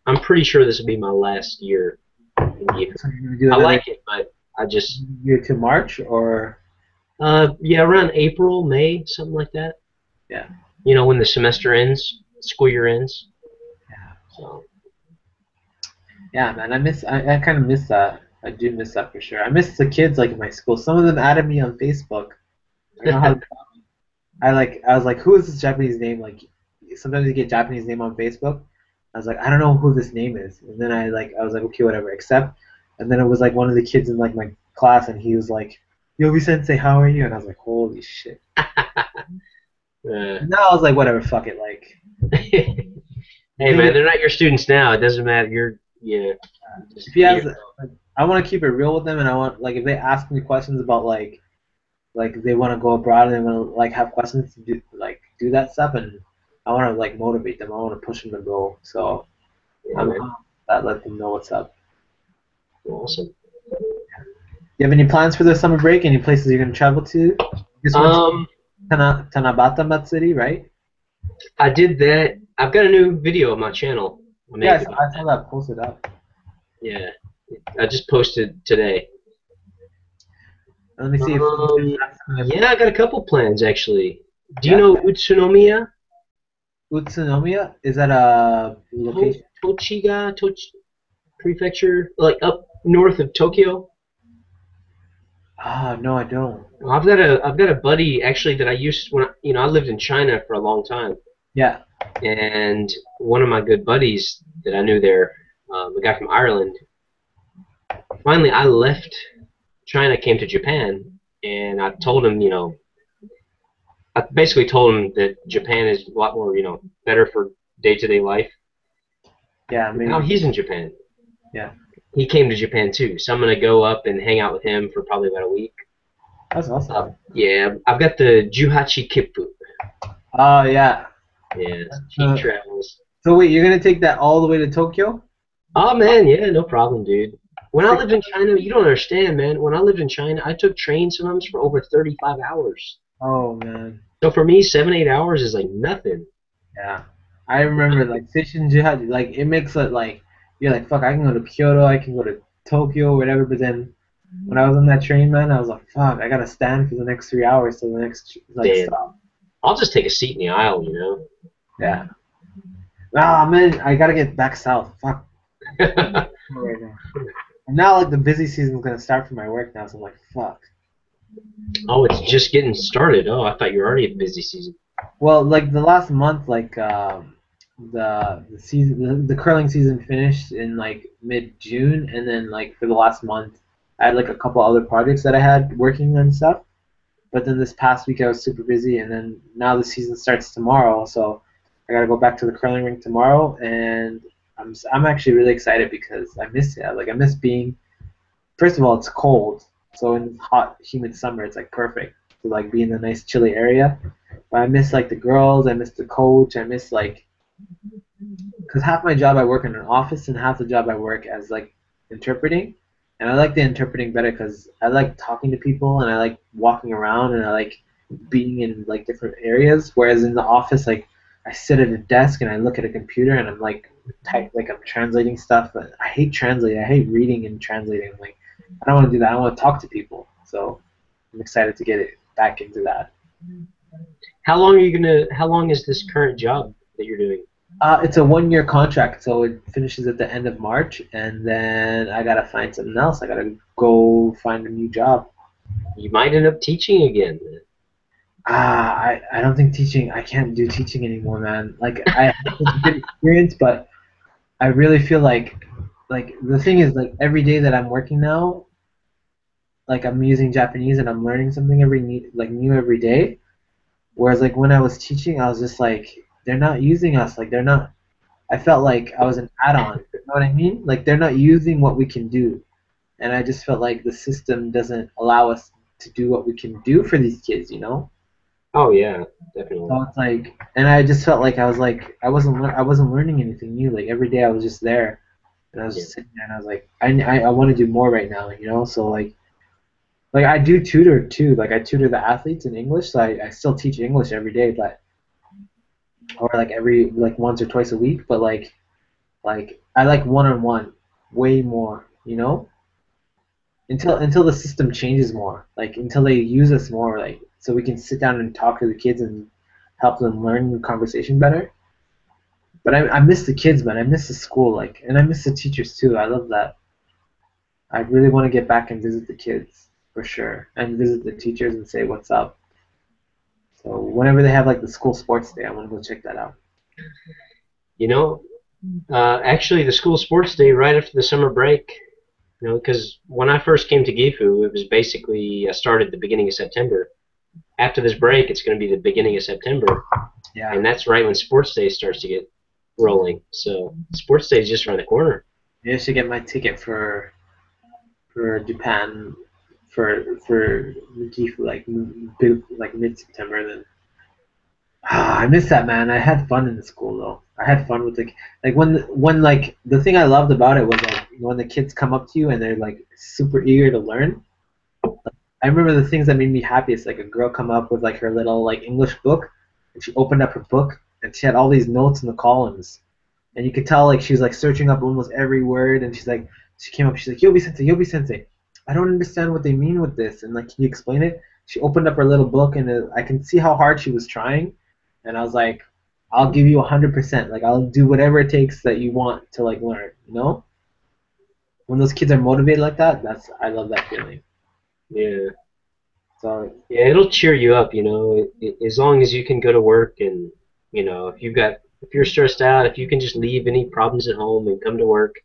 Speaker 2: I'm pretty sure this will be my last year in Gifu.
Speaker 1: So you're gonna do
Speaker 2: I
Speaker 1: another
Speaker 2: like it, but I just
Speaker 1: year to March or
Speaker 2: yeah, around April, May, something like that.
Speaker 1: yeah.
Speaker 2: You know, when the semester ends, school year ends. So
Speaker 1: Yeah, man, I kind of miss that. I do miss that for sure. I miss the kids like in my school. Some of them added me on Facebook. I don't know how I was like, who is this Japanese name? Like sometimes you get Japanese name on Facebook. I was like, I don't know who this name is. And then I was like, okay, whatever, accept. And then it was like one of the kids in like my class and he was like, Yobi Sensei, how are you? And I was like, holy shit.
Speaker 2: uh,
Speaker 1: And now I was like, whatever, fuck it. Like
Speaker 2: hey
Speaker 1: if he,
Speaker 2: man, they're not your students now. It doesn't matter. You're yeah. Just
Speaker 1: if he
Speaker 2: be
Speaker 1: has
Speaker 2: yourself.
Speaker 1: I want to keep it real with them and I want like if they ask me questions about like they want to go abroad and they want to like have questions to do that stuff and I want to like motivate them. I want to push them to go. So
Speaker 2: Yeah,
Speaker 1: I'm
Speaker 2: man.
Speaker 1: that let them know what's up.
Speaker 2: Awesome.
Speaker 1: You have any plans for the summer break? Any places you're gonna travel to? This one's
Speaker 2: Um,
Speaker 1: Tanabata Matsuri, right?
Speaker 2: I did that. I've got a new video on my channel. I
Speaker 1: Yeah,
Speaker 2: make about
Speaker 1: I saw that posted up.
Speaker 2: yeah. I just posted today.
Speaker 1: Let me see if
Speaker 2: Yeah, I got a couple plans actually. Do you
Speaker 1: yeah.
Speaker 2: know Utsunomiya?
Speaker 1: Utsunomiya is that a location?
Speaker 2: Tochi Prefecture, like up north of Tokyo.
Speaker 1: Ah, no, I don't.
Speaker 2: I've got a buddy actually that I used when I lived in China for a long time,
Speaker 1: Yeah,
Speaker 2: and one of my good buddies that I knew there, a guy from Ireland. Finally, I left China, came to Japan, and I told him, I basically told him that Japan is a lot more, better for day-to-day life.
Speaker 1: yeah,
Speaker 2: Now
Speaker 1: maybe.
Speaker 2: he's in Japan.
Speaker 1: Yeah,
Speaker 2: He came to Japan too, so I'm gonna go up and hang out with him for probably about a week.
Speaker 1: that's awesome.
Speaker 2: Yeah, I've got the Juhachi Kippu.
Speaker 1: Oh yeah.
Speaker 2: Yeah, cheap
Speaker 1: Uh,
Speaker 2: travels.
Speaker 1: so wait, you're gonna take that all the way to Tokyo?
Speaker 2: Oh man, yeah, no problem, dude. When I
Speaker 1: Six.
Speaker 2: lived in China, you don't understand, man. When I lived in China, I took trains sometimes for over 35 hours.
Speaker 1: Oh man.
Speaker 2: So for me, 7, 8 hours is like nothing.
Speaker 1: Yeah. I remember like Seishin Jihad, like it makes it like you're like fuck. I can go to Kyoto, I can go to Tokyo, whatever. But then when I was on that train, man, I was like, fuck, I gotta stand for the next 3 hours till the next like
Speaker 2: Damn.
Speaker 1: stop.
Speaker 2: I'll just take a seat in the aisle.
Speaker 1: Yeah. Ah man, I gotta get back south. Fuck. Right now. And now like the busy season's gonna start for my work now, so I'm like, fuck.
Speaker 2: Oh, it's just getting started. Oh, I thought you were already in busy season.
Speaker 1: Well, like the last month, like the season, the curling season finished in like mid June, and then like for the last month, I had like a couple other projects that I had working and stuff. But then this past week I was super busy, and then now the season starts tomorrow, so I gotta go back to the curling rink tomorrow, and I'm actually really excited because I miss it. Like I miss being. First of all, it's cold, so in hot, humid summer, it's like perfect to like be in a nice chilly area. But I miss like the girls, I miss the coach, I miss like because half my job I work in an office and half the job I work as like interpreting, and I like the interpreting better because I like talking to people and I like walking around and I like being in like different areas. Whereas in the office, like I sit at a desk and I look at a computer and I'm like type like I'm translating stuff. But I hate translating. I hate reading and translating. Like I don't want to do that. I want to talk to people. So I'm excited to get it back into that.
Speaker 2: How long are you gonna? How long is this current job that you're doing?
Speaker 1: It's a 1 year contract, so it finishes at the end of March, and then I gotta find something else. I gotta go find a new job.
Speaker 2: You might end up teaching again.
Speaker 1: I don't think teaching. I can't do teaching anymore, man. Like I had such a good experience, but I really feel like the thing is like every day that I'm working now, like I'm using Japanese and I'm learning something like new every day. Whereas like when I was teaching, I was just like they're not using us. Like they're not. I felt like I was an add-on. You know what I mean? Like they're not using what we can do, and I just felt like the system doesn't allow us to do what we can do for these kids. You know?
Speaker 2: Oh yeah, definitely.
Speaker 1: So it's like, and I just felt like I wasn't learning anything new. Like every day I was just there, and I was
Speaker 2: Yeah.
Speaker 1: just sitting there, and I was like, I want to do more right now. You know? So like I do tutor too. Like I tutor the athletes in English, so I still teach English every day, but or like every like once or twice a week. But like I like one-on-one way more. You know? Until the system changes more, like until they use us more, like so we can sit down and talk to the kids and help them learn the conversation better. But I miss the kids, man. I miss the school, like, and I miss the teachers too. I love that. I really want to get back and visit the kids for sure, and visit the teachers and say what's up. So whenever they have like the school sports day, I want to go check that out.
Speaker 2: You know, actually, the school sports day right after the summer break. You know, because when I first came to Gifu, it was basically I started the beginning of September. After this break, it's going to be the beginning of September,
Speaker 1: Yeah,
Speaker 2: and that's right when sports day starts to get rolling. So sports day is just around the corner.
Speaker 1: maybe I should get my ticket for Japan for Gifu like mid September. Then ah, I miss that, man. I had fun in the school though. I had fun with like when like the thing I loved about it was like when the kids come up to you and they're like super eager to learn. I remember the things that made me happiest, like a girl come up with like her little like English book, and she opened up her book and she had all these notes in the columns, and you could tell like she was like searching up almost every word, and she came up, she's like Yobi Sensei, I don't understand what they mean with this, and like can you explain it? She opened up her little book, and I can see how hard she was trying, and I was like, I'll give you 100%, like I'll do whatever it takes that you want to like learn, you know? When those kids are motivated like that, that's I love that feeling.
Speaker 2: Yeah,
Speaker 1: So
Speaker 2: yeah, it'll cheer you up. You know, as long as you can go to work and you know if you're stressed out, if you can just leave any problems at home and come to work,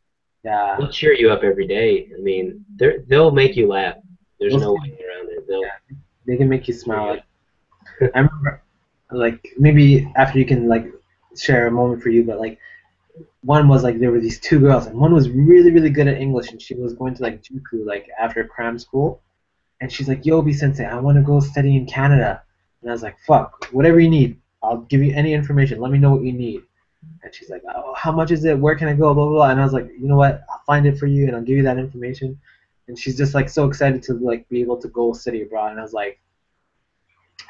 Speaker 1: yeah,
Speaker 2: they'll cheer you up every day. I mean, they'll make you laugh. There's
Speaker 1: those
Speaker 2: no
Speaker 1: kids,
Speaker 2: way around it. They'll
Speaker 1: yeah, they can make you
Speaker 2: cheer
Speaker 1: smile.
Speaker 2: you
Speaker 1: Like
Speaker 2: up.
Speaker 1: I remember, like maybe after you can like share a moment for you, but like one was like there were these two girls, and one was really good at English, and she was going to like Juku like after cram school, and she's like, Yobi Sensei, I want to go study in Canada, and I was like, fuck, whatever you need, I'll give you any information. Let me know what you need. And she's like, oh, how much is it? Where can I go? Blah blah blah. And I was like, you know what? I'll find it for you, and I'll give you that information. And she's just like so excited to like be able to go study abroad, and I was like,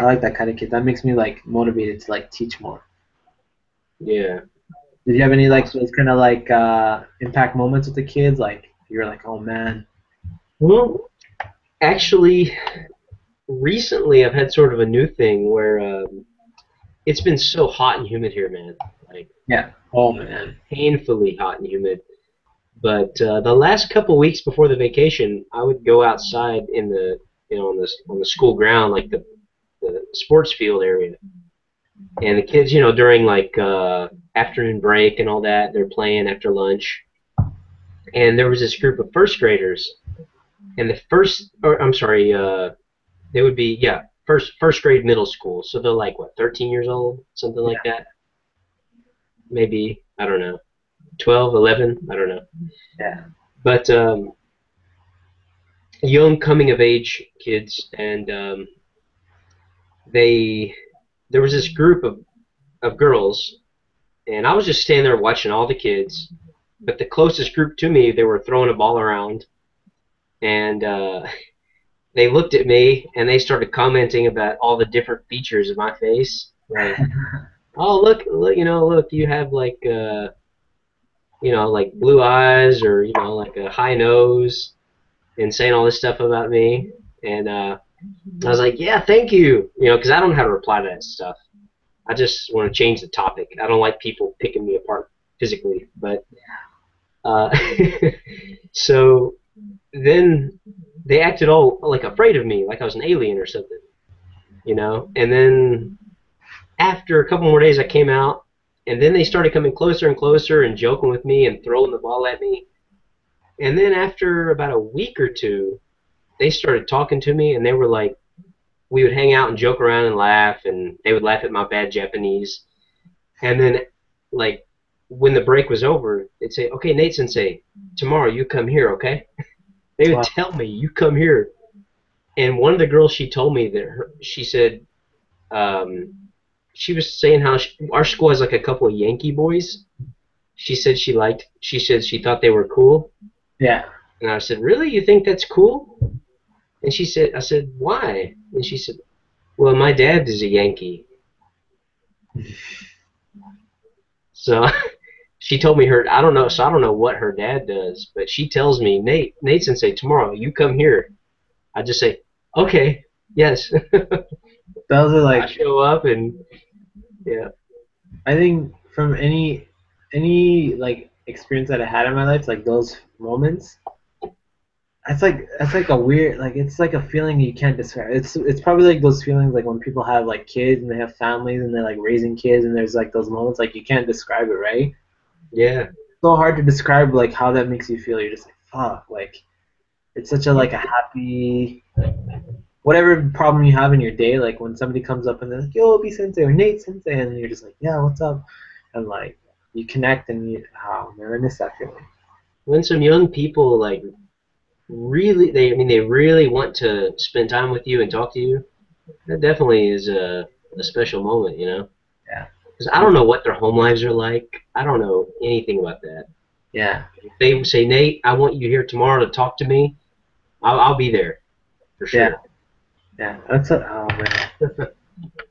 Speaker 1: I like that kind of kid. That makes me like motivated to like teach more.
Speaker 2: Yeah.
Speaker 1: Did you have any like
Speaker 2: Awesome.
Speaker 1: those kind of like impact moments with the kids? Like you're like, oh man,
Speaker 2: Well, actually, recently I've had sort of a new thing where it's been so hot and humid here, man. Like
Speaker 1: yeah, oh man,
Speaker 2: painfully hot and humid. But the last couple weeks before the vacation, I would go outside in the on the school ground, like the sports field area, and the kids, during like afternoon break and all that, they're playing after lunch, and there was this group of first graders, and the first, or I'm sorry, they would be first grade middle school, so they're like what 13 years old, something like that, maybe I don't know, 12, 11, I don't know,
Speaker 1: Yeah.
Speaker 2: but young coming of age kids, and they there was this group of girls, and I was just standing there watching all the kids. But the closest group to me, they were throwing a ball around, and they looked at me and they started commenting about all the different features of my face. Like, oh look, look, you have like like blue eyes, or like a high nose, and saying all this stuff about me. And I was like, yeah, thank you, because I don't know how to reply to that stuff. I just want to change the topic. I don't like people picking me apart physically, but uh, so then they acted all like afraid of me, like I was an alien or something. And then after a couple more days, I came out, and then they started coming closer and closer and joking with me and throwing the ball at me. And then after about a week or two, they started talking to me, and they were like, we would hang out and joke around and laugh, and they would laugh at my bad Japanese. And then, like, when the break was over, they'd say, okay, Nate Sensei, tomorrow you come here, okay? They would
Speaker 1: Wow.
Speaker 2: tell me, you come here. And one of the girls, she told me that she said, she was saying how our school has like a couple of Yankee boys. She said she thought they were cool.
Speaker 1: Yeah.
Speaker 2: And I said, really? You think that's cool? And I said, why? And she said, well, my dad is a Yankee. So she told me I don't know, so I don't know what her dad does, but she tells me, Nate Sensei, tomorrow you come here. I just say, okay, yes.
Speaker 1: Those are
Speaker 2: I
Speaker 1: like,
Speaker 2: show up, and yeah,
Speaker 1: I think from any like experience that I had in my life, like those moments, that's like a weird, like it's like a feeling you can't describe. It's probably like those feelings like when people have like kids and they have families and they're like raising kids and there's like those moments like you can't describe it, right?
Speaker 2: yeah,
Speaker 1: So hard to describe like how that makes you feel. You're just like fuck, like it's such a like a happy whatever problem you have in your day, like when somebody comes up and they're like, yo, be sensei or Nate sensei, and you're just like, yeah, what's up? And like you connect and oh man, I miss that feeling.
Speaker 2: when some young people like really, they really want to spend time with you and talk to you, that definitely is a special moment.
Speaker 1: Yeah.
Speaker 2: Because I don't know what their home lives are like. I don't know anything about that.
Speaker 1: Yeah.
Speaker 2: If they say, Nate, I want you here tomorrow to talk to me, I'll be there for
Speaker 1: Yeah.
Speaker 2: sure.
Speaker 1: Yeah. That's a, oh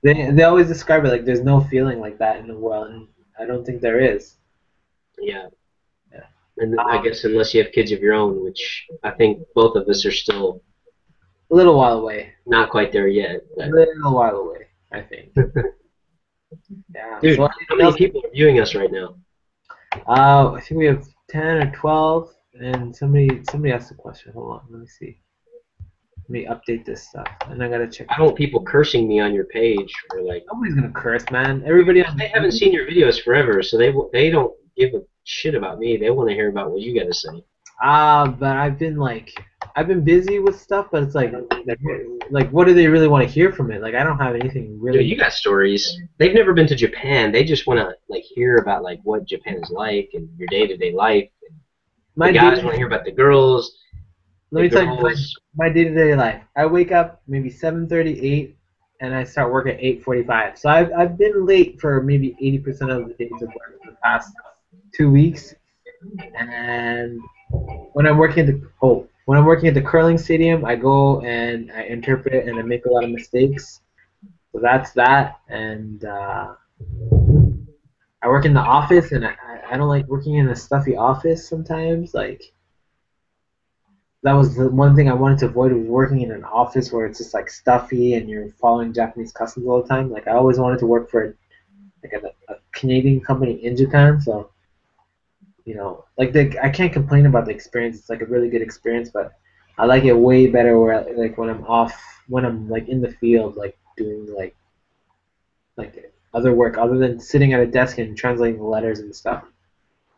Speaker 1: man. They always describe it like there's no feeling like that in the world, and I don't think there is.
Speaker 2: Yeah.
Speaker 1: Yeah.
Speaker 2: And I guess unless you have kids of your own, which I think both of us are still
Speaker 1: A little while away.
Speaker 2: not quite there yet.
Speaker 1: A
Speaker 2: But
Speaker 1: little while away, I think. Yeah. So
Speaker 2: dude, how
Speaker 1: anything
Speaker 2: many
Speaker 1: else?
Speaker 2: people are viewing us right now?
Speaker 1: I think we have 10 or 12, and somebody asked a question. Hold on, let me see. Let me update this stuff, and I gotta check.
Speaker 2: I don't want people cursing me on your page, or like,
Speaker 1: Nobody's gonna curse, man. Everybody
Speaker 2: because they haven't seen your videos forever, so they don't give a shit about me. They want to hear about what you got to say.
Speaker 1: But I've been busy with stuff, but it's like what do they really want to hear from it? Like I don't have anything
Speaker 2: Dude,
Speaker 1: really.
Speaker 2: you got stories. They've never been to Japan. They just want to like hear about like what Japan is like and your day-to-day life.
Speaker 1: My
Speaker 2: The guys
Speaker 1: day,
Speaker 2: want to hear about the girls.
Speaker 1: let
Speaker 2: The
Speaker 1: me tell you
Speaker 2: girls.
Speaker 1: my day-to-day life. I wake up maybe 7:38, and I start work at 8:45. So I've been late for maybe 80% of the days of work for the past 2 weeks. And when I'm working at the curling stadium, I go and I interpret and I make a lot of mistakes. So that's that. And I work in the office, and I don't like working in a stuffy office sometimes. Like that was the one thing I wanted to avoid was working in an office where it's just like stuffy and you're following Japanese customs all the time. Like I always wanted to work for like a Canadian company in Japan. So like I can't complain about the experience. It's like a really good experience, but I like it way better where like when I'm off, when I'm like in the field, like doing like other work other than sitting at a desk and translating the letters and stuff.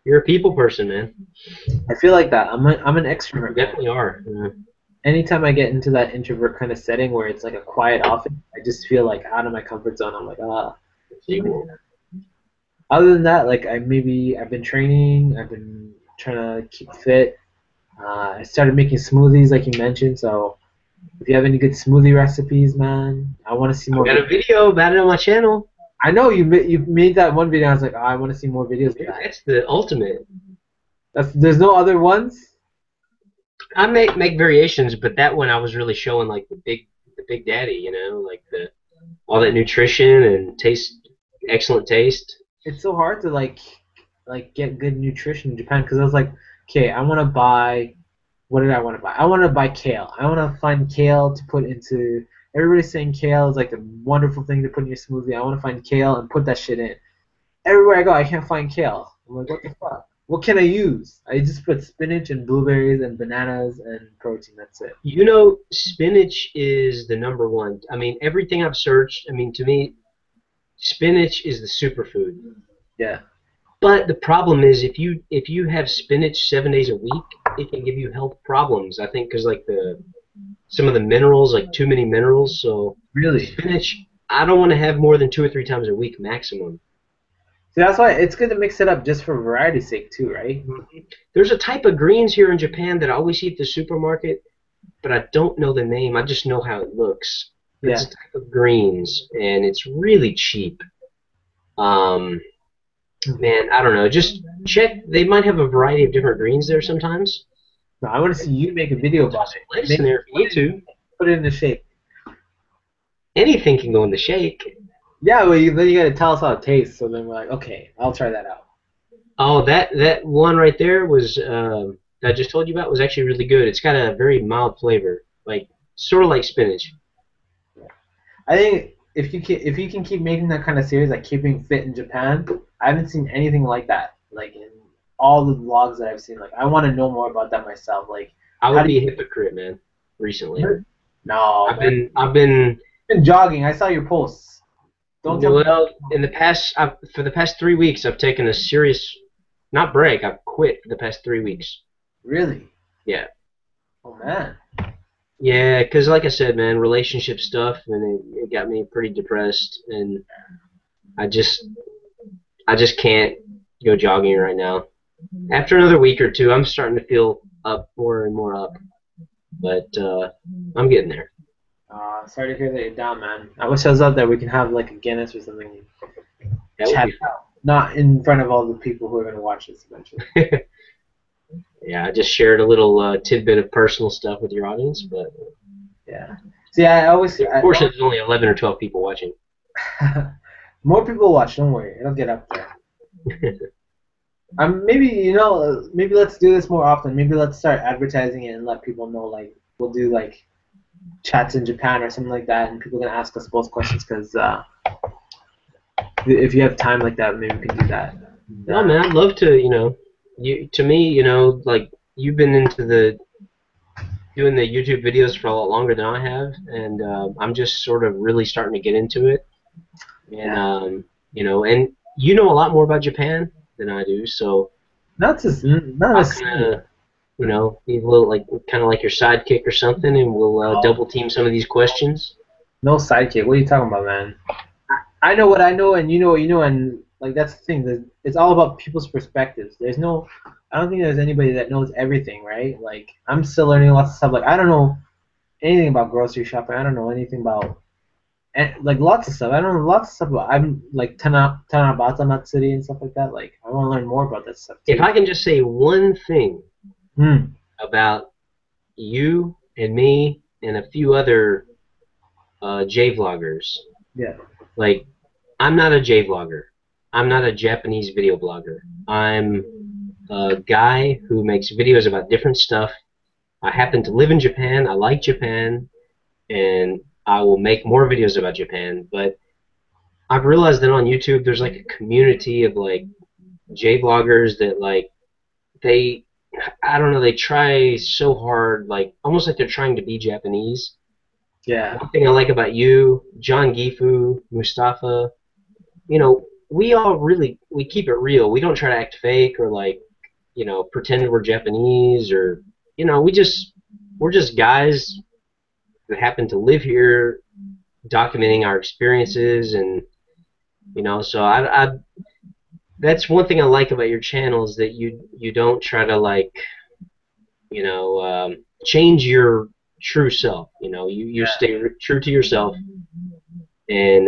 Speaker 2: You're a people person, man.
Speaker 1: I feel like that. I'm an
Speaker 2: You
Speaker 1: extrovert, man.
Speaker 2: definitely are. Yeah.
Speaker 1: Anytime I get into that introvert kind of setting where it's like a quiet office, I just feel like out of my comfort zone. I'm like, ah.
Speaker 2: Equal.
Speaker 1: Other than that, like I've been training. I've been trying to keep fit. I started making smoothies, like you mentioned. So if you have any good smoothie recipes, man, I want to see
Speaker 2: I
Speaker 1: more.
Speaker 2: got a video about it on my channel.
Speaker 1: I know you made that one video. I was like, oh, I want to see more videos of
Speaker 2: Dude,
Speaker 1: that.
Speaker 2: that's the ultimate.
Speaker 1: There's no other ones.
Speaker 2: I make variations, but that one I was really showing like the big daddy, like the all that nutrition and taste, excellent taste.
Speaker 1: It's so hard to get good nutrition in Japan because I was like, okay, I want to buy. What did I want to buy? I want to buy kale. I want to find kale to put into. Everybody's saying kale is like a wonderful thing to put in your smoothie. I want to find kale and put that shit in. Everywhere I go, I can't find kale. I'm like, what the fuck? What can I use? I just put spinach and blueberries and bananas and protein. That's it.
Speaker 2: Spinach is the number one. I mean, everything I've searched, I mean, to me, spinach is the superfood.
Speaker 1: Yeah.
Speaker 2: But the problem is if you have spinach 7 days a week, it can give you health problems. I think because like some of the minerals, like too many minerals. So
Speaker 1: Really?
Speaker 2: spinach, I don't want to have more than 2 or 3 times a week maximum.
Speaker 1: See, that's why it's good to mix it up just for variety's sake too, right?
Speaker 2: There's a type of greens here in Japan that I always see at the supermarket, but I don't know the name. I just know how it looks.
Speaker 1: Yeah.
Speaker 2: It's a type of greens, and it's really cheap. Man, I don't know. Just check. They might have a variety of different greens there sometimes.
Speaker 1: No, I want to see you make a video about it.
Speaker 2: Lettuce in there if you need to.
Speaker 1: Put it in the shake.
Speaker 2: Anything can go in the shake.
Speaker 1: Yeah, well, then you gotta tell us how it tastes. So then we're like, okay, I'll try that out.
Speaker 2: Oh, that one right there was that I just told you about was actually really good. It's got a very mild flavor, like sort of like spinach.
Speaker 1: I think if you can keep making that kind of series, like keeping fit in Japan, I haven't seen anything like that. Like in all the vlogs that I've seen, like I want to know more about that myself. Like
Speaker 2: I would be a hypocrite, man. Recently,
Speaker 1: no,
Speaker 2: I've been
Speaker 1: jogging. I saw your posts. Don't tell me.
Speaker 2: well in the past for the past 3 weeks I've taken a serious not break. I've quit for the past 3 weeks.
Speaker 1: Really?
Speaker 2: Yeah.
Speaker 1: Oh man.
Speaker 2: Yeah, because like I said, man, relationship stuff, and it got me pretty depressed, and I just can't go jogging right now. After another week or two, I'm starting to feel up more and more up, but I'm getting there.
Speaker 1: Sorry to hear that you're down, man. I wish I was out there. We can have like a Guinness or something.
Speaker 2: That would
Speaker 1: Chat
Speaker 2: be
Speaker 1: out. Not in front of all the people who are going to watch this eventually.
Speaker 2: Yeah, I just shared a little tidbit of personal stuff with your audience, but
Speaker 1: yeah. See, I always.
Speaker 2: Unfortunately, there's only 11 or 12 people watching.
Speaker 1: More people watch. Don't worry, it'll get up there. Maybe maybe let's do this more often. Maybe let's start advertising it and let people know. Like we'll do like chats in Japan or something like that, and people can ask us both questions. Because if you have time like that, maybe we can do that.
Speaker 2: No, man, I'd love to. To me, like you've been into doing the YouTube videos for a lot longer than I have, and I'm just sort of really starting to get into it. And and you know a lot more about Japan than I do, so
Speaker 1: not necessarily.
Speaker 2: Be a little like kind of like your sidekick or something, and we'll double team some of these questions.
Speaker 1: No sidekick. What are you talking about, man? I know what I know, and you know what you know, and like that's the thing. It's all about people's perspectives. I don't think there's anybody that knows everything, right? Like I'm still learning lots of stuff. Like I don't know anything about grocery shopping. I don't know anything about like lots of stuff. I don't know lots of stuff about. I'm like Tanabata Matsuri and stuff like that. Like I want to learn more about that stuff too.
Speaker 2: If I can just say one thing about you and me and a few other J vloggers.
Speaker 1: Yeah.
Speaker 2: Like I'm not a J vlogger. I'm not a Japanese video blogger. I'm a guy who makes videos about different stuff. I happen to live in Japan. I like Japan, and I will make more videos about Japan. But I've realized that on YouTube there's like a community of like J bloggers that like they, I don't know, they try so hard, like almost like they're trying to be Japanese.
Speaker 1: Yeah.
Speaker 2: One thing I like about you, John Gifu, Mustafa, we all really we keep it real. We don't try to act fake or like, pretend we're Japanese or we're just guys that happen to live here documenting our experiences and so I that's one thing I like about your channel is that you don't try to like change your true self. You stay true to yourself, and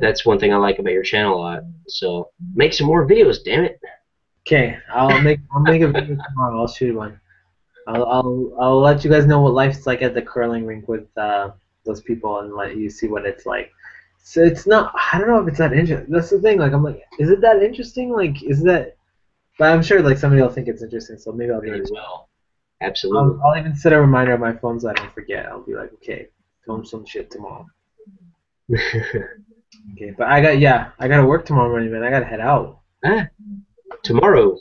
Speaker 2: that's one thing I like about your channel a lot. So make some more videos, damn it.
Speaker 1: Okay, I'll make a video tomorrow. I'll shoot one. I'll let you guys know what life's like at the curling rink with those people and let you see what it's like. So it's not. I don't know if it's that interesting. That's the thing. Like I'm like, is it that interesting? Like, is that? But I'm sure like somebody will think it's interesting. So maybe I'll do
Speaker 2: Really
Speaker 1: it.
Speaker 2: well. Absolutely.
Speaker 1: I'll even set a reminder on my phone so I don't forget. I'll be like, okay, film some shit tomorrow. Okay, but I gotta work tomorrow morning, man. I gotta head out.
Speaker 2: Ah, tomorrow.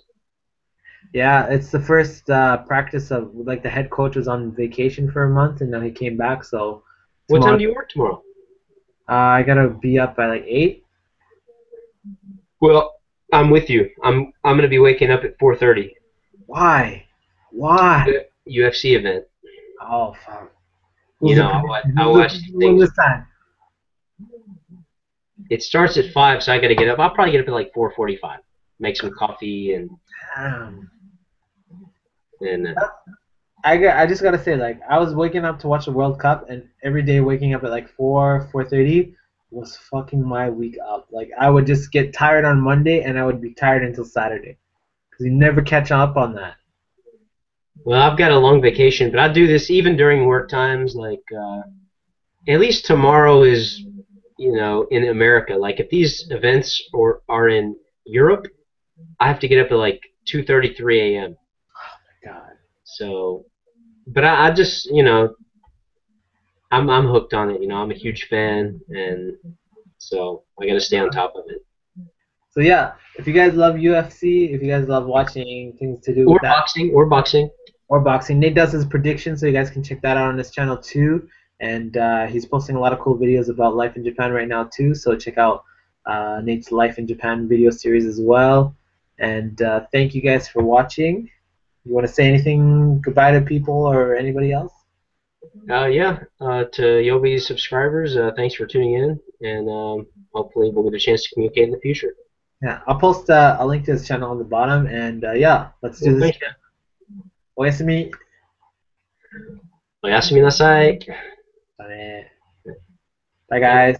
Speaker 1: Yeah, it's the first practice of like the head coach was on vacation for a month and now he came back. So
Speaker 2: What
Speaker 1: tomorrow
Speaker 2: time do you work tomorrow?
Speaker 1: I gotta be up by like 8.
Speaker 2: Well, I'm with you. I'm gonna be waking up at 4:30.
Speaker 1: Why? Why?
Speaker 2: UFC event.
Speaker 1: Oh fuck.
Speaker 2: You
Speaker 1: Who's the
Speaker 2: know, I watch
Speaker 1: who's the one
Speaker 2: things.
Speaker 1: this time?
Speaker 2: It starts at 5, so I gotta get up. I'll probably get up at like 4:45. Make some coffee and
Speaker 1: Damn.
Speaker 2: and
Speaker 1: I just gotta say, like, I was waking up to watch the World Cup, and every day waking up at like 4:30 was fucking my week up. Like, I would just get tired on Monday, and I would be tired until Saturday, because you never catch up on that.
Speaker 2: well, I've got a long vacation, but I do this even during work times. Like at least tomorrow is in America. Like if these events are in Europe, I have to get up at like 2:33 a.m.
Speaker 1: God.
Speaker 2: So, but I just I'm hooked on it. I'm a huge fan, and so I got to stay on top of it.
Speaker 1: So yeah, if you guys love UFC, if you guys love watching things to do
Speaker 2: Or
Speaker 1: with that,
Speaker 2: boxing.
Speaker 1: or boxing, Nate does his predictions, so you guys can check that out on his channel too. And he's posting a lot of cool videos about life in Japan right now too. So check out Nate's Life in Japan video series as well. And thank you guys for watching. You want to say anything goodbye to people or anybody else?
Speaker 2: Yeah. To Yobi's subscribers, thanks for tuning in, and hopefully we'll get a chance to communicate in the future.
Speaker 1: Yeah, I'll post a link to his channel on the bottom. And yeah, let's do
Speaker 2: Well,
Speaker 1: this.
Speaker 2: thank you.
Speaker 1: Oyasumi.
Speaker 2: おやすみなさい。
Speaker 1: Bye guys.